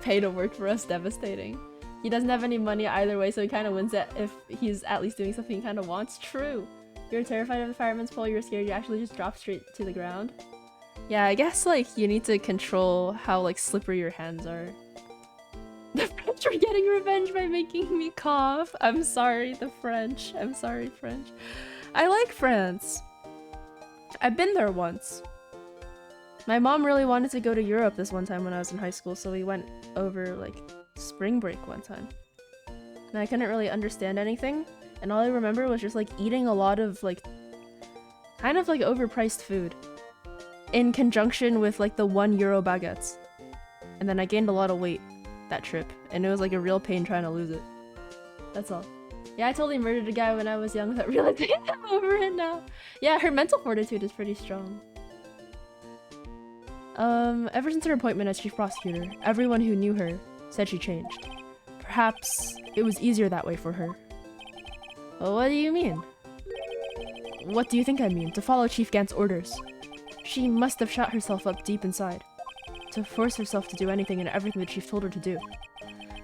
pay to work for us, devastating. He doesn't have any money either way, so he kind of wins it if he's at least doing something he kind of wants. True. You're terrified of the fireman's pole, you're scared you actually just drop straight to the ground. Yeah, I guess like you need to control how like slippery your hands are. The French are getting revenge by making me cough. I'm sorry, the French. I'm sorry, French. I like France. I've been there once. My mom really wanted to go to Europe this one time when I was in high school, so we went over like spring break one time. And I couldn't really understand anything, and all I remember was just like eating a lot of like kind of like overpriced food in conjunction with like the €1 baguettes. And then I gained a lot of weight that trip, and it was like a real pain trying to lose it. That's all. Yeah, I totally murdered a guy when I was young without realizing I'm over it now. Yeah, her mental fortitude is pretty strong. Ever since her appointment as chief prosecutor, everyone who knew her said she changed. Perhaps it was easier that way for her. Well, what do you mean? What do you think I mean? To follow Chief Gant's orders. She must have shut herself up deep inside. To force herself to do anything and everything the chief told her to do.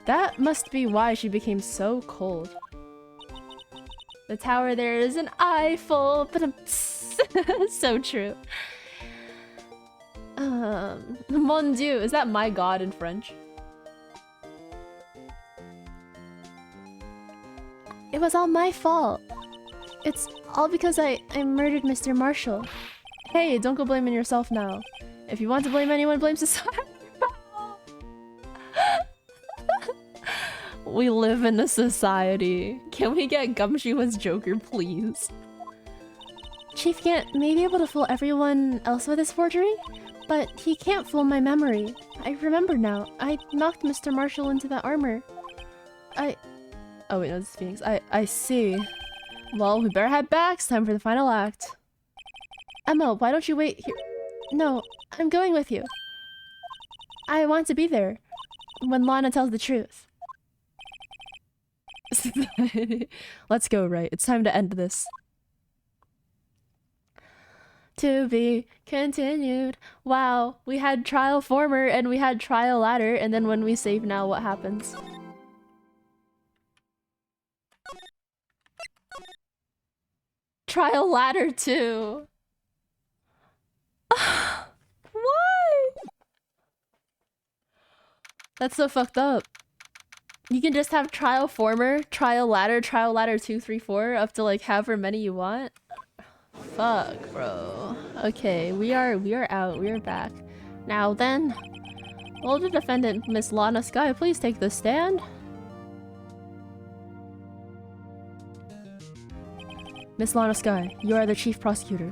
That must be why she became so cold. The tower there is an Eiffel, but so true. Mon Dieu, is that my god in French? It was all my fault. It's all because I murdered Mr. Marshall. Hey, don't go blaming yourself now. If you want to blame anyone, blame society. We live in a society. Can we get Gumshoe as Joker, please? Chief Gant may be able to fool everyone else with his forgery, but he can't fool my memory. I remember now. I knocked Mr. Marshall into the armor. Oh wait, no, this is Phoenix. I see. Well, we better head back. It's time for the final act. Emma, why don't you wait here? No, I'm going with you. I want to be there when Lana tells the truth. Let's go, right? It's time to end this. To be continued. Wow, we had trial former and we had trial latter, and then when we save now, what happens? Trial ladder 2. Why? That's so fucked up. You can just have trial former, trial ladder 2, 3, 4, up to like however many you want. Fuck, bro. Okay, we are out. We are back. Now then, will the defendant, Miss Lana Skye, please take the stand? Miss Lana Skye, you are the chief prosecutor.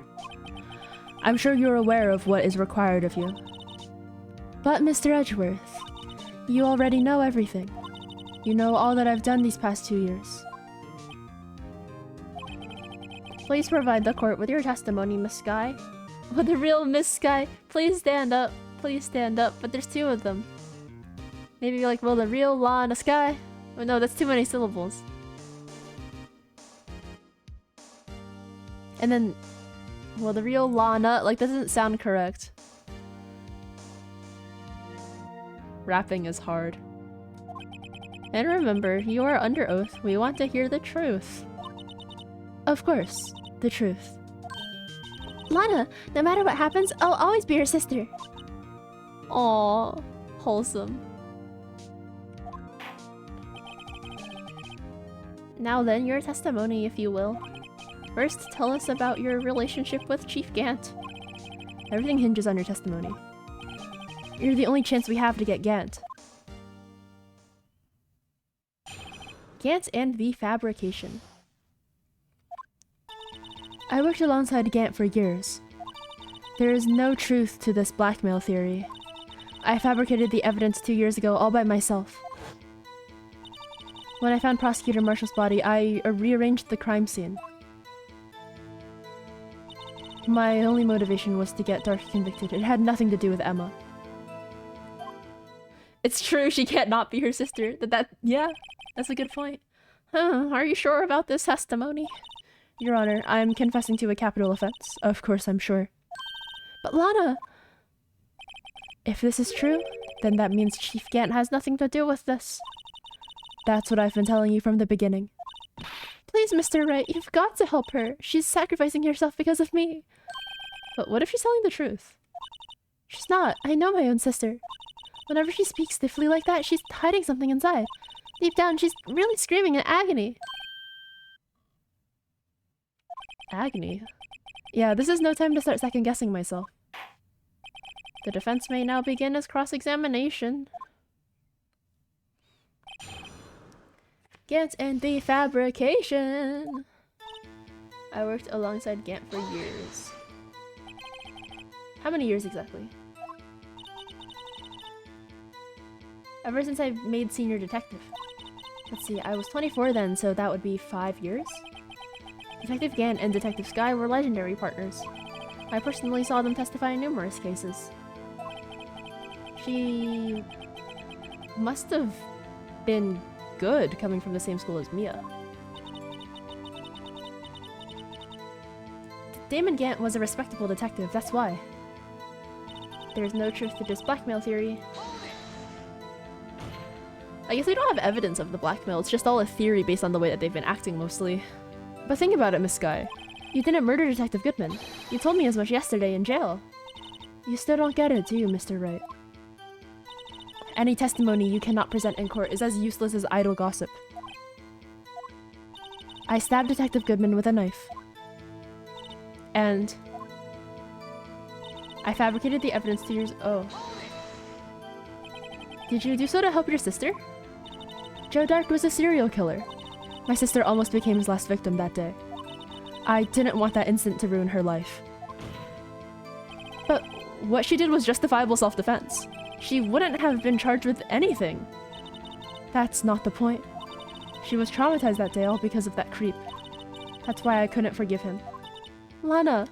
I'm sure you're aware of what is required of you. But Mr. Edgeworth, you already know everything. You know all that I've done these past 2 years. Please provide the court with your testimony, Miss Skye. Will the real Miss Skye please stand up? Please stand up. But there's 2 of them. Maybe like, will the real Lana Skye? Oh no, that's too many syllables. And then, well, the real Lana, like, that doesn't sound correct. Rapping is hard. And remember, you are under oath. We want to hear the truth. Of course, the truth. Lana, no matter what happens, I'll always be your sister. Aww, wholesome. Now then, your testimony, if you will. First, tell us about your relationship with Chief Gant. Everything hinges on your testimony. You're the only chance we have to get Gant. Gant and the fabrication. I worked alongside Gant for years. There is no truth to this blackmail theory. I fabricated the evidence 2 years ago all by myself. When I found Prosecutor Marshall's body, I rearranged the crime scene. My only motivation was to get Dark convicted. It had nothing to do with Emma. It's true, she can't not be her sister. Yeah, that's a good point. Huh, are you sure about this testimony? Your Honor, I'm confessing to a capital offense. Of course, I'm sure. But Lana... If this is true, then that means Chief Gant has nothing to do with this. That's what I've been telling you from the beginning. Please, Mr. Wright, you've got to help her. She's sacrificing herself because of me. But what if she's telling the truth? She's not. I know my own sister. Whenever she speaks stiffly like that, she's hiding something inside. Deep down, she's really screaming in agony. Agony? Yeah, this is no time to start second-guessing myself. The defense may now begin its cross-examination. Gant and the fabrication! I worked alongside Gant for years. How many years exactly? Ever since I made senior detective. Let's see, I was 24 then, so that would be 5 years? Detective Gant and Detective Skye were legendary partners. I personally saw them testify in numerous cases. She must have been good coming from the same school as Mia. Damon Gant was a respectable detective, that's why. There's no truth to this blackmail theory. I guess we don't have evidence of the blackmail, it's just all a theory based on the way that they've been acting mostly. But think about it, Miss Skye. You didn't murder Detective Goodman. You told me as much yesterday in jail. You still don't get it, do you, Mr. Wright? Any testimony you cannot present in court is as useless as idle gossip. I stabbed Detective Goodman with a knife. And I fabricated the evidence 2 years— oh. Did you do so to help your sister? Joe Dark was a serial killer. My sister almost became his last victim that day. I didn't want that incident to ruin her life. But what she did was justifiable self-defense. She wouldn't have been charged with anything. That's not the point. She was traumatized that day all because of that creep. That's why I couldn't forgive him. Lana!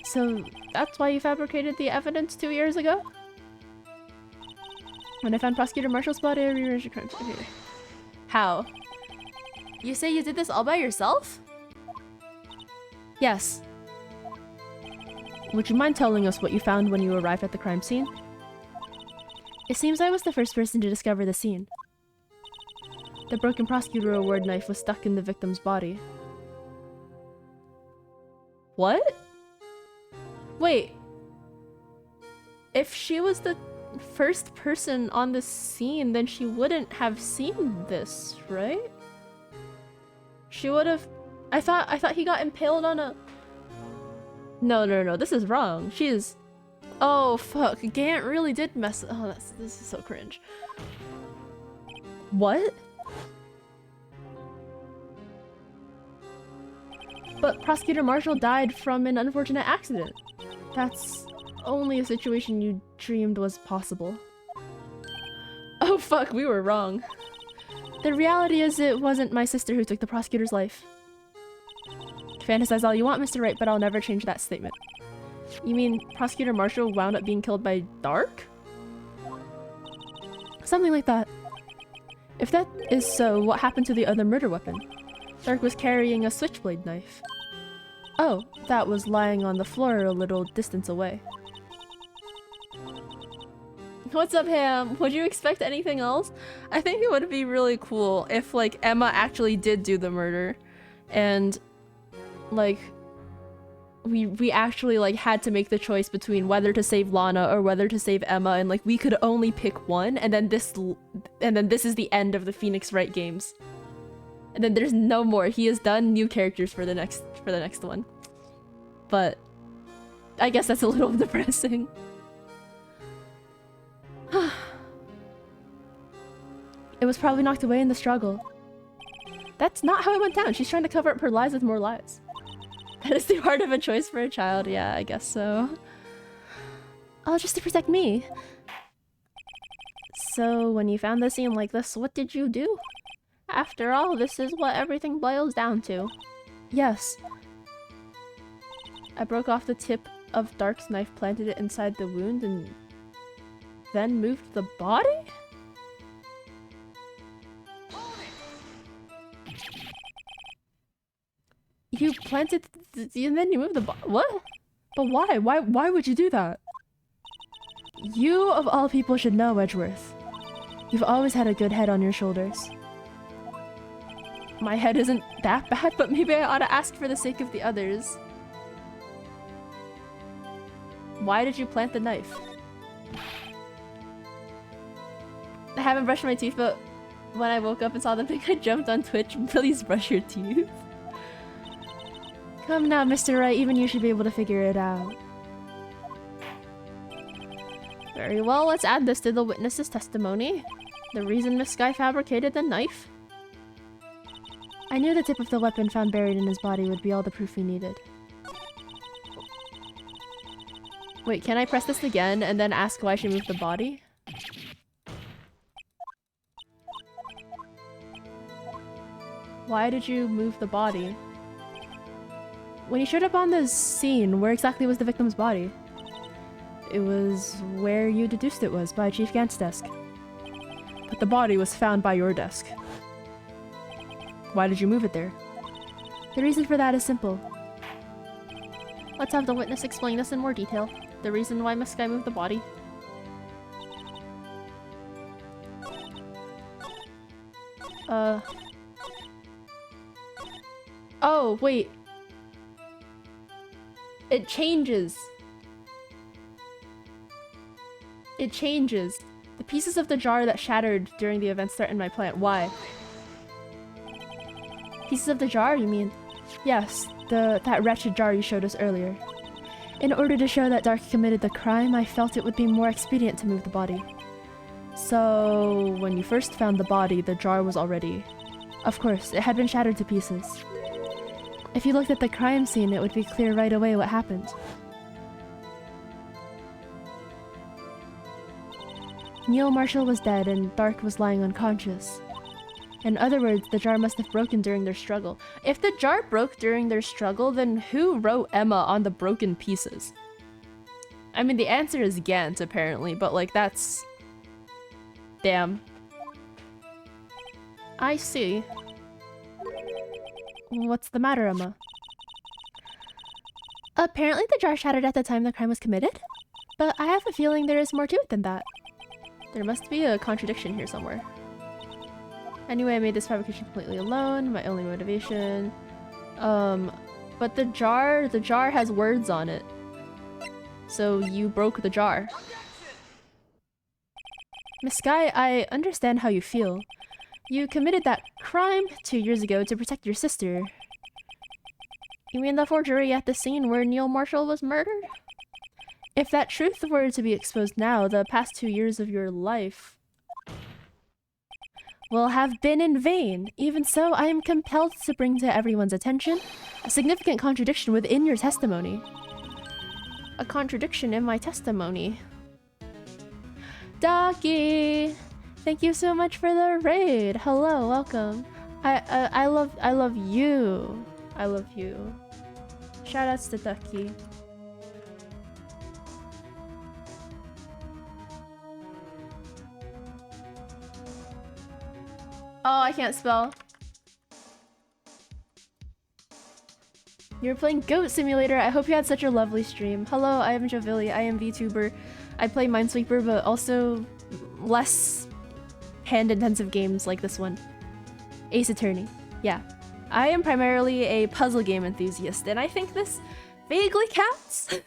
So that's why you fabricated the evidence 2 years ago? When I found Prosecutor Marshall's body, I rearranged the crime scene. Okay. How? You say you did this all by yourself? Yes. Would you mind telling us what you found when you arrived at the crime scene? It seems I was the first person to discover the scene. The broken Prosecutor Award knife was stuck in the victim's body. What? Wait. If she was the first person on the scene, then she wouldn't have seen this, right? She would have. I thought he got impaled on a. No. This is wrong. She is. Oh fuck! Gant really did mess. Oh, this is so cringe. What? But Prosecutor Marshall died from an unfortunate accident. That's only a situation you dreamed was possible. Oh fuck, we were wrong. The reality is it wasn't my sister who took the prosecutor's life. Fantasize all you want, Mr. Wright, but I'll never change that statement. You mean Prosecutor Marshall wound up being killed by Dark? Something like that. If that is so, what happened to the other murder weapon? Dark was carrying a switchblade knife. Oh, that was lying on the floor a little distance away. What's up, Ham? Would you expect anything else? I think it would be really cool if, like, Emma actually did do the murder. And, like, we actually, like, had to make the choice between whether to save Lana or whether to save Emma. And, like, we could only pick one. And then this is the end of the Phoenix Wright games. And then there's no more. He has done new characters for the next one. But I guess that's a little depressing. It was probably knocked away in the struggle. That's not how it went down. She's trying to cover up her lies with more lies. That is the heart of a choice for a child. Yeah, I guess so. Oh, just to protect me. So, when you found the scene like this, what did you do? After all, this is what everything boils down to. Yes. I broke off the tip of Dark's knife, planted it inside the wound, and then moved the body? You planted and then you moved the body? What? But why? Why would you do that? You, of all people, should know, Edgeworth. You've always had a good head on your shoulders. My head isn't that bad, but maybe I ought to ask for the sake of the others. Why did you plant the knife? I haven't brushed my teeth, but when I woke up and saw them think I jumped on Twitch, please brush your teeth. Come now, Mr. Wright, even you should be able to figure it out. Very well, let's add this to the witness's testimony. The reason Miss Sky fabricated the knife? I knew the tip of the weapon found buried in his body would be all the proof we needed. Wait, can I press this again and then ask why she moved the body? Why did you move the body? When you showed up on the scene, where exactly was the victim's body? It was where you deduced it was, by Chief Gant's desk. But the body was found by your desk. Why did you move it there? The reason for that is simple. Let's have the witness explain this in more detail. The reason why Miss Sky moved the body. Oh, wait. It changes. It changes. The pieces of the jar that shattered during the events threatened my plant. Why? Pieces of the jar, you mean? Yes, that wretched jar you showed us earlier. In order to show that Dark committed the crime, I felt it would be more expedient to move the body. So, when you first found the body, the jar was already... Of course, it had been shattered to pieces. If you looked at the crime scene, it would be clear right away what happened. Neil Marshall was dead and Dark was lying unconscious. In other words, the jar must have broken during their struggle. If the jar broke during their struggle, then who wrote Emma on the broken pieces? I mean, the answer is Gant, apparently, but like, that's... Damn. I see. What's the matter, Emma? Apparently the jar shattered at the time the crime was committed, but I have a feeling there is more to it than that. There must be a contradiction here somewhere. Anyway, I made this fabrication completely alone, my only motivation. But the jar has words on it. So you broke the jar. Miss Sky, I understand how you feel. You committed that crime 2 years ago to protect your sister. You mean the forgery at the scene where Neil Marshall was murdered? If that truth were to be exposed now, the past 2 years of your life will have been in vain. Even so, I am compelled to bring to everyone's attention a significant contradiction within your testimony. A contradiction in my testimony. Daki! Thank you so much for the raid. Hello, welcome. I love you. I love you. Shoutouts to Ducky. Oh, I can't spell. You were playing Goat Simulator. I hope you had such a lovely stream. Hello, I am Jovilli. I am VTuber. I play Minesweeper, but also less hand-intensive games like this one. Ace Attorney. Yeah. I am primarily a puzzle game enthusiast, and I think this vaguely counts.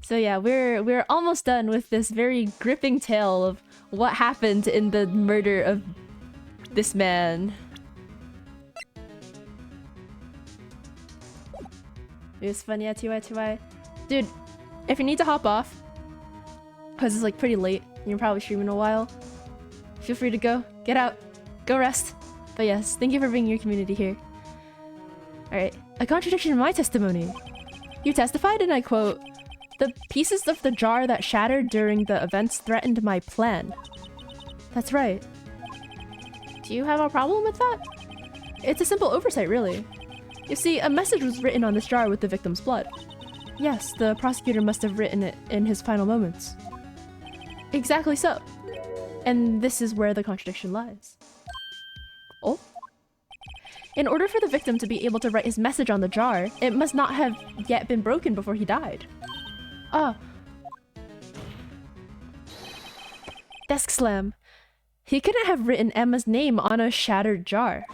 So yeah, we're almost done with this very gripping tale of what happened in the murder of this man. It was fun, yeah, TY. Dude, if you need to hop off, because it's like pretty late, and you're probably streaming a while, feel free to go. Get out. Go rest. But yes, thank you for bringing your community here. Alright, a contradiction in my testimony. You testified, and I quote, "The pieces of the jar that shattered during the events threatened my plan." That's right. Do you have a problem with that? It's a simple oversight, really. You see, a message was written on this jar with the victim's blood. Yes, the prosecutor must have written it in his final moments. Exactly so. And this is where the contradiction lies. Oh? In order for the victim to be able to write his message on the jar, it must not have yet been broken before he died. Ah. Desk slam. He couldn't have written Emma's name on a shattered jar.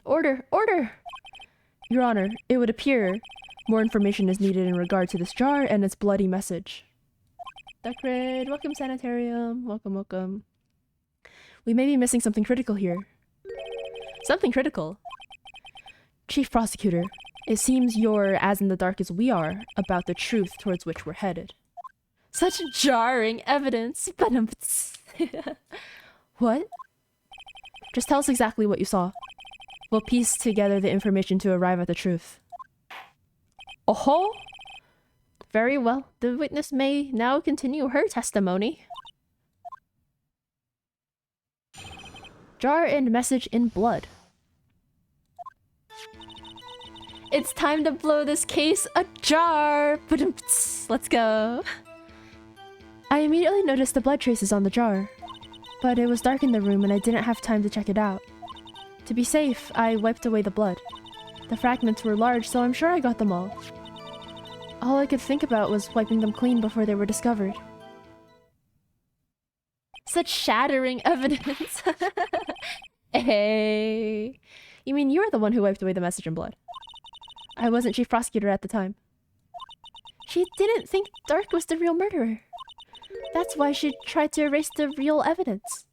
Order! Order! Your Honor, it would appear more information is needed in regard to this jar and its bloody message. Duckraid, welcome Sanitarium. Welcome, welcome. We may be missing something critical here. Something critical? Chief Prosecutor, it seems you're as in the dark as we are about the truth towards which we're headed. Such jarring evidence. What? Just tell us exactly what you saw. We'll piece together the information to arrive at the truth. Oh-ho! Very well. The witness may now continue her testimony. Jar and message in blood. It's time to blow this case ajar! Let's go. I immediately noticed the blood traces on the jar, but it was dark in the room and I didn't have time to check it out. To be safe, I wiped away the blood. The fragments were large, so I'm sure I got them all. All I could think about was wiping them clean before they were discovered. Such shattering evidence. Hey. You mean you were the one who wiped away the message in blood? I wasn't chief prosecutor at the time. She didn't think Dark was the real murderer. That's why she tried to erase the real evidence.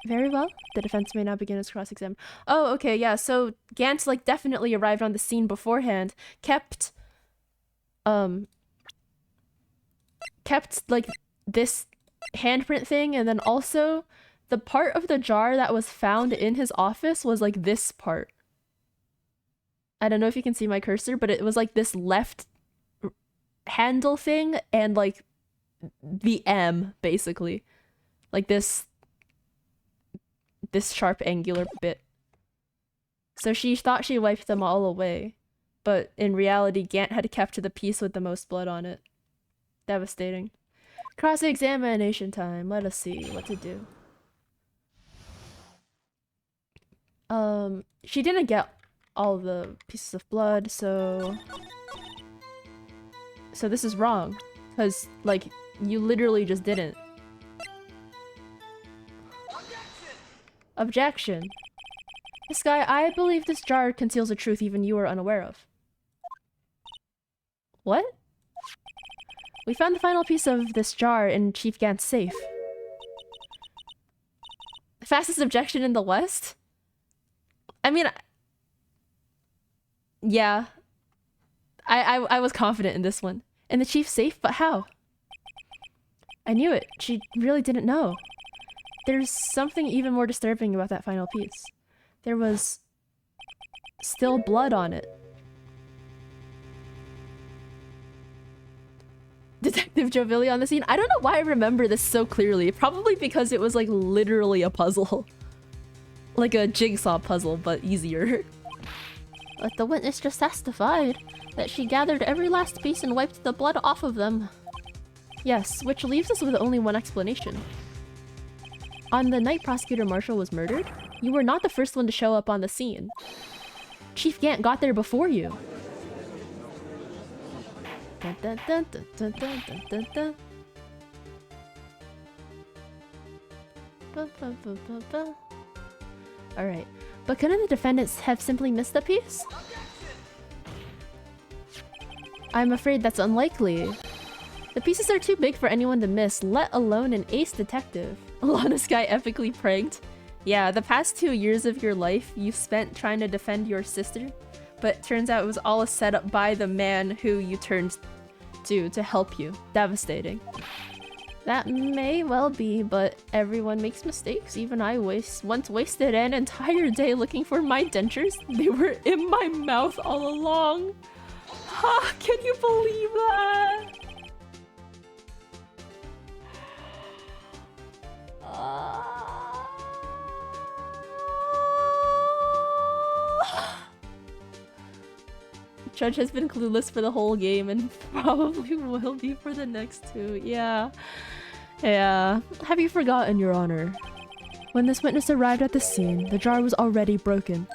Very well. The defense may now begin its cross-exam. Oh, okay, yeah, so Gant, like, definitely arrived on the scene beforehand, kept, like, this handprint thing, and then also, the part of the jar that was found in his office was, like, this part. I don't know if you can see my cursor, but it was, like, this left handle thing, and, like, the M, basically. Like, this sharp angular bit. So she thought she wiped them all away, but in reality Gant had kept the piece with the most blood on it. Devastating. Cross-examination time. Let us see what to do. She didn't get all the pieces of blood, so this is wrong. Because, like, you literally just didn't. Objection. This guy, I believe this jar conceals a truth even you are unaware of. What? We found the final piece of this jar in Chief Gant's safe. Fastest objection in the West? I mean... Yeah. I was confident in this one. In the chief's safe? But how? I knew it. She really didn't know. There's something even more disturbing about that final piece. There was... still blood on it. Detective Jovilli on the scene? I don't know why I remember this so clearly. Probably because it was like literally a puzzle. Like a jigsaw puzzle, but easier. But the witness just testified that she gathered every last piece and wiped the blood off of them. Yes, which leaves us with only one explanation. On the night Prosecutor Marshall was murdered, you were not the first one to show up on the scene. Chief Gant got there before you. Dun, dun, dun, dun, dun, dun, dun, dun. Ba, ba, ba, ba, ba. Alright, but couldn't the defendants have simply missed the piece? I'm afraid that's unlikely. The pieces are too big for anyone to miss, let alone an ace detective. Lana Skye epically pranked. Yeah, the past 2 years of your life you spent trying to defend your sister, but turns out it was all a setup by the man who you turned to help you. Devastating. That may well be, but everyone makes mistakes. Even I once wasted an entire day looking for my dentures. They were in my mouth all along. Ha! Can you believe that? Judge has been clueless for the whole game and probably will be for the next 2. Yeah. Yeah. Have you forgotten, Your Honor? When this witness arrived at the scene, the jar was already broken.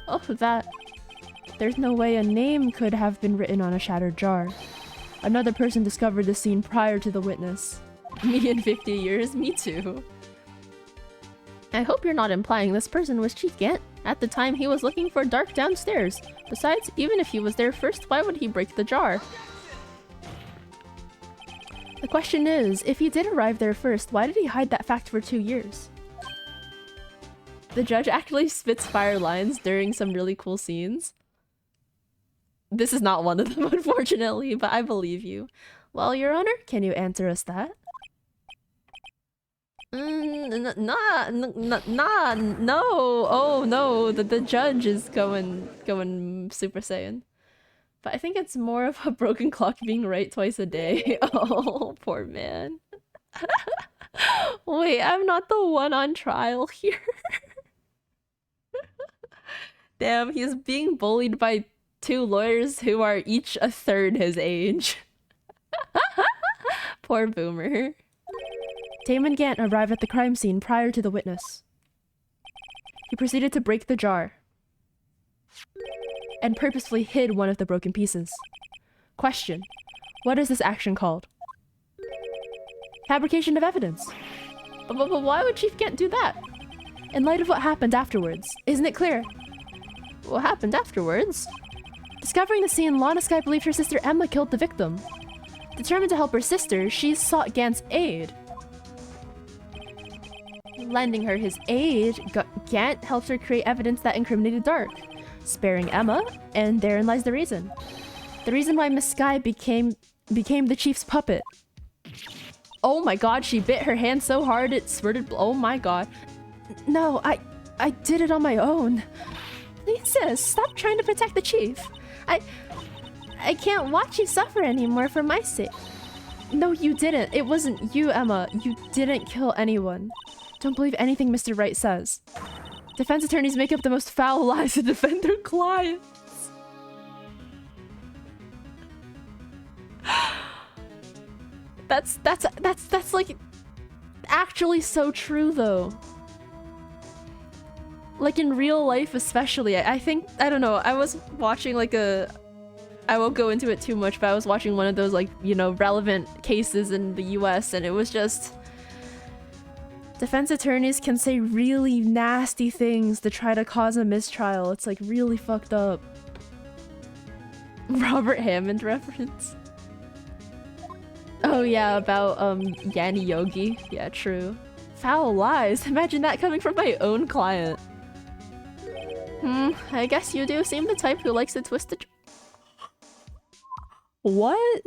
Oh, that... There's no way a name could have been written on a shattered jar. Another person discovered the scene prior to the witness. Me in 50 years? Me too. I hope you're not implying this person was Chief Gant. At the time, he was looking for Dark downstairs. Besides, even if he was there first, why would he break the jar? The question is, if he did arrive there first, why did he hide that fact for 2 years? The judge actually spits fire lines during some really cool scenes. This is not one of them, unfortunately, but I believe you. Well, Your Honor, can you answer us that? No. Oh no, the judge is going Super Saiyan. But I think it's more of a broken clock being right twice a day. Oh, poor man. Wait, I'm not the one on trial here. Damn, he's being bullied by 2 lawyers who are each a third his age. Poor boomer. Damon Gant arrived at the crime scene prior to the witness. He proceeded to break the jar and purposefully hid one of the broken pieces. Question: what is this action called? Fabrication of evidence. But why would Chief Gant do that? In light of what happened afterwards, isn't it clear? What happened afterwards? Discovering the scene, Lana Skye believed her sister Emma killed the victim. Determined to help her sister, she sought Gant's aid. Lending her his aid, Gant helped her create evidence that incriminated Dark, sparing Emma, and therein lies the reason. The reason why Miss Skye became the chief's puppet. Oh my god, she bit her hand so hard it spurted blood. Oh my god. No, I did it on my own. Please, sis, stop trying to protect the chief. I can't watch you suffer anymore for my sake. No, you didn't. It wasn't you, Emma. You didn't kill anyone. Don't believe anything Mr. Wright says. Defense attorneys make up the most foul lies to defend their clients. That's like actually so true though. Like in real life especially. I think, I don't know, I was watching like I won't go into it too much, but I was watching one of those like, you know, relevant cases in the US and it was just... Defense attorneys can say really nasty things to try to cause a mistrial. It's like really fucked up. Robert Hammond reference. Oh yeah, about Yanni Yogi. Yeah, true. Foul lies. Imagine that coming from my own client. I guess you do seem the type who likes to twist the... What?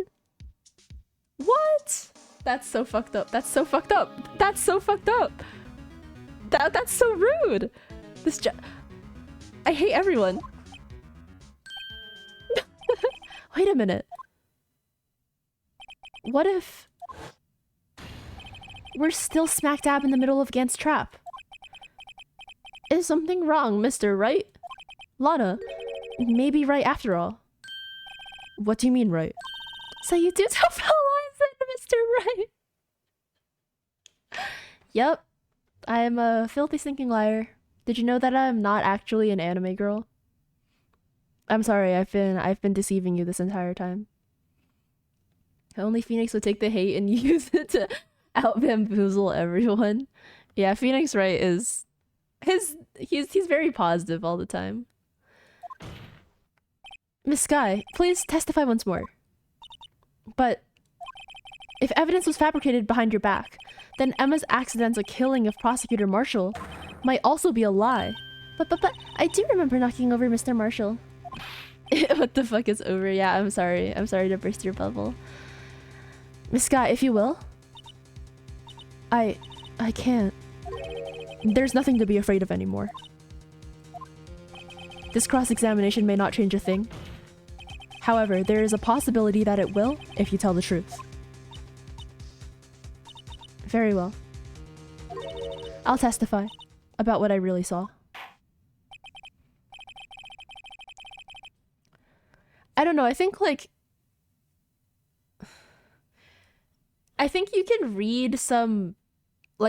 What? That's so fucked up. That's so fucked up. That's so fucked up. That's so rude. I hate everyone. Wait a minute. What if we're still smack dab in the middle of Gant's trap? Is something wrong, Mr. Right? Lana, maybe right after all. What do you mean, right? So you do tell foul lies then, Mr. Right? Yep. I am a filthy stinking liar. Did you know that I'm not actually an anime girl? I'm sorry, I've been deceiving you this entire time. Only Phoenix would take the hate and use it to out bamboozle everyone. Yeah, Phoenix Wright is he's very positive all the time. Miss Sky, please testify once more. But if evidence was fabricated behind your back, then Emma's accidental killing of Prosecutor Marshall might also be a lie. But I do remember knocking over Mr. Marshall. What the fuck is over? Yeah, I'm sorry. I'm sorry to burst your bubble. Miss Sky, if you will. I can't. There's nothing to be afraid of anymore. This cross-examination may not change a thing. However, there is a possibility that it will if you tell the truth. Very well. I'll testify about what I really saw. I don't know, I think you can read some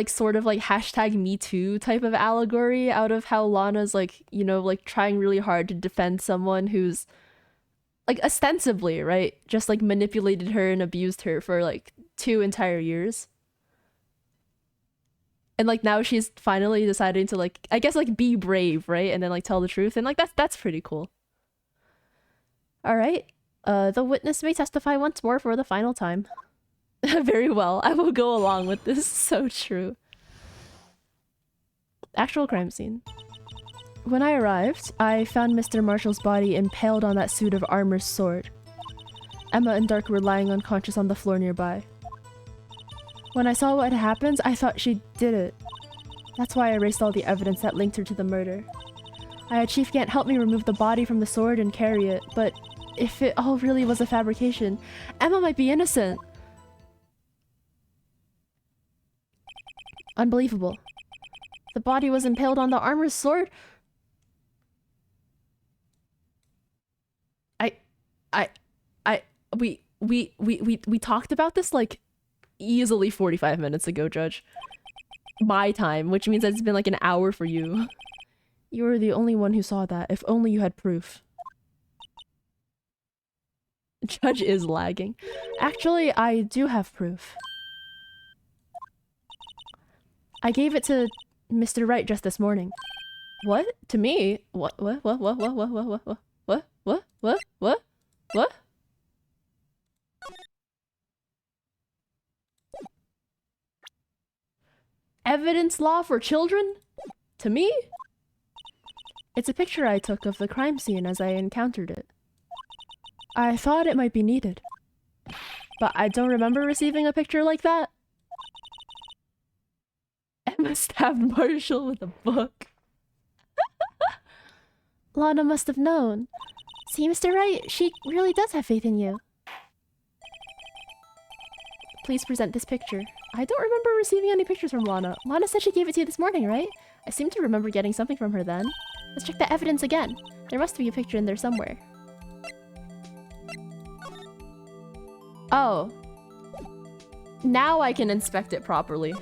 sort of hashtag Me Too type of allegory out of how Lana's trying really hard to defend someone who's ostensibly, right, just manipulated her and abused her for 2 entire years. And now she's finally deciding to I guess be brave, right? And then tell the truth. And that's pretty cool. All right. The witness may testify once more for the final time. Very well. I will go along with this. So true. Actual crime scene. When I arrived, I found Mr. Marshall's body impaled on that suit of armor's sword. Emma and Dark were lying unconscious on the floor nearby. When I saw what had happened, I thought she did it. That's why I erased all the evidence that linked her to the murder. I had Chief Gant help me remove the body from the sword and carry it, but if it all really was a fabrication, Emma might be innocent. Unbelievable. The body was impaled on the armor's sword? We talked about this easily 45 minutes ago, Judge. My time, which means that it's been an hour for you. You were the only one who saw that. If only you had proof. Judge is lagging. Actually, I do have proof. I gave it to Mr. Wright just this morning. What? To me? What? Evidence law for children? To me? It's a picture I took of the crime scene as I encountered it. I thought it might be needed. But I don't remember receiving a picture like that. Emma stabbed Marshall with a book. Lana must have known. See, Mr. Wright, she really does have faith in you. Please present this picture. I don't remember receiving any pictures from Lana. Lana said she gave it to you this morning, right? I seem to remember getting something from her then. Let's check the evidence again. There must be a picture in there somewhere. Oh. Now I can inspect it properly.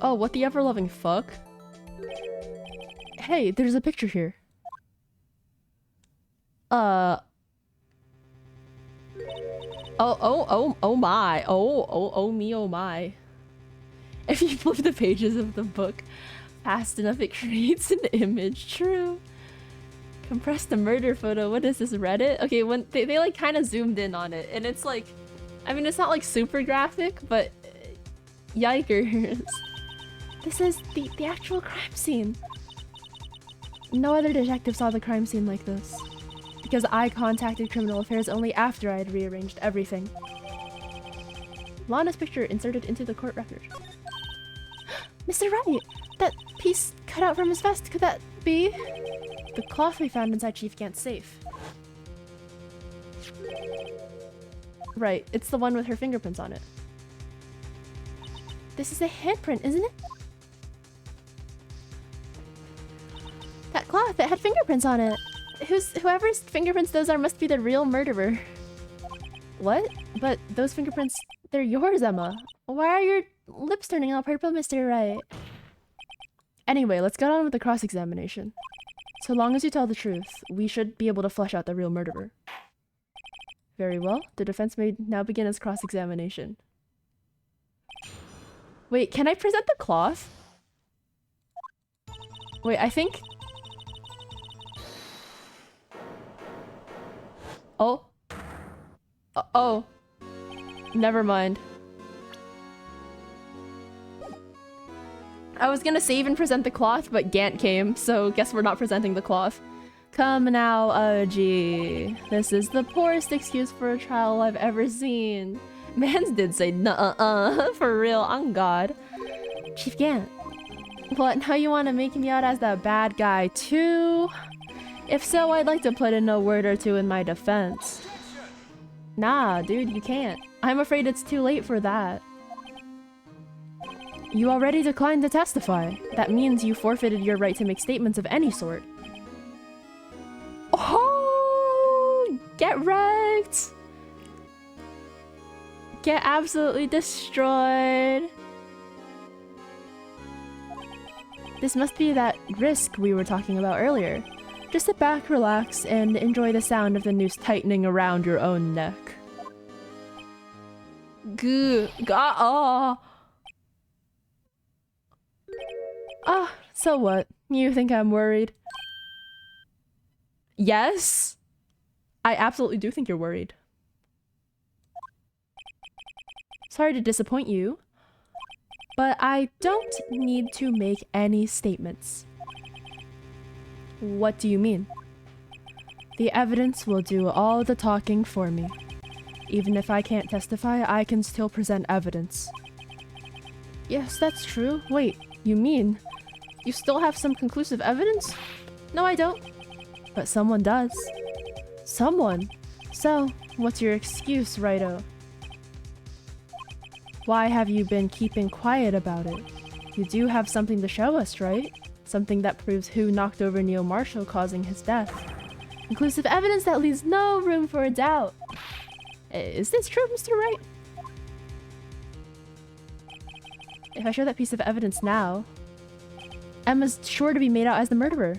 Oh, what the ever-loving fuck? Hey, there's a picture here. Oh my. Oh me, oh my. If you flip the pages of the book, Fast enough, it creates an image. True. Compress the murder photo. What is this, Reddit? Okay, when they like kind of zoomed in on it, and it's like, I mean, it's not like super graphic, but yikers. This is the actual crime scene. No other detective saw the crime scene like this, because I contacted Criminal Affairs only after I had rearranged everything. Lana's picture inserted into the court record. Mr. Wright! That piece cut out from his vest, could that be? The cloth we found inside Chief Gant's safe. Right, it's the one with her fingerprints on it. This is a handprint, isn't it? That cloth, it had fingerprints on it. Whoever's fingerprints those are must be the real murderer. What? But those fingerprints, they're yours, Emma. Why are your lips turning all purple, Mr. Wright? Anyway, let's get on with the cross-examination. So long as you tell the truth, we should be able to flesh out the real murderer. Very well. The defense may now begin its cross-examination. Wait, can I present the cloth? Wait, I think... Oh. Oh. Never mind. I was gonna save and present the cloth, but Gant came, so guess we're not presenting the cloth. Come now, Oji. This is the poorest excuse for a trial I've ever seen. Mans did say nuh-uh, for real, on God. Chief Gant. What, now you want to make me out as the bad guy too? If so, I'd like to put in a word or two in my defense. Nah, dude, you can't. I'm afraid it's too late for that. You already declined to testify. That means you forfeited your right to make statements of any sort. Oh! Get wrecked! Get absolutely destroyed. This must be that risk we were talking about earlier. Just sit back, relax, and enjoy the sound of the noose tightening around your own neck. Ah, so what? You think I'm worried? Yes? I absolutely do think you're worried. Sorry to disappoint you, but I don't need to make any statements. What do you mean? The evidence will do all the talking for me. Even if I can't testify, I can still present evidence. Yes, that's true. Wait, you mean you still have some conclusive evidence? No, I don't. But someone does. Someone? So, what's your excuse, Raito? Why have you been keeping quiet about it? You do have something to show us, right? Something that proves who knocked over Neil Marshall, causing his death. Conclusive evidence that leaves no room for a doubt. Is this true, Mr. Wright? If I show that piece of evidence now, Emma's sure to be made out as the murderer.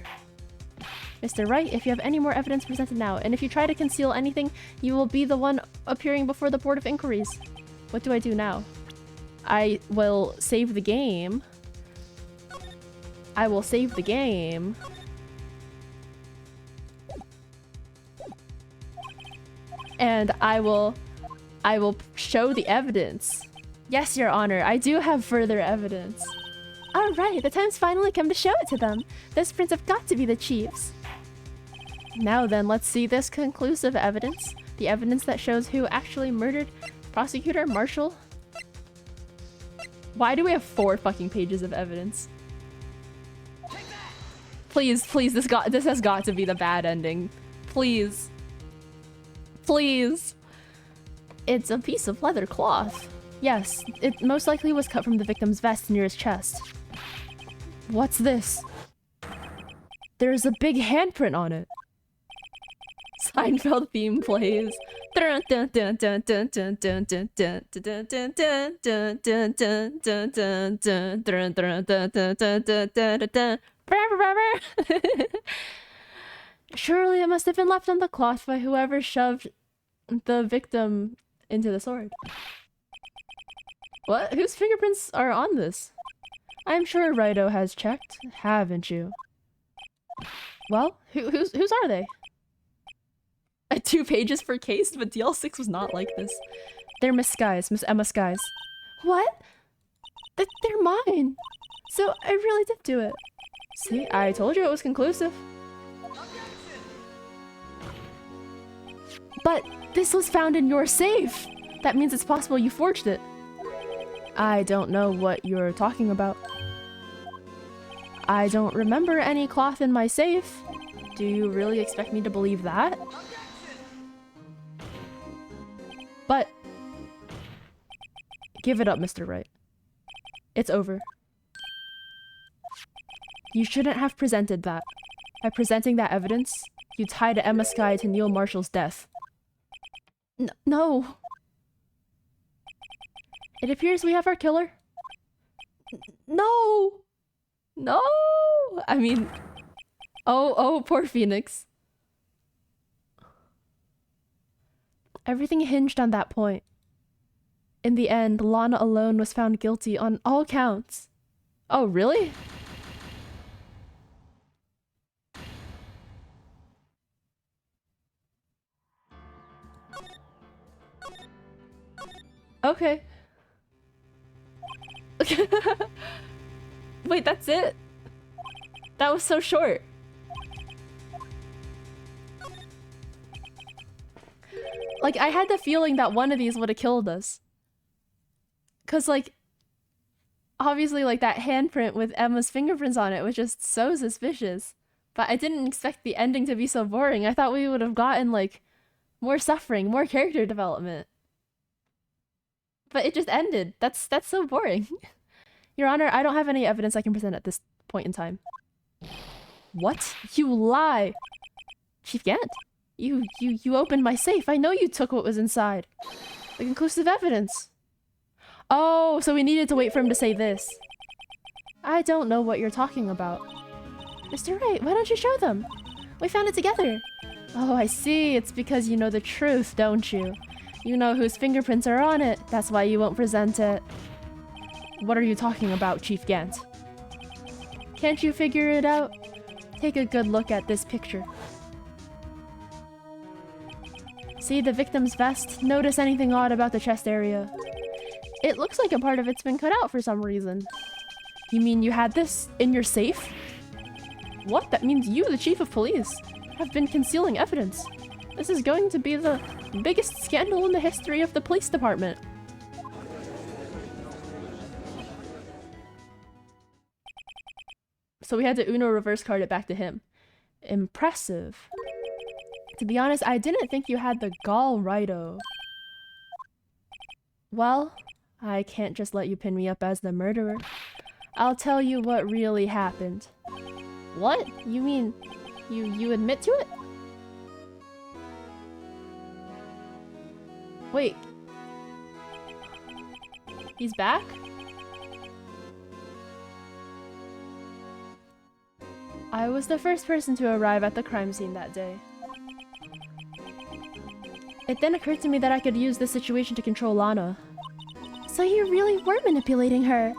Mr. Wright, if you have any more evidence, presented now. And if you try to conceal anything, you will be the one appearing before the Board of Inquiries. What do I do now? I will save the game. I will save the game. And I will show the evidence. Yes, Your Honor, I do have further evidence. Alright, the time's finally come to show it to them. Those prints have got to be the Chief's. Now then, let's see this conclusive evidence. The evidence that shows who actually murdered Prosecutor Marshall. Why do we have 4 fucking pages of evidence? Please, please, this has got to be the bad ending. Please. Please. It's a piece of leather cloth. Yes, it most likely was cut from the victim's vest near his chest. What's this? There's a big handprint on it. Seinfeld theme plays. Surely it must have been left on the cloth by whoever shoved the victim into the sword. What? Whose fingerprints are on this? I'm sure Raito has checked, haven't you? Well, whose are they? 2 pages per case, but DL6 was not like this. They're Miss Sky's, Miss Emma Sky's. What? They're mine. So I really did do it. See, I told you it was conclusive. But this was found in your safe. That means it's possible you forged it. I don't know what you're talking about. I don't remember any cloth in my safe. Do you really expect me to believe that? But give it up, Mr. Wright. It's over. You shouldn't have presented that. By presenting that evidence, you tied Emma Sky to Neil Marshall's death. No. It appears we have our killer. No! No! I mean... Oh, poor Phoenix. Everything hinged on that point. In the end, Lana alone was found guilty on all counts. Oh, really? Okay. Wait, that's it? That was so short. Like, I had the feeling that one of these would have killed us. Cause, like, obviously, like, that handprint with Emma's fingerprints on it was just so suspicious. But I didn't expect the ending to be so boring. I thought we would have gotten, like, more suffering, more character development. But it just ended. That's so boring. Your Honor, I don't have any evidence I can present at this point in time. What? You lie! Chief Gant? You opened my safe. I know you took what was inside. The conclusive evidence. Oh, so we needed to wait for him to say this. I don't know what you're talking about. Mr. Wright, why don't you show them? We found it together. Oh, I see. It's because you know the truth, don't you? You know whose fingerprints are on it. That's why you won't present it. What are you talking about, Chief Gant? Can't you figure it out? Take a good look at this picture. See the victim's vest? Notice anything odd about the chest area? It looks like a part of it's been cut out for some reason. You mean you had this in your safe? What? That means you, the chief of police, have been concealing evidence. This is going to be the biggest scandal in the history of the police department. So we had to Uno reverse card it back to him. Impressive. To be honest, I didn't think you had the gall, Raito. Well, I can't just let you pin me up as the murderer. I'll tell you what really happened. What? You mean you admit to it? Wait. He's back? I was the first person to arrive at the crime scene that day. It then occurred to me that I could use this situation to control Lana. So you really were manipulating her?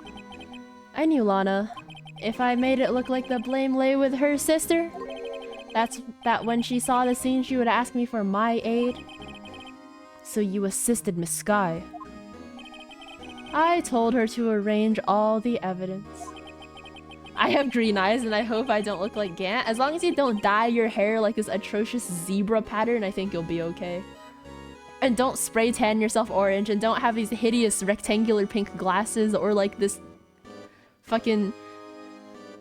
I knew Lana. If I made it look like the blame lay with her sister, that when she saw the scene she would ask me for my aid. So you assisted Miss Sky. I told her to arrange all the evidence. I have green eyes and I hope I don't look like Gant. As long as you don't dye your hair like this atrocious zebra pattern, I think you'll be okay. And don't spray tan yourself orange and don't have these hideous rectangular pink glasses or like this fucking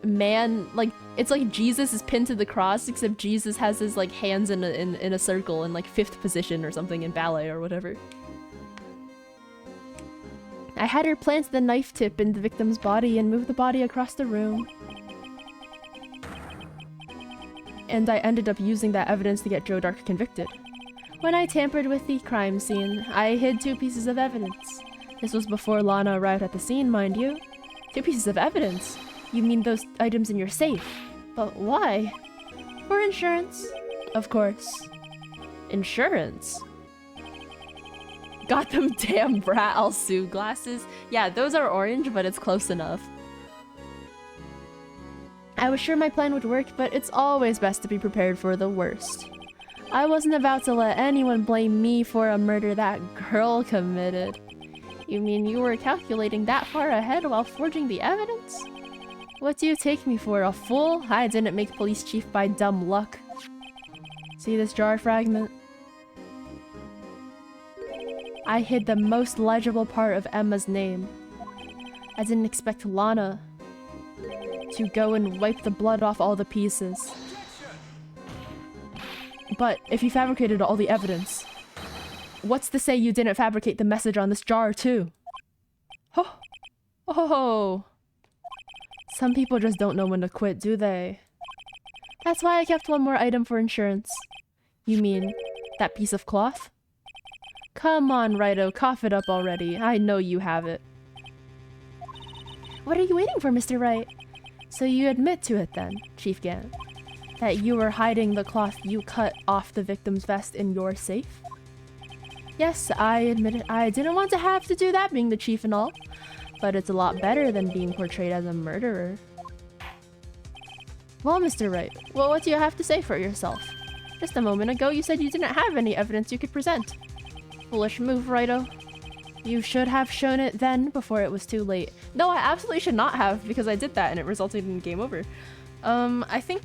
man, like it's like Jesus is pinned to the cross except Jesus has his like hands in a circle in like 5th position or something in ballet or whatever. I had her plant the knife tip in the victim's body and move the body across the room. And I ended up using that evidence to get Joe Dark convicted. When I tampered with the crime scene, I hid 2 pieces of evidence. This was before Lana arrived at the scene, mind you. 2 pieces of evidence? You mean those items in your safe? But why? For insurance. Of course. Insurance? Got them damn Brat I'll sue glasses. Yeah, those are orange, but it's close enough. I was sure my plan would work, but it's always best to be prepared for the worst. I wasn't about to let anyone blame me for a murder that girl committed. You mean you were calculating that far ahead while forging the evidence? What do you take me for, a fool? I didn't make police chief by dumb luck. See this jar fragment? I hid the most legible part of Emma's name. I didn't expect Lana to go and wipe the blood off all the pieces. But if you fabricated all the evidence, what's to say you didn't fabricate the message on this jar too? Oh, oh. Some people just don't know when to quit, do they? That's why I kept one more item for insurance. You mean that piece of cloth? Come on, Raito, cough it up already. I know you have it. What are you waiting for, Mr. Wright? So you admit to it then, Chief Gan, that you were hiding the cloth you cut off the victim's vest in your safe? Yes, I admit it. I didn't want to have to do that being the chief and all, but it's a lot better than being portrayed as a murderer. Well, Mr. Wright, what do you have to say for yourself? Just a moment ago, you said you didn't have any evidence you could present. Foolish move, Raito. You should have shown it then, before it was too late. No, I absolutely should not have, because I did that and it resulted in game over. I think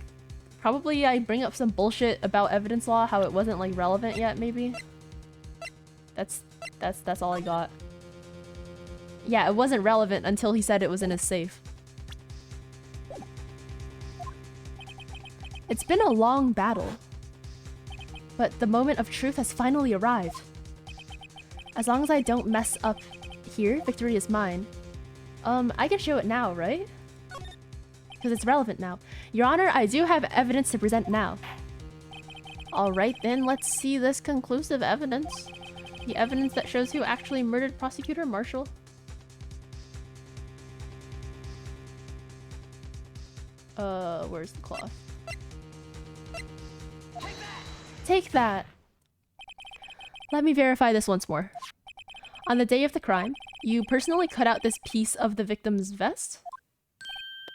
probably I bring up some bullshit about evidence law, how it wasn't like relevant yet, maybe. That's all I got. Yeah, it wasn't relevant until he said it was in his safe. It's been a long battle, but the moment of truth has finally arrived. As long as I don't mess up here, victory is mine. I can show it now, right? Because it's relevant now. Your Honor, I do have evidence to present now. Alright then, let's see this conclusive evidence. The evidence that shows who actually murdered Prosecutor Marshall. Where's the cloth? Take that! Let me verify this once more. On the day of the crime, you personally cut out this piece of the victim's vest?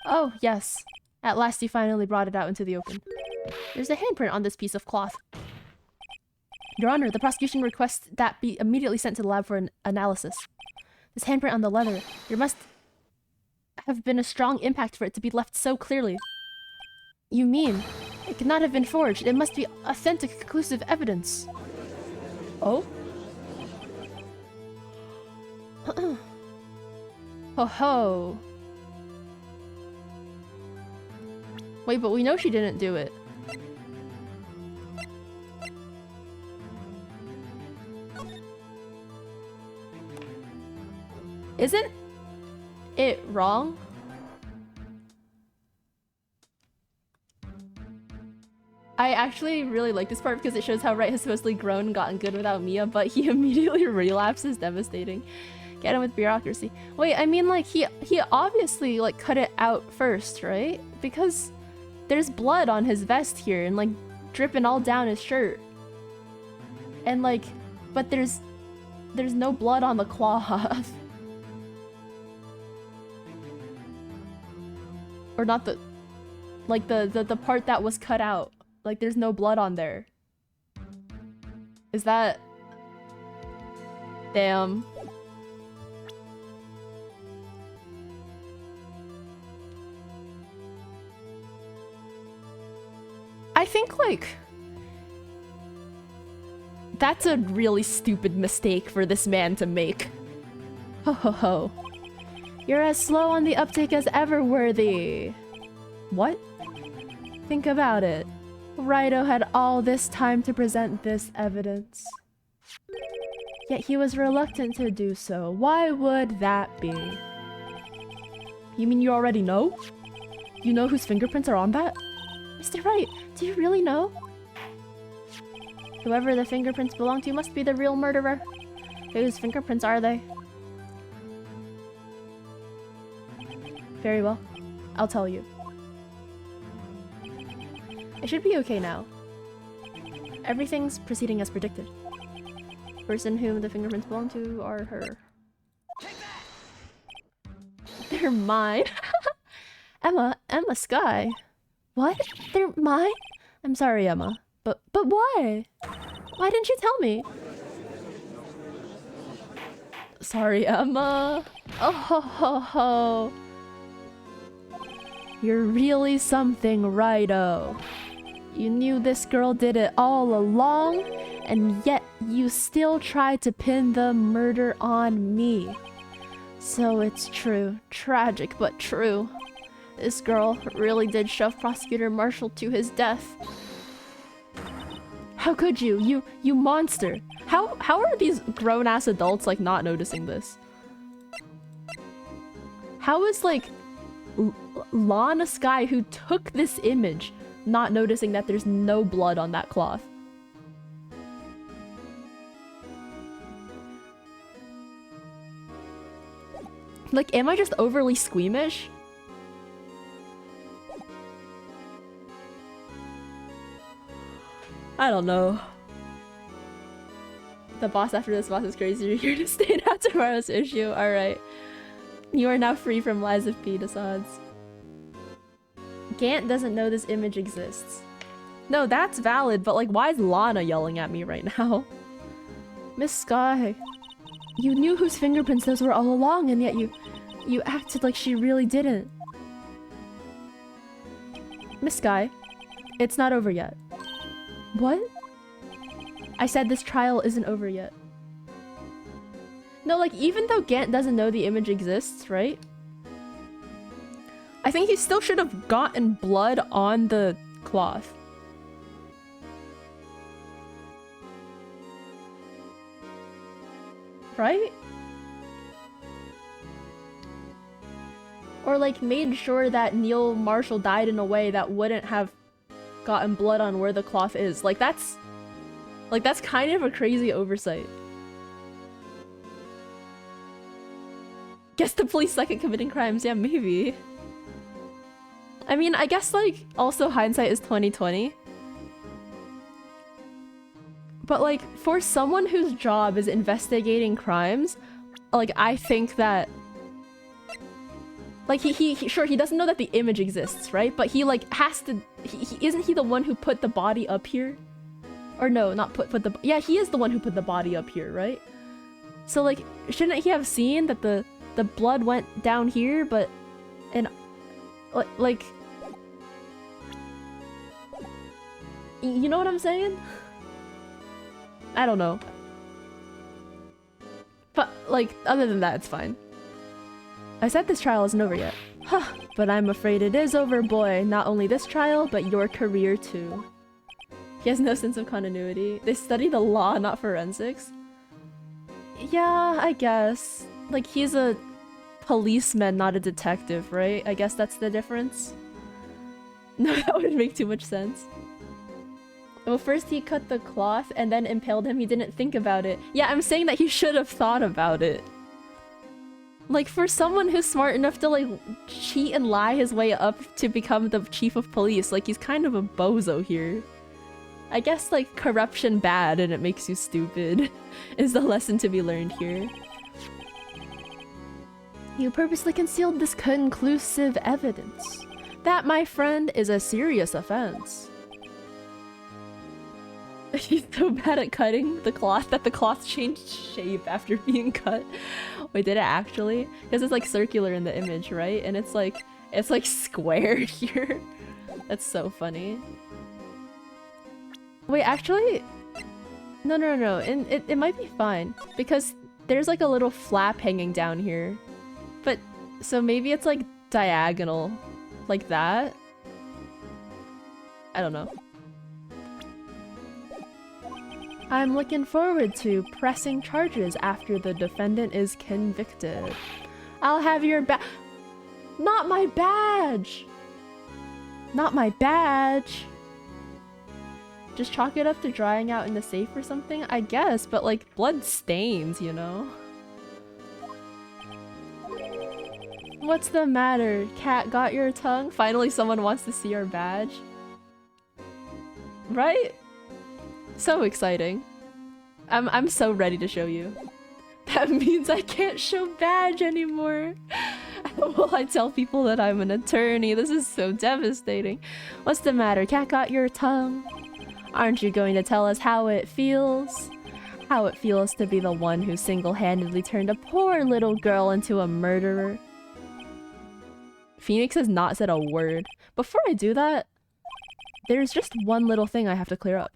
Oh, yes. At last you finally brought it out into the open. There's a handprint on this piece of cloth. Your Honor, the prosecution requests that be immediately sent to the lab for an analysis. This handprint on the leather, there must have been a strong impact for it to be left so clearly. You mean, it could not have been forged. It must be authentic, conclusive evidence. Oh? Ho ho. Wait, but we know she didn't do it. Isn't it wrong? I actually really like this part because it shows how Wright has supposedly grown and gotten good without Mia, but he immediately relapses, devastating. Get him with bureaucracy. Wait, I mean, like, he obviously, like, cut it out first, right? Because there's blood on his vest here and, like, dripping all down his shirt. And, like, but there's no blood on the cloth. Or not the... Like, the part that was cut out. Like, there's no blood on there. Is that... Damn. I think, like... That's a really stupid mistake for this man to make. Ho ho ho. You're as slow on the uptake as ever, Worthy. What? Think about it. Raito had all this time to present this evidence. Yet he was reluctant to do so. Why would that be? You mean you already know? You know whose fingerprints are on that? Mr. Wright, do you really know? Whoever the fingerprints belong to must be the real murderer. Whose fingerprints are they? Very well. I'll tell you. It should be okay now. Everything's proceeding as predicted. The person whom the fingerprints belong to are her. They're mine. Emma, Emma Sky. What? They're mine? I'm sorry, Emma. But why? Why didn't you tell me? Sorry, Emma. Oh ho ho ho. You're really something, righto. You knew this girl did it all along, and yet you still tried to pin the murder on me. So it's true. Tragic, but true. This girl really did shove Prosecutor Marshall to his death. How could you? You monster. How are these grown-ass adults, like, not noticing this? How is, like, Lana Sky, who took this image, not noticing that there's no blood on that cloth? Like, am I just overly squeamish? I don't know. The boss after this boss is crazy. You're here to stay out tomorrow's issue. Alright. You are now free from lies of pedicides. Gant doesn't know this image exists. No, that's valid, but like, why is Lana yelling at me right now? Miss Sky, you knew whose fingerprints those were all along, and yet you acted like she really didn't. Miss Sky, it's not over yet. What? I said this trial isn't over yet. No, like, even though Gant doesn't know the image exists, right? I think he still should have gotten blood on the cloth. Right? Or like made sure that Neil Marshall died in a way that wouldn't have gotten blood on where the cloth is. Like that's kind of a crazy oversight. Guess the police suck at committing crimes. Yeah, maybe. I mean, I guess like also hindsight is 20/20. But like for someone whose job is investigating crimes, like I think that like he sure he doesn't know that the image exists, right? But he like has to isn't he the one who put the body up here? Or no, not put the yeah, he is the one who put the body up here, right? So like shouldn't he have seen that the blood went down here, but and like you know what I'm saying? I don't know. But like other than that, it's fine. I said this trial isn't over yet. Huh, but I'm afraid it is over, boy. Not only this trial, but your career too. He has no sense of continuity. They study the law, not forensics. Yeah, I guess. Like, he's a policeman, not a detective, right? I guess that's the difference. No, that would make too much sense. Well, first he cut the cloth and then impaled him. He didn't think about it. Yeah, I'm saying that he should have thought about it. Like, for someone who's smart enough to, like, cheat and lie his way up to become the chief of police, like, he's kind of a bozo here. I guess, like, corruption bad and it makes you stupid is the lesson to be learned here. You purposely concealed this conclusive evidence. That, my friend, is a serious offense. He's so bad at cutting the cloth that the cloth changed shape after being cut. Wait, did it actually? Because it's like circular in the image, right? And it's like squared here. That's so funny. Wait, actually, no. And it might be fine because there's like a little flap hanging down here. But so maybe it's like diagonal, like that. I don't know. I'm looking forward to pressing charges after the defendant is convicted. I'll have your Not my badge! Not my badge! Just chalk it up to drying out in the safe or something? I guess, but like, blood stains, you know? What's the matter? Cat got your tongue? Finally someone wants to see our badge. Right? So exciting. I'm so ready to show you. That means I can't show badge anymore. Will I tell people that I'm an attorney? This is so devastating. What's the matter? Cat got your tongue? Aren't you going to tell us how it feels? How it feels to be the one who single-handedly turned a poor little girl into a murderer? Phoenix has not said a word. Before I do that, there's just one little thing I have to clear up.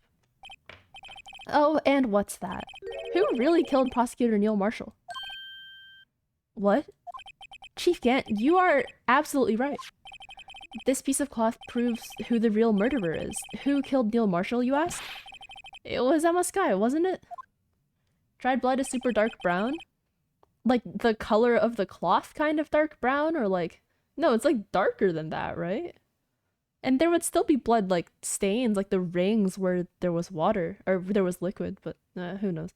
Oh, and what's that? Who really killed Prosecutor Neil Marshall? What? Chief Gant, you are absolutely right. This piece of cloth proves who the real murderer is. Who killed Neil Marshall, you ask? It was Emma Skye, wasn't it? Dried blood is super dark brown? Like the color of the cloth kind of dark brown? Or like... No, it's like darker than that, right? And there would still be blood, like stains, like the rings where there was water. Or there was liquid, but who knows.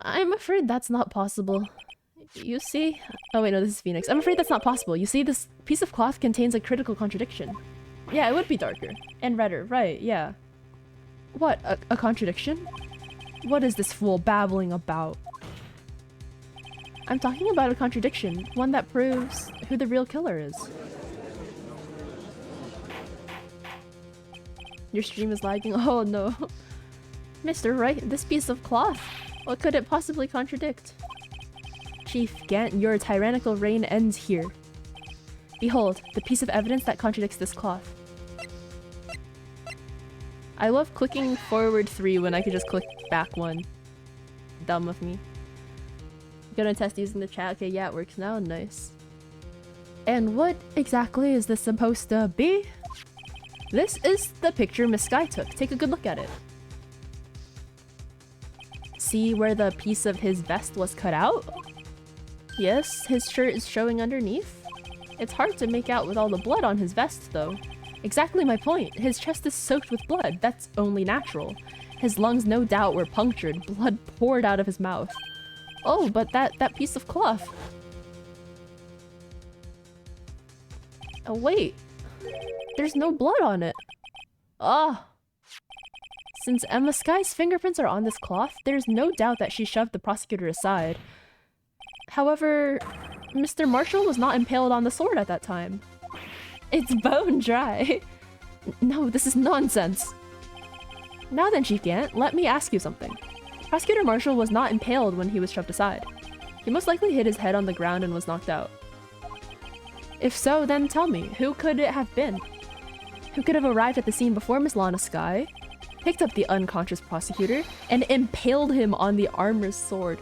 I'm afraid that's not possible. You see? Oh wait, no, this is Phoenix. I'm afraid that's not possible. You see, this piece of cloth contains a critical contradiction. Yeah, it would be darker. And redder, right, yeah. What, a contradiction? What is this fool babbling about? I'm talking about a contradiction. One that proves who the real killer is. Your stream is lagging. Oh no. Mr. Wright, this piece of cloth. What could it possibly contradict? Chief Gant, your tyrannical reign ends here. Behold, the piece of evidence that contradicts this cloth. I love clicking forward 3 when I could just click back 1. Dumb of me. Gonna test using the chat. Okay, yeah, it works now. Nice. And what exactly is this supposed to be? This is the picture Miss Skye took. Take a good look at it. See where the piece of his vest was cut out? Yes, his shirt is showing underneath. It's hard to make out with all the blood on his vest, though. Exactly my point. His chest is soaked with blood. That's only natural. His lungs no doubt were punctured. Blood poured out of his mouth. Oh, but that piece of cloth. Oh, wait. There's no blood on it. Ah. Since Emma Skye's fingerprints are on this cloth, there's no doubt that she shoved the prosecutor aside. However, Mr. Marshall was not impaled on the sword at that time. It's bone dry. No, this is nonsense. Now then, Chief Gant, let me ask you something. Prosecutor Marshall was not impaled when he was shoved aside. He most likely hit his head on the ground and was knocked out. If so, then tell me, who could it have been? Who could have arrived at the scene before Miss Lana Skye, picked up the unconscious prosecutor, and impaled him on the armor's sword?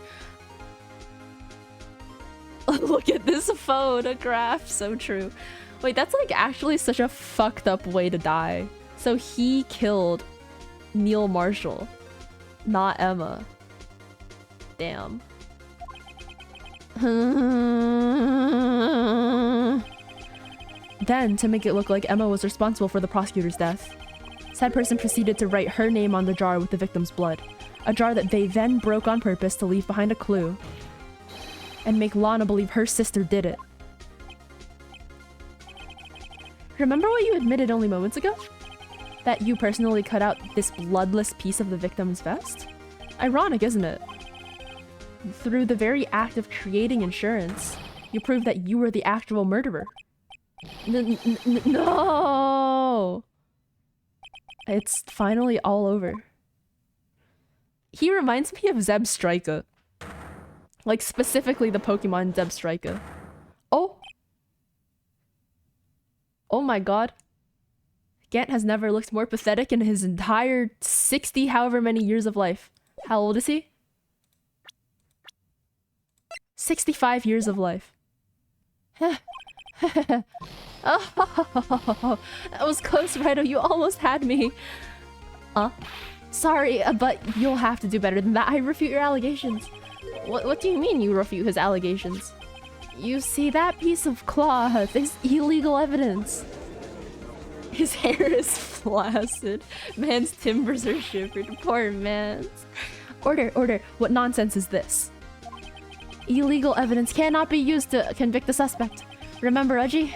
Look at this photograph, so true. Wait, that's like actually such a fucked up way to die. So he killed Neil Marshall, not Emma. Damn. Then, to make it look like Emma was responsible for the prosecutor's death, said person proceeded to write her name on the jar with the victim's blood. A jar that they then broke on purpose to leave behind a clue and make Lana believe her sister did it. Remember what you admitted only moments ago? That you personally cut out this bloodless piece of the victim's vest? Ironic, isn't it? Through the very act of creating insurance, you proved that you were the actual murderer. No! It's finally all over. He reminds me of Zebstrika. Like, specifically the Pokemon Zebstrika. Oh! Oh my god. Gant has never looked more pathetic in his entire 60 however many years of life. How old is he? 65 years of life. Oh, that was close, Rido. You almost had me. Sorry, but you'll have to do better than that. I refute your allegations. What do you mean you refute his allegations? You see, that piece of cloth is illegal evidence. His hair is flaccid. Man's timbers are shivered. Poor man's. Order. What nonsense is this? Illegal evidence cannot be used to convict the suspect. Remember, Udgy?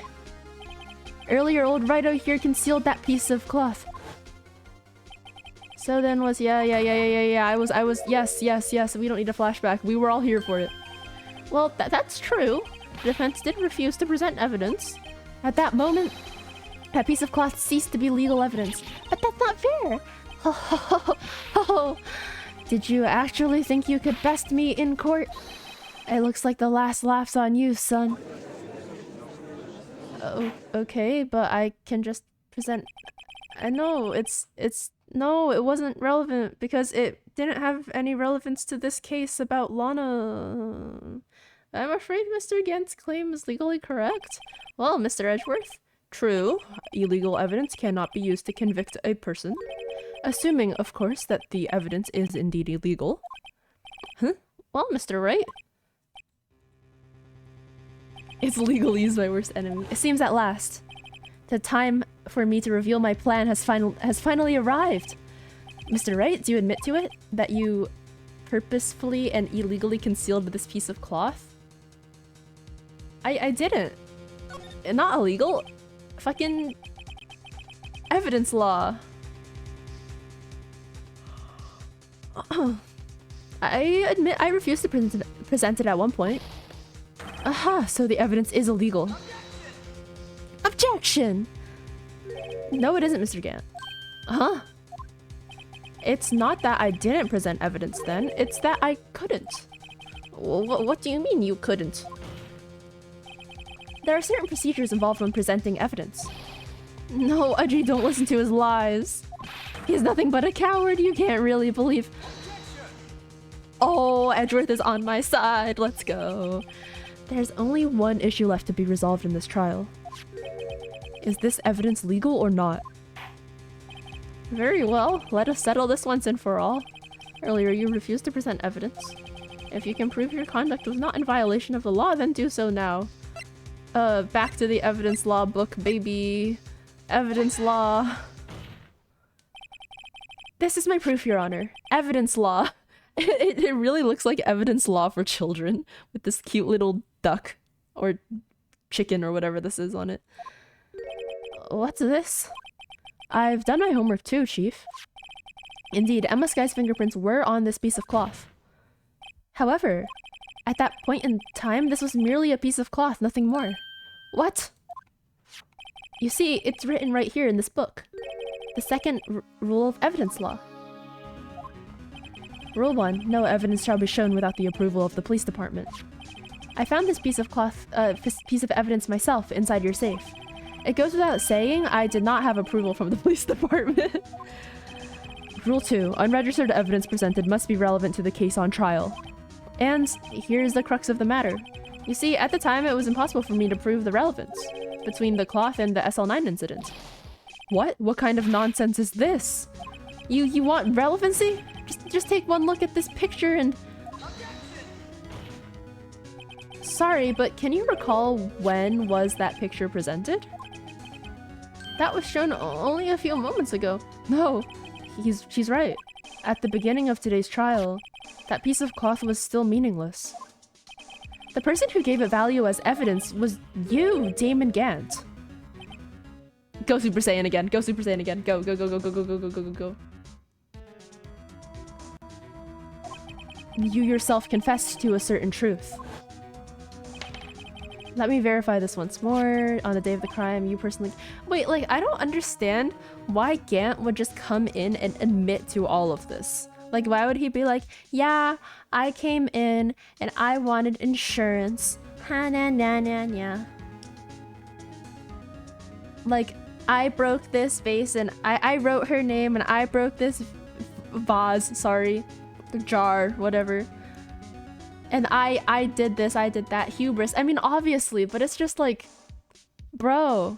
Earlier, old Rido here concealed that piece of cloth. So then was yeah. I was yes. We don't need a flashback. We were all here for it. Well, that's true. The defense did refuse to present evidence. At that moment, that piece of cloth ceased to be legal evidence. But that's not fair. Oh, did you actually think you could best me in court? It looks like the last laugh's on you, son. Oh, okay, but I can just present... I know, no, it wasn't relevant because it didn't have any relevance to this case about Lana. I'm afraid Mr. Gant's claim is legally correct. Well, Mr. Edgeworth, true, illegal evidence cannot be used to convict a person. Assuming, of course, that the evidence is indeed illegal. Huh? Well, Mr. Wright. It's legalese my worst enemy. It seems at last. The time for me to reveal my plan has finally arrived. Mr. Wright, do you admit to it? That you purposefully and illegally concealed this piece of cloth? I didn't. Not illegal. Fucking evidence law. I admit I refused to present it at one point. Aha, so the evidence is illegal. Objection! No, it isn't, Mr. Gant. Huh? It's not that I didn't present evidence then, it's that I couldn't. What do you mean you couldn't? There are certain procedures involved when presenting evidence. No, Audrey, don't listen to his lies. He's nothing but a coward, you can't really believe. Oh, Edgeworth is on my side, let's go. There's only one issue left to be resolved in this trial. Is this evidence legal or not? Very well, let us settle this once and for all. Earlier you refused to present evidence. If you can prove your conduct was not in violation of the law, then do so now. Back to the evidence law book, baby. Evidence law. This is my proof, Your Honor. Evidence law. It really looks like evidence law for children with this cute little duck or chicken or whatever this is on it. What's this? I've done my homework too, Chief. Indeed, Emma Sky's fingerprints were on this piece of cloth. However, at that point in time, this was merely a piece of cloth, nothing more. What? You see, it's written right here in this book. The second rule of evidence law. Rule 1. No evidence shall be shown without the approval of the police department. I found this piece of evidence myself inside your safe. It goes without saying, I did not have approval from the police department. Rule 2. Unregistered evidence presented must be relevant to the case on trial. And here's the crux of the matter. You see, at the time it was impossible for me to prove the relevance between the cloth and the SL9 incident. What? What kind of nonsense is this? You want relevancy? Just take one look at this picture and... Sorry, but can you recall when was that picture presented? That was shown only a few moments ago. No, she's right. At the beginning of today's trial, that piece of cloth was still meaningless. The person who gave it value as evidence was you, Damon Gant. Go Super Saiyan again. Go Super Saiyan again. Go, go, go, go, go, go, go, go, go, go, go. You yourself confessed to a certain truth. Let me verify this once more. On the day of the crime, you personally... Wait, like, I don't understand why Gant would just come in and admit to all of this. Like, why would he be like, yeah, I came in and I wanted insurance. Ha na na na na. Like, I broke this vase and I wrote her name and I broke this vase, sorry. The jar, whatever. And I did this, I did that. Hubris. I mean, obviously, but it's just like, bro.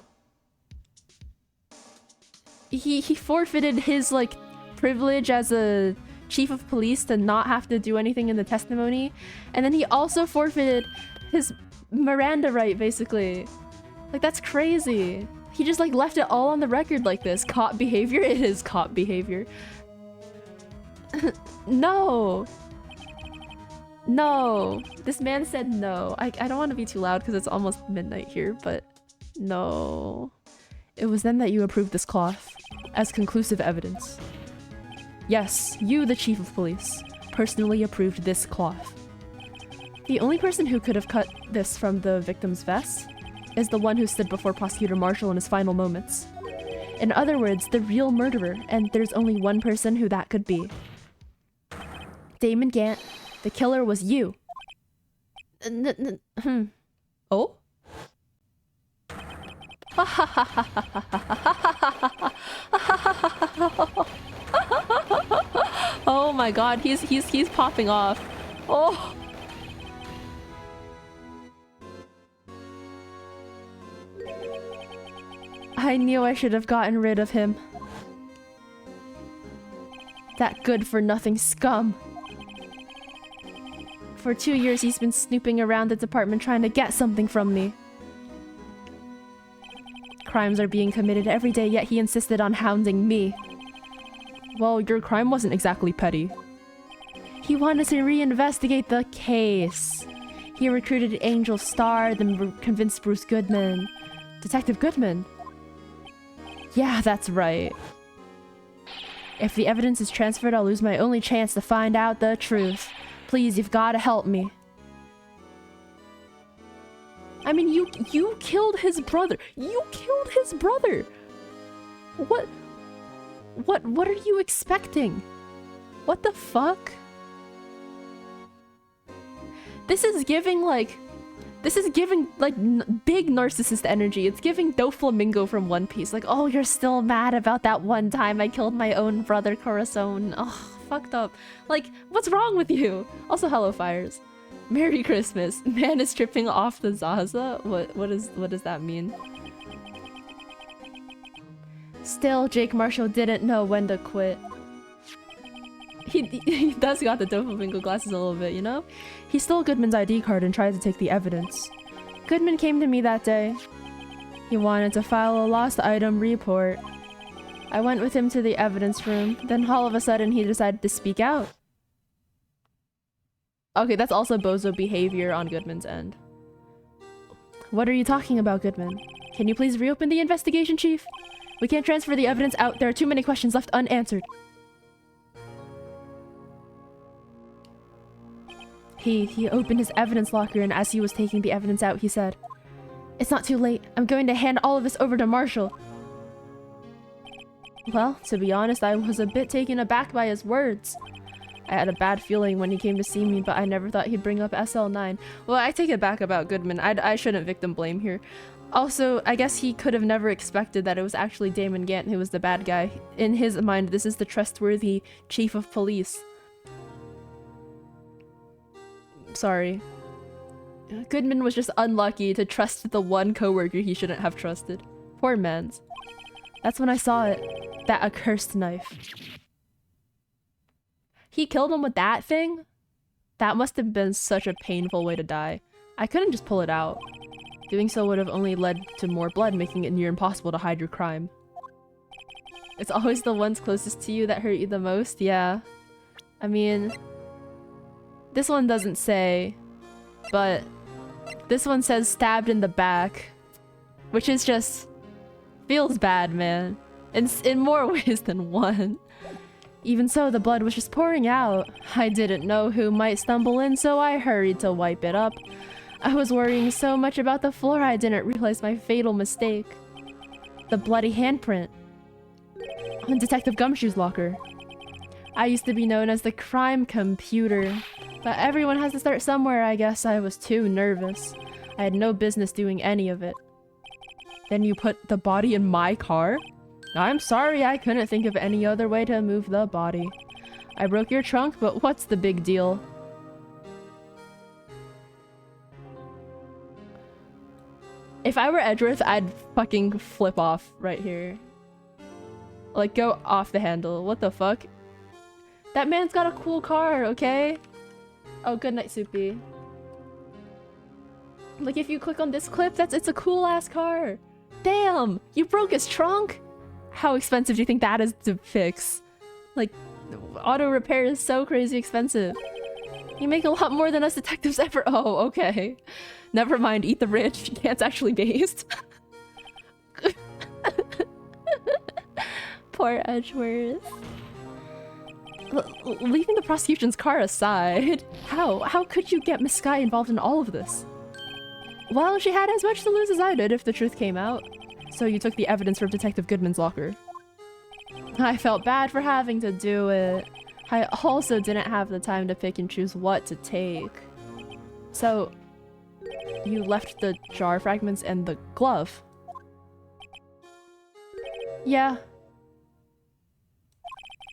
He forfeited his, like, privilege as a chief of police to not have to do anything in the testimony. And then he also forfeited his Miranda right, basically. Like, that's crazy. He just, like, left it all on the record like this. Cop behavior? It is cop behavior. No. No. This man said no. I don't want to be too loud because it's almost midnight here, but no. It was then that you approved this cloth as conclusive evidence. Yes, you, the chief of police, personally approved this cloth. the only person who could have cut this from the victim's vest is the one who stood before Prosecutor Marshall in his final moments. In other words, the real murderer, and there's only one person who that could be. Damon Gant, the killer was you. Oh? Oh my god, he's popping off. Oh. I knew I should have gotten rid of him. That good-for-nothing scum. For 2 years, he's been snooping around the department trying to get something from me. Crimes are being committed every day, yet he insisted on hounding me. Well, your crime wasn't exactly petty. He wanted to reinvestigate the case. He recruited Angel Starr, then convinced Bruce Goodman. Detective Goodman? Yeah, that's right. If the evidence is transferred, I'll lose my only chance to find out the truth. Please, you've got to help me. I mean, you killed his brother. You killed his brother. What are you expecting? What the fuck? This is giving like big narcissist energy. It's giving Doflamingo from One Piece. Like, oh, you're still mad about that one time I killed my own brother Corazon. Oh, fucked up. Like, what's wrong with you? Also, hello, Fires. Merry Christmas. Man is tripping off the Zaza. What does that mean? Still, Jake Marshall didn't know when to quit. He does got the Doflamingo glasses a little bit, you know? He stole Goodman's ID card and tried to take the evidence. Goodman came to me that day. He wanted to file a lost item report. I went with him to the evidence room, then all of a sudden he decided to speak out. Okay, that's also bozo behavior on Goodman's end. What are you talking about, Goodman? Can you please reopen the investigation, Chief? We can't transfer the evidence out. There are too many questions left unanswered. He opened his evidence locker, and as he was taking the evidence out, he said, "It's not too late. I'm going to hand all of this over to Marshall." Well, to be honest, I was a bit taken aback by his words. I had a bad feeling when he came to see me, but I never thought he'd bring up SL9. Well, I take it back about Goodman. I shouldn't victim blame here. Also, I guess he could have never expected that it was actually Damon Gant who was the bad guy. In his mind, this is the trustworthy chief of police. Sorry. Goodman was just unlucky to trust the one coworker he shouldn't have trusted. Poor man's. That's when I saw it. That accursed knife. He killed him with that thing? That must have been such a painful way to die. I couldn't just pull it out. Doing so would have only led to more blood, making it near impossible to hide your crime. It's always the ones closest to you that hurt you the most, yeah. I mean... This one doesn't say, but this one says stabbed in the back, which is just feels bad, man. In more ways than one. Even so, the blood was just pouring out. I didn't know who might stumble in, so I hurried to wipe it up. I was worrying so much about the floor I didn't realize my fatal mistake. The bloody handprint on Detective Gumshoe's locker. I used to be known as the crime computer. But everyone has to start somewhere, I guess. I was too nervous. I had no business doing any of it. Then you put the body in my car? I'm sorry, I couldn't think of any other way to move the body. I broke your trunk, but what's the big deal? If I were Edgeworth, I'd fucking flip off right here. Like, go off the handle. What the fuck? That man's got a cool car, okay? Oh, good night, Soupy. Like, if you click on this clip, it's a cool-ass car. Damn! You broke his trunk? How expensive do you think that is to fix? Like, auto repair is so crazy expensive. You make a lot more than us detectives ever- Oh, okay. Never mind, eat the rich. Gant's actually based. Poor Edgeworth. Leaving the prosecution's car aside, how could you get Miss Sky involved in all of this? Well, she had as much to lose as I did if the truth came out. So you took the evidence from Detective Goodman's locker. I felt bad for having to do it. I also didn't have the time to pick and choose what to take. So, you left the jar fragments and the glove? Yeah.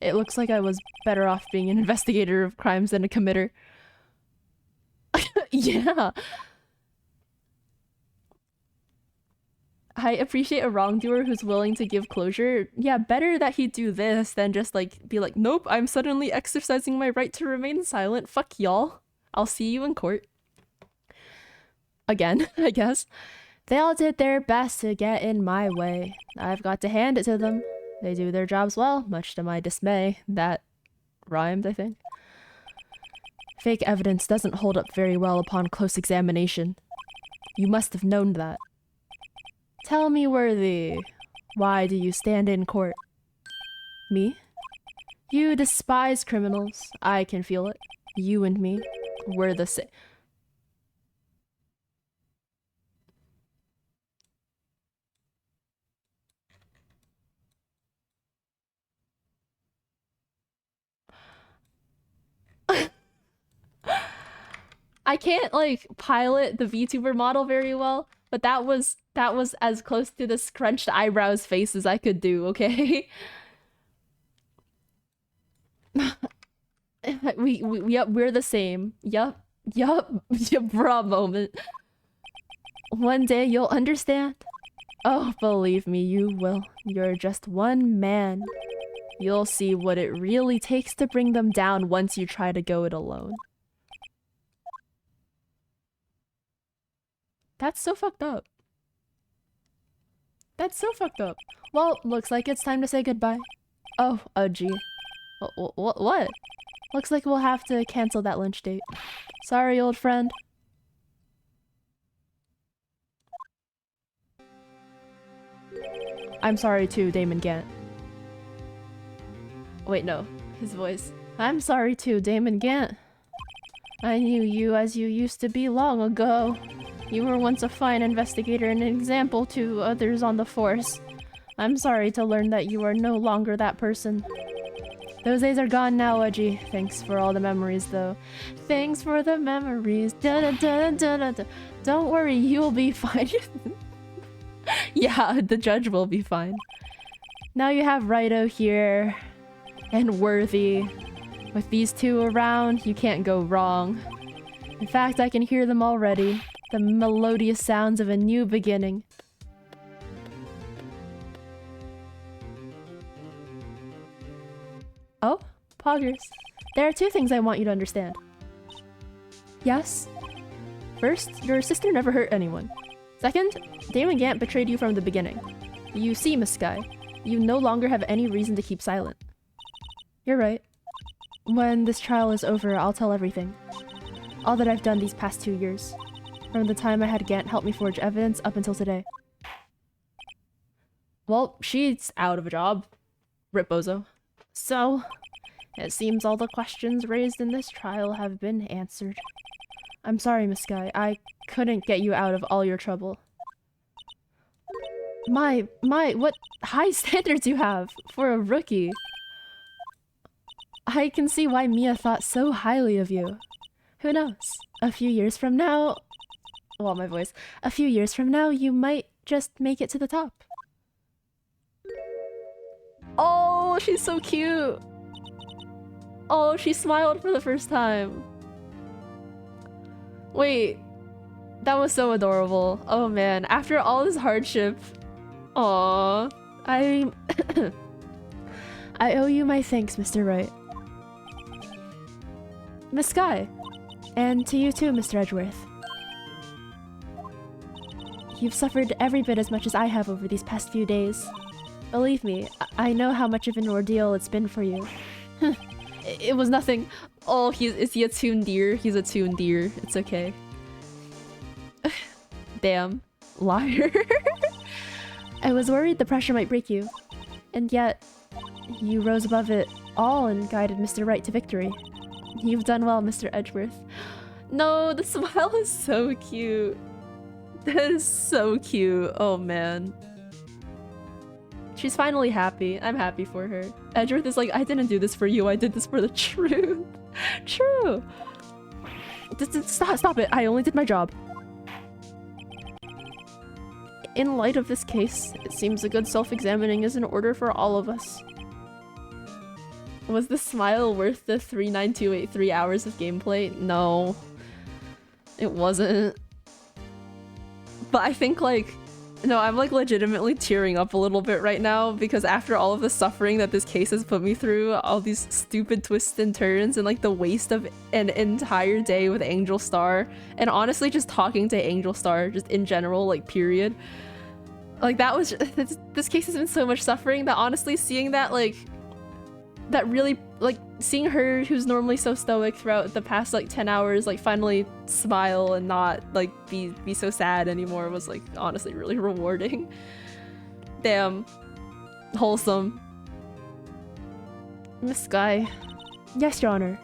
It looks like I was better off being an investigator of crimes than a committer. Yeah. I appreciate a wrongdoer who's willing to give closure. Yeah, better that he do this than just like be like, nope, I'm suddenly exercising my right to remain silent. Fuck y'all. I'll see you in court. Again, I guess. They all did their best to get in my way. I've got to hand it to them. They do their jobs well, much to my dismay. That rhymed, I think. Fake evidence doesn't hold up very well upon close examination. You must have known that. Tell me, Worthy, why do you stand in court? Me? You despise criminals. I can feel it. You and me, we're the same. I can't like pilot the VTuber model very well, but that was as close to the scrunched eyebrows face as I could do, okay? We're the same. Yup, yeah, bruh moment. One day you'll understand. Oh, believe me, you will. You're just one man. You'll see what it really takes to bring them down once you try to go it alone. That's so fucked up. That's so fucked up. Well, looks like it's time to say goodbye. Oh, gee. What? Looks like we'll have to cancel that lunch date. Sorry, old friend. I'm sorry too, Damon Gant. Wait, no. His voice. I'm sorry too, Damon Gant. I knew you as you used to be long ago. You were once a fine investigator and an example to others on the force. I'm sorry to learn that you are no longer that person. Those days are gone now, Edgy. Thanks for all the memories, though. Thanks for the memories. Da, da, da, da, da, da. Don't worry, you'll be fine. Yeah, the judge will be fine. Now you have Raito here. And Worthy. With these two around, you can't go wrong. In fact, I can hear them already. The melodious sounds of a new beginning. Oh, Poggers. There are two things I want you to understand. Yes? First, your sister never hurt anyone. Second, Damon Gant betrayed you from the beginning. You see, Miss Sky, you no longer have any reason to keep silent. You're right. When this trial is over, I'll tell everything. All that I've done these past 2 years. From the time I had Gant help me forge evidence up until today. Well, she's out of a job. Rip Bozo. So, it seems all the questions raised in this trial have been answered. I'm sorry, Miss Sky. I couldn't get you out of all your trouble. What high standards you have for a rookie. I can see why Mia thought so highly of you. Who knows? A few years from now... Well, my voice. A few years from now, you might just make it to the top. Oh, she's so cute. Oh, she smiled for the first time. Wait. That was so adorable. Oh man, after all this hardship. Aww. I owe you my thanks, Mr. Wright. Miss Sky. And to you too, Mr. Edgeworth. You've suffered every bit as much as I have over these past few days. Believe me, I know how much of an ordeal it's been for you. It was nothing. Oh, is he a toon deer? He's a toon deer. It's okay. Damn. Liar. I was worried the pressure might break you. And yet, you rose above it all and guided Mr. Wright to victory. You've done well, Mr. Edgeworth. No, the smile is so cute. That is so cute. Oh man. She's finally happy. I'm happy for her. Edgeworth is like, I didn't do this for you. I did this for the truth. True. Stop it. I only did my job. In light of this case, it seems a good self-examining is in order for all of us. Was the smile worth the 39283 hours of gameplay? No. It wasn't. But I think like, no, I'm like legitimately tearing up a little bit right now because after all of the suffering that this case has put me through, all these stupid twists and turns and like the waste of an entire day with Angel Star, and honestly just talking to Angel Star just in general, like period. Like that was, this case has been so much suffering that honestly seeing that like, that really, like, seeing her, who's normally so stoic throughout the past, like, 10 hours, like, finally smile and not, like, be so sad anymore was, like, honestly really rewarding. Damn. Wholesome. Miss Skye. Yes, Your Honor.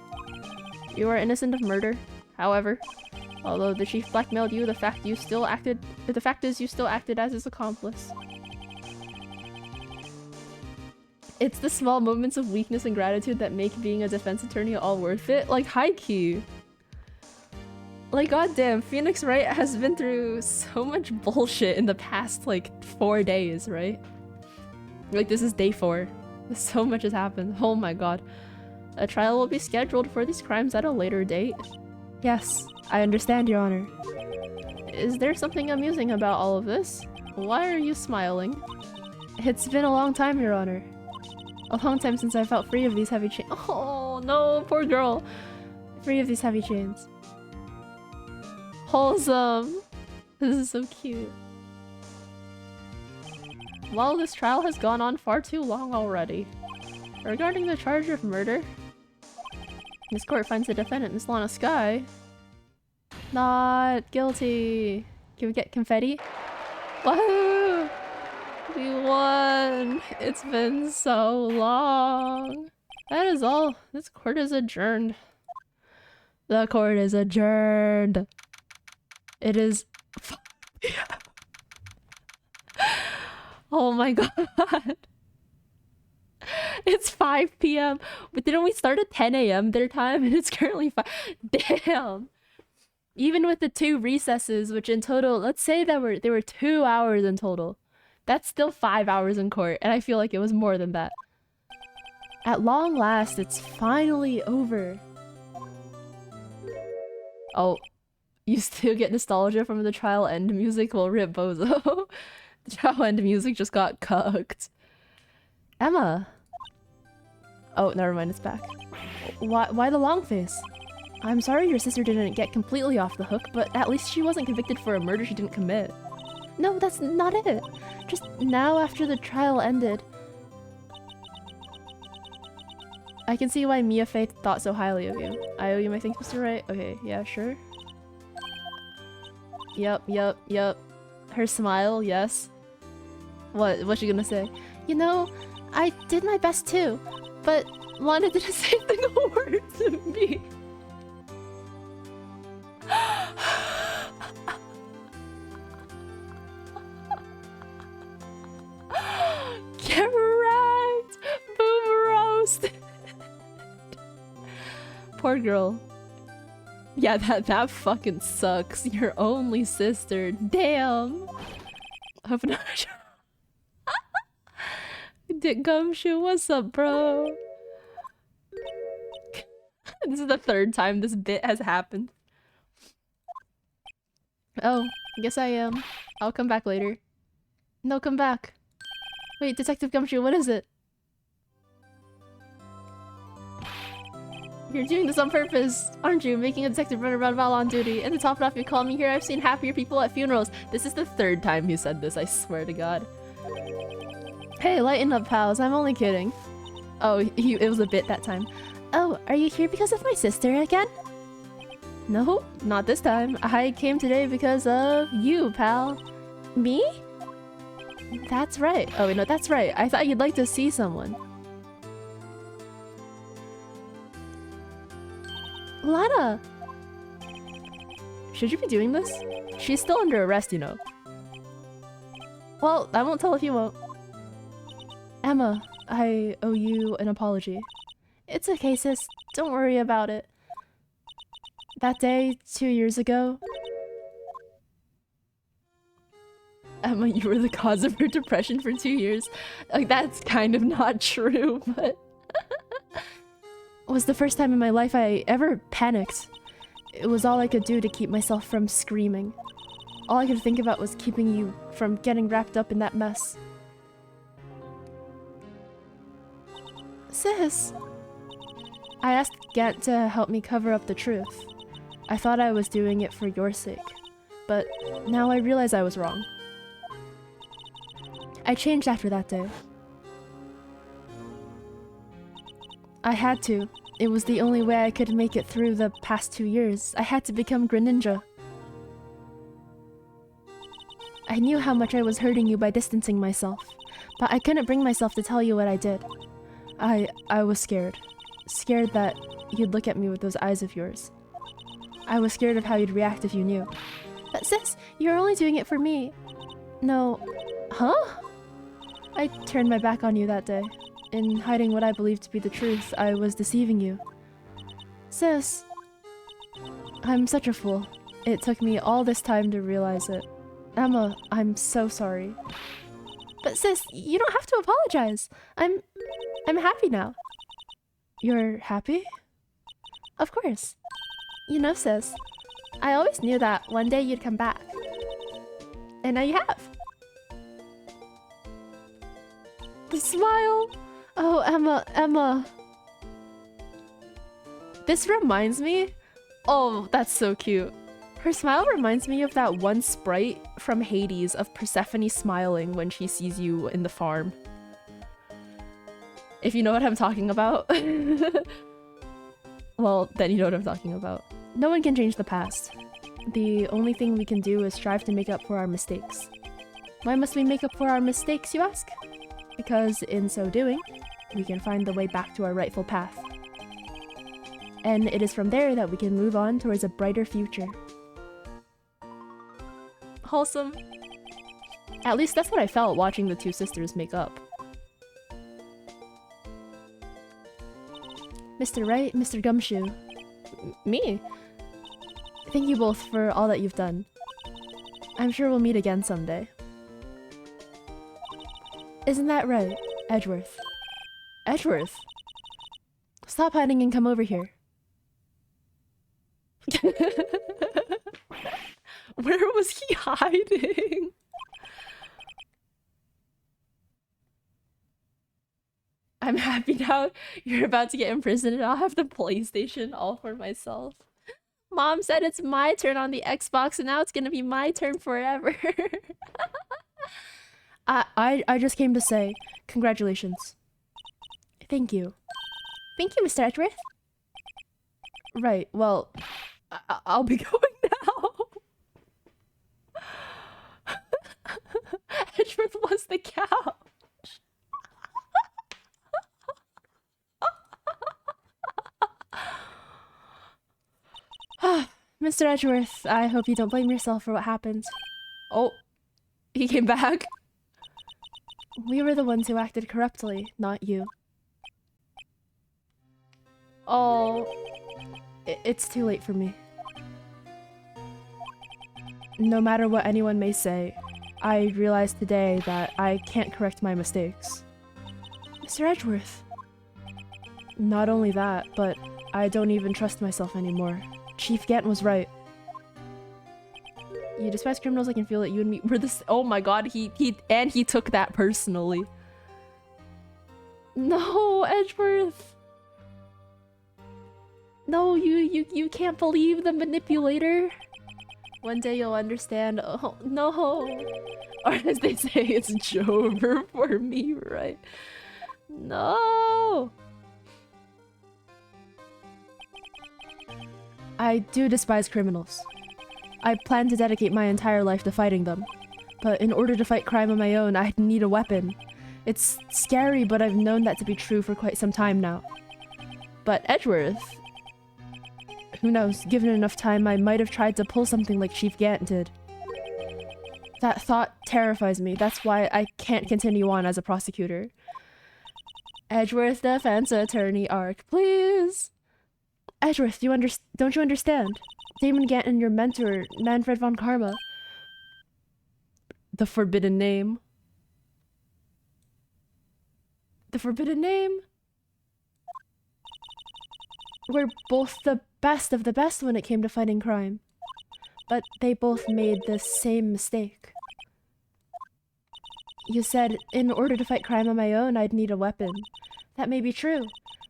You are innocent of murder. However, although the chief blackmailed you, the fact is you still acted as his accomplice. It's the small moments of weakness and gratitude that make being a defense attorney all worth it. Like, high-key. Like, goddamn, Phoenix Wright has been through so much bullshit in the past, like, 4 days, right? Like, this is day 4. So much has happened. Oh my god. A trial will be scheduled for these crimes at a later date. Yes, I understand, Your Honor. Is there something amusing about all of this? Why are you smiling? It's been a long time, Your Honor. A long time since I felt free of these heavy chains. Oh no, poor girl. Free of these heavy chains. Wholesome. This is so cute. Well, this trial has gone on far too long already. Regarding the charge of murder, this court finds the defendant, Miss Lana Skye, not guilty. Can we get confetti? Woohoo! We won! It's been so long. That is all. This court is adjourned. The court is adjourned. It is... Oh my god. It's 5 p.m. But didn't we start at 10 a.m. their time? And it's currently 5. Damn. Even with the 2 recesses, which in total, let's say that there were 2 hours in total. That's still 5 hours in court, and I feel like it was more than that. At long last, it's finally over. Oh, you still get nostalgia from the trial end music? Well, rip bozo. The trial end music just got cucked. Emma! Oh, never mind, it's back. Why the long face? I'm sorry your sister didn't get completely off the hook, but at least she wasn't convicted for a murder she didn't commit. No, that's not it. Just now after the trial ended. I can see why Mia Faith thought so highly of you. I owe you my thanks, Mr. Wright. Okay, yeah, sure. Yep. Her smile, yes. What's she gonna say? You know, I did my best too, but Lana didn't say a single word to me. Get wrecked! Boom roast! Poor girl. Yeah, that fucking sucks. Your only sister. Damn! Hope not. Dick Gumshoe, what's up, bro? This is the 3rd time this bit has happened. Oh, I guess I am. I'll come back later. No, come back. Wait, Detective Gumshoe, what is it? You're doing this on purpose, aren't you? Making a detective run around while on duty. And to top it off, you call me here. I've seen happier people at funerals. This is the 3rd time he said this, I swear to God. Hey, lighten up, pals. I'm only kidding. Oh, it was a bit that time. Oh, are you here because of my sister again? No, not this time. I came today because of you, pal. Me? That's right. Oh, wait, no, that's right. I thought you'd like to see someone. Lana! Should you be doing this? She's still under arrest, you know. Well, I won't tell if you won't. Emma, I owe you an apology. It's okay, sis. Don't worry about it. That day, 2 years ago... Emma, you were the cause of her depression for 2 years. Like, that's kind of not true, but... It was the first time in my life I ever panicked. It was all I could do to keep myself from screaming. All I could think about was keeping you from getting wrapped up in that mess. Sis! I asked Gant to help me cover up the truth. I thought I was doing it for your sake, but now I realize I was wrong. I changed after that day. I had to. It was the only way I could make it through the past 2 years. I had to become Greninja. I knew how much I was hurting you by distancing myself, but I couldn't bring myself to tell you what I did. I was scared. Scared that you'd look at me with those eyes of yours. I was scared of how you'd react if you knew. But sis, you're only doing it for me. No. Huh? I turned my back on you that day. In hiding what I believed to be the truth, I was deceiving you. Sis. I'm such a fool. It took me all this time to realize it. Emma, I'm so sorry. But sis, you don't have to apologize. I'm happy now. You're happy? Of course. You know, sis, I always knew that one day you'd come back. And now you have. The smile! Oh, Emma. This reminds me... Oh, that's so cute. Her smile reminds me of that one sprite from Hades of Persephone smiling when she sees you in the farm. If you know what I'm talking about. Well, then you know what I'm talking about. No one can change the past. The only thing we can do is strive to make up for our mistakes. Why must we make up for our mistakes, you ask? Because in so doing, we can find the way back to our rightful path. And it is from there that we can move on towards a brighter future. Wholesome. At least that's what I felt watching the two sisters make up. Mr. Wright, Mr. Gumshoe. Me? Thank you both for all that you've done. I'm sure we'll meet again someday. Isn't that right, Edgeworth? Edgeworth? Stop hiding and come over here. Where was he hiding? I'm happy now you're about to get imprisoned and I'll have the PlayStation all for myself. Mom said it's my turn on the Xbox and now it's gonna be my turn forever. I just came to say congratulations. Thank you. Thank you, Mr. Edgeworth. Right, well, I'll be going now. Edgeworth was the cow. Mr. Edgeworth, I hope you don't blame yourself for what happened. Oh, he came back. We were the ones who acted corruptly, not you. Oh, it's too late for me. No matter what anyone may say, I realized today that I can't correct my mistakes. Mr. Edgeworth. Not only that, but I don't even trust myself anymore. Chief Gant was right. You despise criminals, I can feel that you and me were this. Oh my god, he took that personally. No, Edgeworth. No, you can't believe the manipulator. One day you'll understand. Oh no. Or as they say, it's Jover for me, right? No. I do despise criminals. I plan to dedicate my entire life to fighting them. But in order to fight crime on my own, I'd need a weapon. It's scary, but I've known that to be true for quite some time now. But Edgeworth, Who knows, given enough time, I might have tried to pull something like Chief Gant did. That thought terrifies me. That's why I can't continue on as a prosecutor. Edgeworth defense attorney arc, please. Edgeworth, don't you understand? Damon Gant and your mentor, Manfred von Karma. The forbidden name. The forbidden name? Were both the best of the best when it came to fighting crime. But they both made the same mistake. You said, in order to fight crime on my own, I'd need a weapon. That may be true,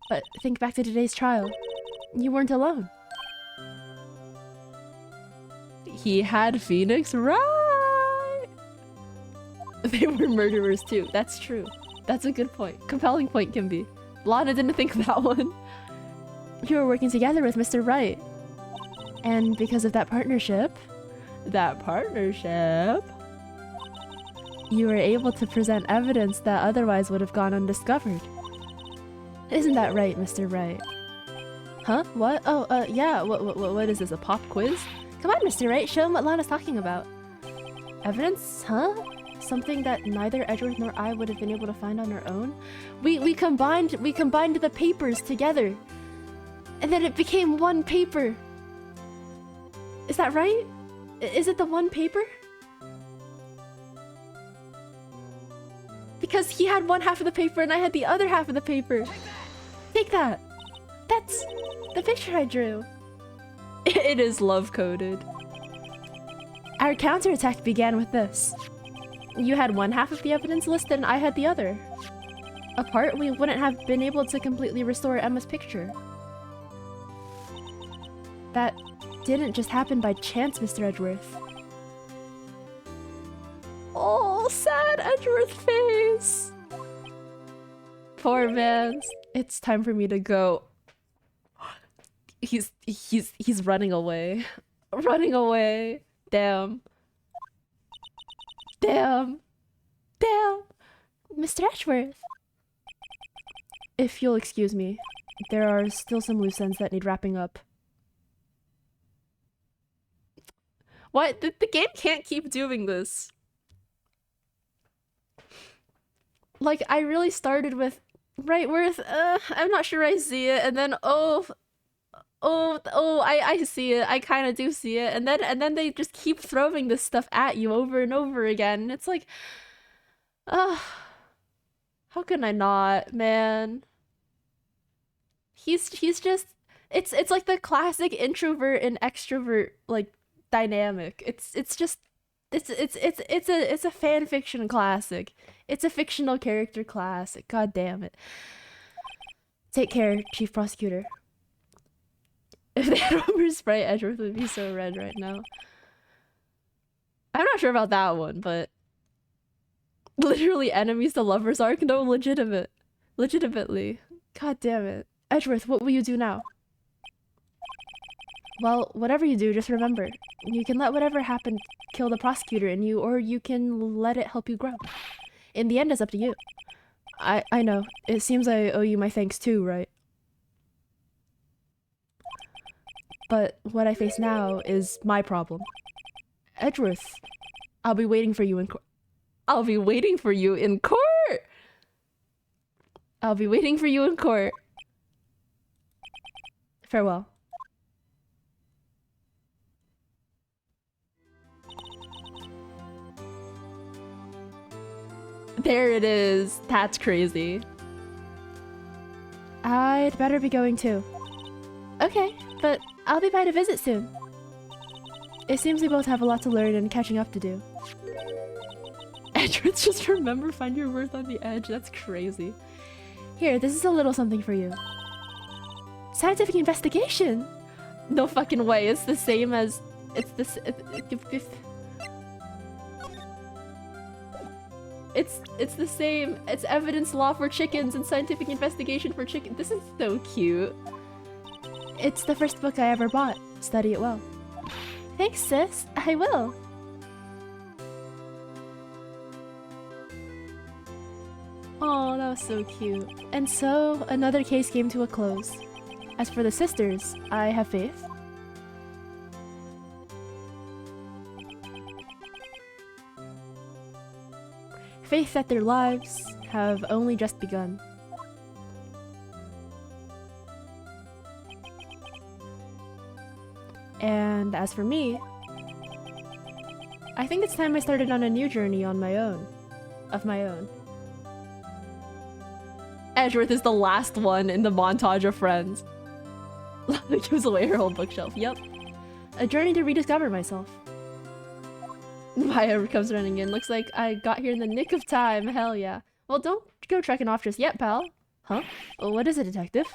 but think back to today's trial. You weren't alone. He had Phoenix right! They were murderers too, that's true. That's a good point. Compelling point, Kimby. Lana didn't think of that one. You were working together with Mr. Wright. And because of that partnership... you were able to present evidence that otherwise would have gone undiscovered. Isn't that right, Mr. Wright? Huh? What? Oh, yeah, what is this, a pop quiz? Come on, Mr. Wright, show him what Lana's talking about. Evidence? Huh? Something that neither Edgeworth nor I would have been able to find on our own? We combined the papers together. And then it became one paper. Is that right? Is it the one paper? Because he had one half of the paper and I had the other half of the paper. Take that! That's the picture I drew. It is love-coded. Our counterattack began with this. You had one half of the evidence list and I had the other. Apart, we wouldn't have been able to completely restore Emma's picture. That didn't just happen by chance, Mr. Edgeworth. Oh, sad Edgeworth face! Poor man. It's time for me to go. He's running away. Running away. Damn. Damn. Damn. Mr. Edgeworth. If you'll excuse me, there are still some loose ends that need wrapping up. What? The game can't keep doing this. Like, I really started with Rightworth, I'm not sure I see it, and then I see it, I kinda do see it, and then they just keep throwing this stuff at you over and over again, and it's like, how can I not, man? He's just, it's like the classic introvert and extrovert, like, dynamic. It's a fan fiction classic. It's a fictional character classic. God damn it. Take care, Chief Prosecutor. If they had Homer Sprite, Edgeworth would be so red right now. I'm not sure about that one, but literally enemies to lovers arc? No, legitimately. God damn it. Edgeworth, what will you do now? Well, whatever you do, just remember, you can let whatever happened kill the prosecutor in you, or you can let it help you grow. In the end, it's up to you. I know. It seems I owe you my thanks too, right? But what I face now is my problem. Edgeworth, I'll be waiting for you in court. I'll be waiting for you in court! I'll be waiting for you in court. Farewell. There it is. That's crazy. I'd better be going too. Okay, but I'll be by to visit soon. It seems we both have a lot to learn and catching up to do. Edgeworth, just remember, find your worth on the edge. That's crazy. Here, this is a little something for you. Scientific investigation? No fucking way. It's the same as... It's this... It's the same. It's evidence law for chickens and scientific investigation for chickens. This is so cute. It's the first book I ever bought. Study it well. Thanks, sis. I will. Oh, that was so cute. And so, another case came to a close. As for the sisters, I have faith. faith that their lives have only just begun. And as for me, I think it's time I started on a new journey on my own. Of my own. Edgeworth is the last one in the montage of friends. Gives away her whole bookshelf. Yep. A journey to rediscover myself. Maya comes running in. Looks like I got here in the nick of time. Hell yeah. Well, don't go trekking off just yet, pal. Huh? Well, what is it, detective?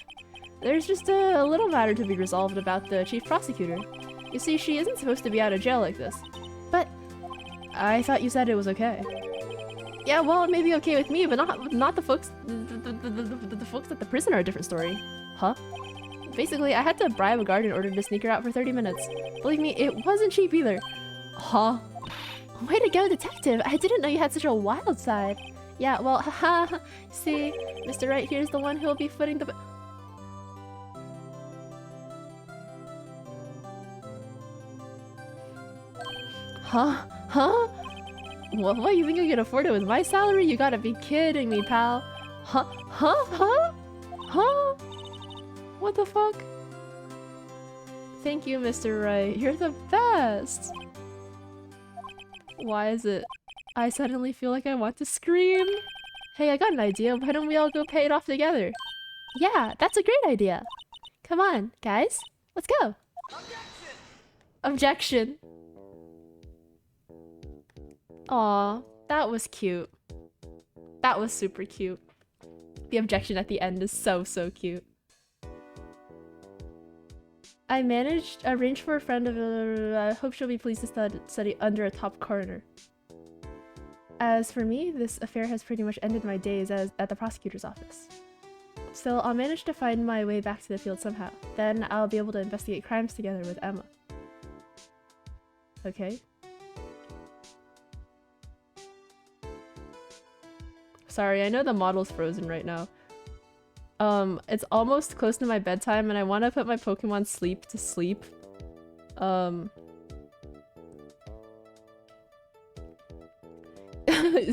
There's just a little matter to be resolved about the chief prosecutor. You see, she isn't supposed to be out of jail like this. But I thought you said it was okay. Yeah, well, it may be okay with me, but not the folks. The folks at the prison are a different story. Huh? Basically, I had to bribe a guard in order to sneak her out for 30 minutes. Believe me, it wasn't cheap either. Huh? Way to go, detective! I didn't know you had such a wild side. Yeah, well, haha. See, Mr. Wright here's the one who'll be footing the. Huh? Huh? What, you think I can afford it with my salary? You gotta be kidding me, pal. Huh? Huh? Huh? Huh? What the fuck? Thank you, Mr. Wright. You're the best! Why is it? I suddenly feel like I want to scream. Hey, I got an idea. Why don't we all go pay it off together? Yeah, that's a great idea. Come on, guys. Let's go. Objection! Aw, that was cute. That was super cute. The objection at the end is so cute. I arranged for a friend of I hope she'll be pleased to study under a top coroner. As for me, this affair has pretty much ended my days at the prosecutor's office. Still, I'll manage to find my way back to the field somehow. Then I'll be able to investigate crimes together with Emma. Okay. Sorry, I know the model's frozen right now. It's almost close to my bedtime and I want to put my Pokemon Sleep to sleep.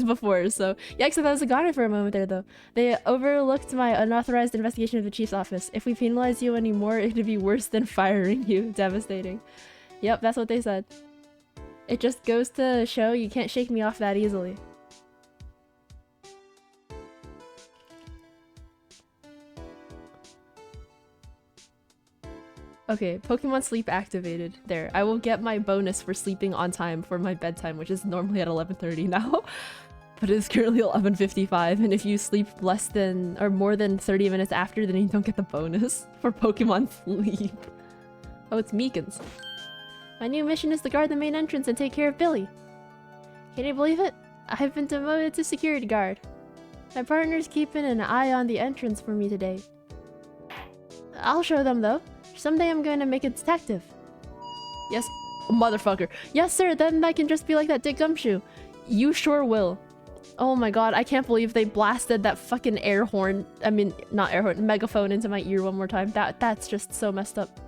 Before, so yikes, I was a goner for a moment there though. They overlooked my unauthorized investigation of the chief's office. If we penalize you anymore, it'd be worse than firing you. Devastating. Yep, that's what they said. It just goes to show you can't shake me off that easily. Okay, Pokemon Sleep activated. There, I will get my bonus for sleeping on time for my bedtime, which is normally at 11:30 now. But it's currently 11:55, and if you sleep less than or more than 30 minutes after, then you don't get the bonus for Pokemon Sleep. Oh, it's Meekins. My new mission is to guard the main entrance and take care of Billy. Can you believe it? I've been demoted to security guard. My partner's keeping an eye on the entrance for me today. I'll show them though. Someday I'm going to make a detective. Yes, motherfucker. Yes, sir, then I can just be like that Dick Gumshoe. You sure will. Oh my god, I can't believe they blasted that fucking air horn. I mean, not air horn, megaphone into my ear one more time. That's just so messed up.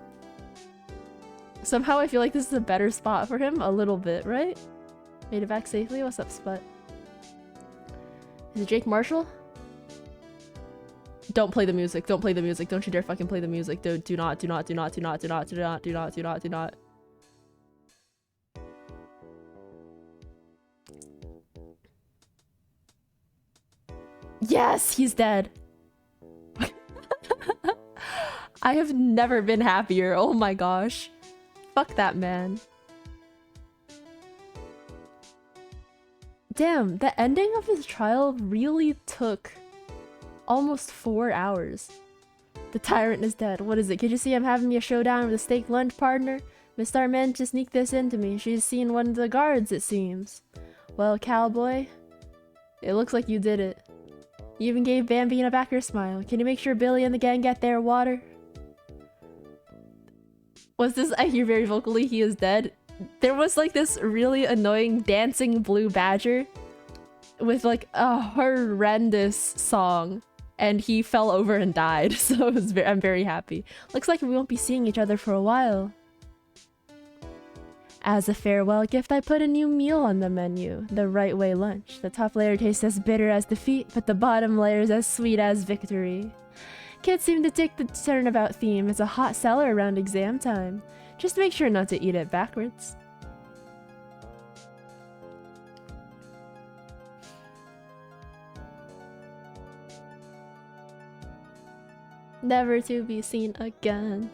Somehow I feel like this is a better spot for him. A little bit, right? Made it back safely? What's up, Sput? Is it Jake Marshall? Don't play the music. Don't play the music. Don't you dare fucking play the music. Dude, do not. Yes, he's dead. I have never been happier. Oh my gosh. Fuck that man. Damn, the ending of his trial really took almost 4 hours. The tyrant is dead. What is it? Could you see I'm having me a showdown with a steak lunch partner? Miss Star managed to sneak this into me. She's seen one of the guards, it seems. Well, cowboy, it looks like you did it. You even gave Bambi a backer smile. Can you make sure Billy and the gang get their water? Was this I hear very vocally he is dead? There was like this really annoying dancing blue badger with like a horrendous song. And he fell over and died, so I'm very happy. Looks like we won't be seeing each other for a while. As a farewell gift, I put a new meal on the menu, the Right Way lunch. The top layer tastes as bitter as defeat, but the bottom layer is as sweet as victory. Kids seem to take the turnabout theme. It's a hot seller around exam time. Just make sure not to eat it backwards. Never to be seen again.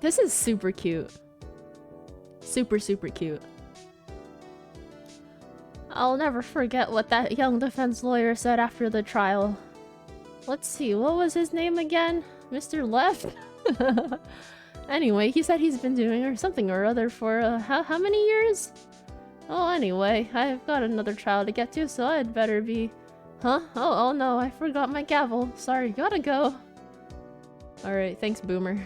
This is super cute. Super, super cute. I'll never forget what that young defense lawyer said after the trial. Let's see, what was his name again? Mr. Left? Anyway, he said he's been doing or something or other for how many years? Oh, anyway, I've got another trial to get to, so I'd better be... Huh? Oh no, I forgot my gavel. Sorry, gotta go. Alright, thanks, Boomer.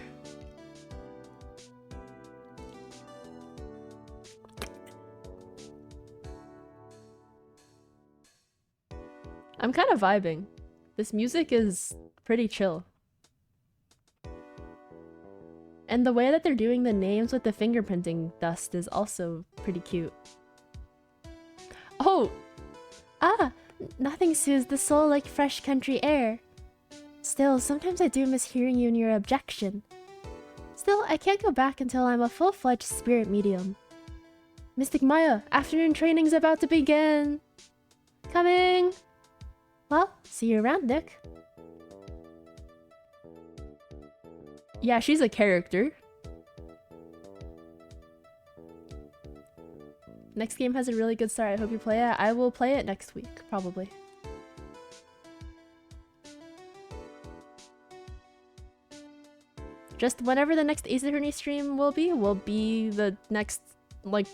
I'm kind of vibing. This music is pretty chill. And the way that they're doing the names with the fingerprinting dust is also pretty cute. Oh! Ah! Nothing soothes the soul like fresh country air. Still, sometimes I do miss hearing you in your objection. Still, I can't go back until I'm a full-fledged spirit medium. Mystic Maya, afternoon training's about to begin! Coming! Well, see you around, Nick. Yeah, she's a character. Next game has a really good start. I hope you play it. I will play it next week, probably. Just whenever the next Ace Attorney stream will be the next, like...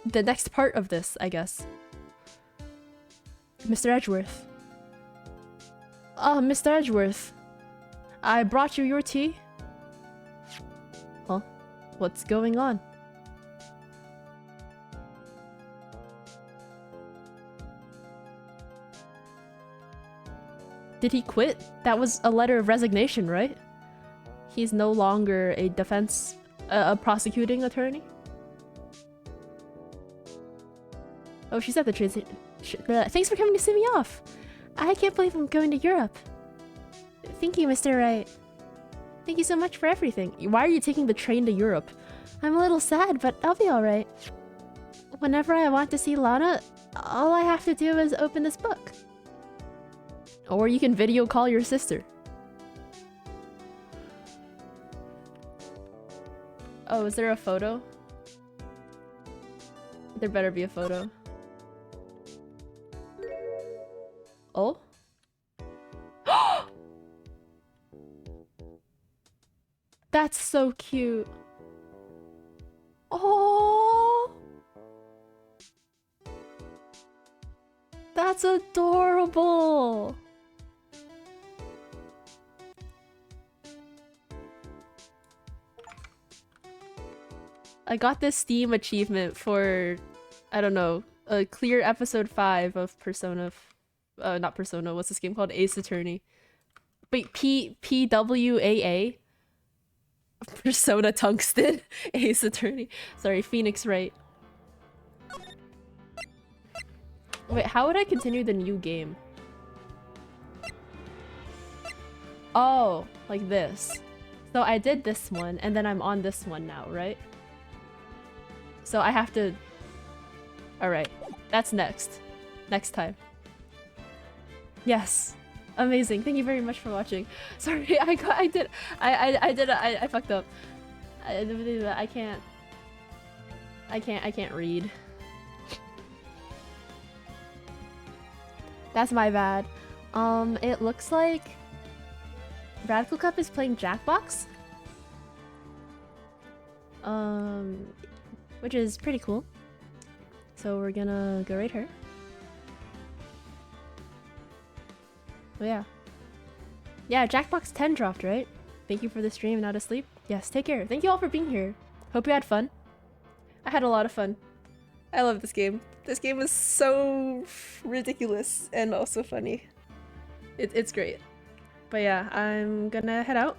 the next part of this, I guess. Mr. Edgeworth. Oh, Mr. Edgeworth. I brought you your tea. Huh? What's going on? Did he quit? That was a letter of resignation, right? He's no longer a defense... a prosecuting attorney? Oh, she's at the train station. Thanks for coming to see me off. I can't believe I'm going to Europe. Thank you, Mr. Wright. Thank you so much for everything. Why are you taking the train to Europe? I'm a little sad, but I'll be alright. Whenever I want to see Lana, all I have to do is open this book. Or you can video call your sister. Oh, is there a photo? There better be a photo. Oh? That's so cute. Oh, that's adorable. I got this Steam achievement for, I don't know, a clear episode 5 of Persona. Not Persona. What's this game called? Ace Attorney. Wait, PWAA. Persona Tungsten. Ace Attorney. Sorry, Phoenix Wright. Wait, how would I continue the new game? Oh, like this. So I did this one, and then I'm on this one now, right? So I have to... Alright, that's next. Next time. Yes. Amazing. Thank you very much for watching. Sorry, I fucked up. I can't read. That's my bad. It looks like Radical Cup is playing Jackbox. Which is pretty cool. So we're gonna go raid her. Oh yeah. Yeah, Jackbox 10 dropped, right? Thank you for the stream, Not Asleep. Yes, take care. Thank you all for being here. Hope you had fun. I had a lot of fun. I love this game. This game is so ridiculous and also funny. It's great. But yeah, I'm gonna head out.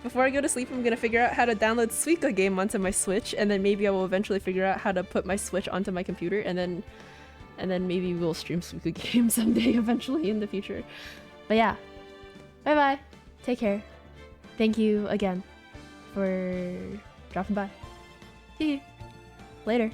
Before I go to sleep, I'm gonna figure out how to download Suika game onto my Switch, and then maybe I will eventually figure out how to put my Switch onto my computer, and then maybe we'll stream Suika game someday eventually in the future. But yeah, bye bye. Take care. Thank you again for dropping by. See you later.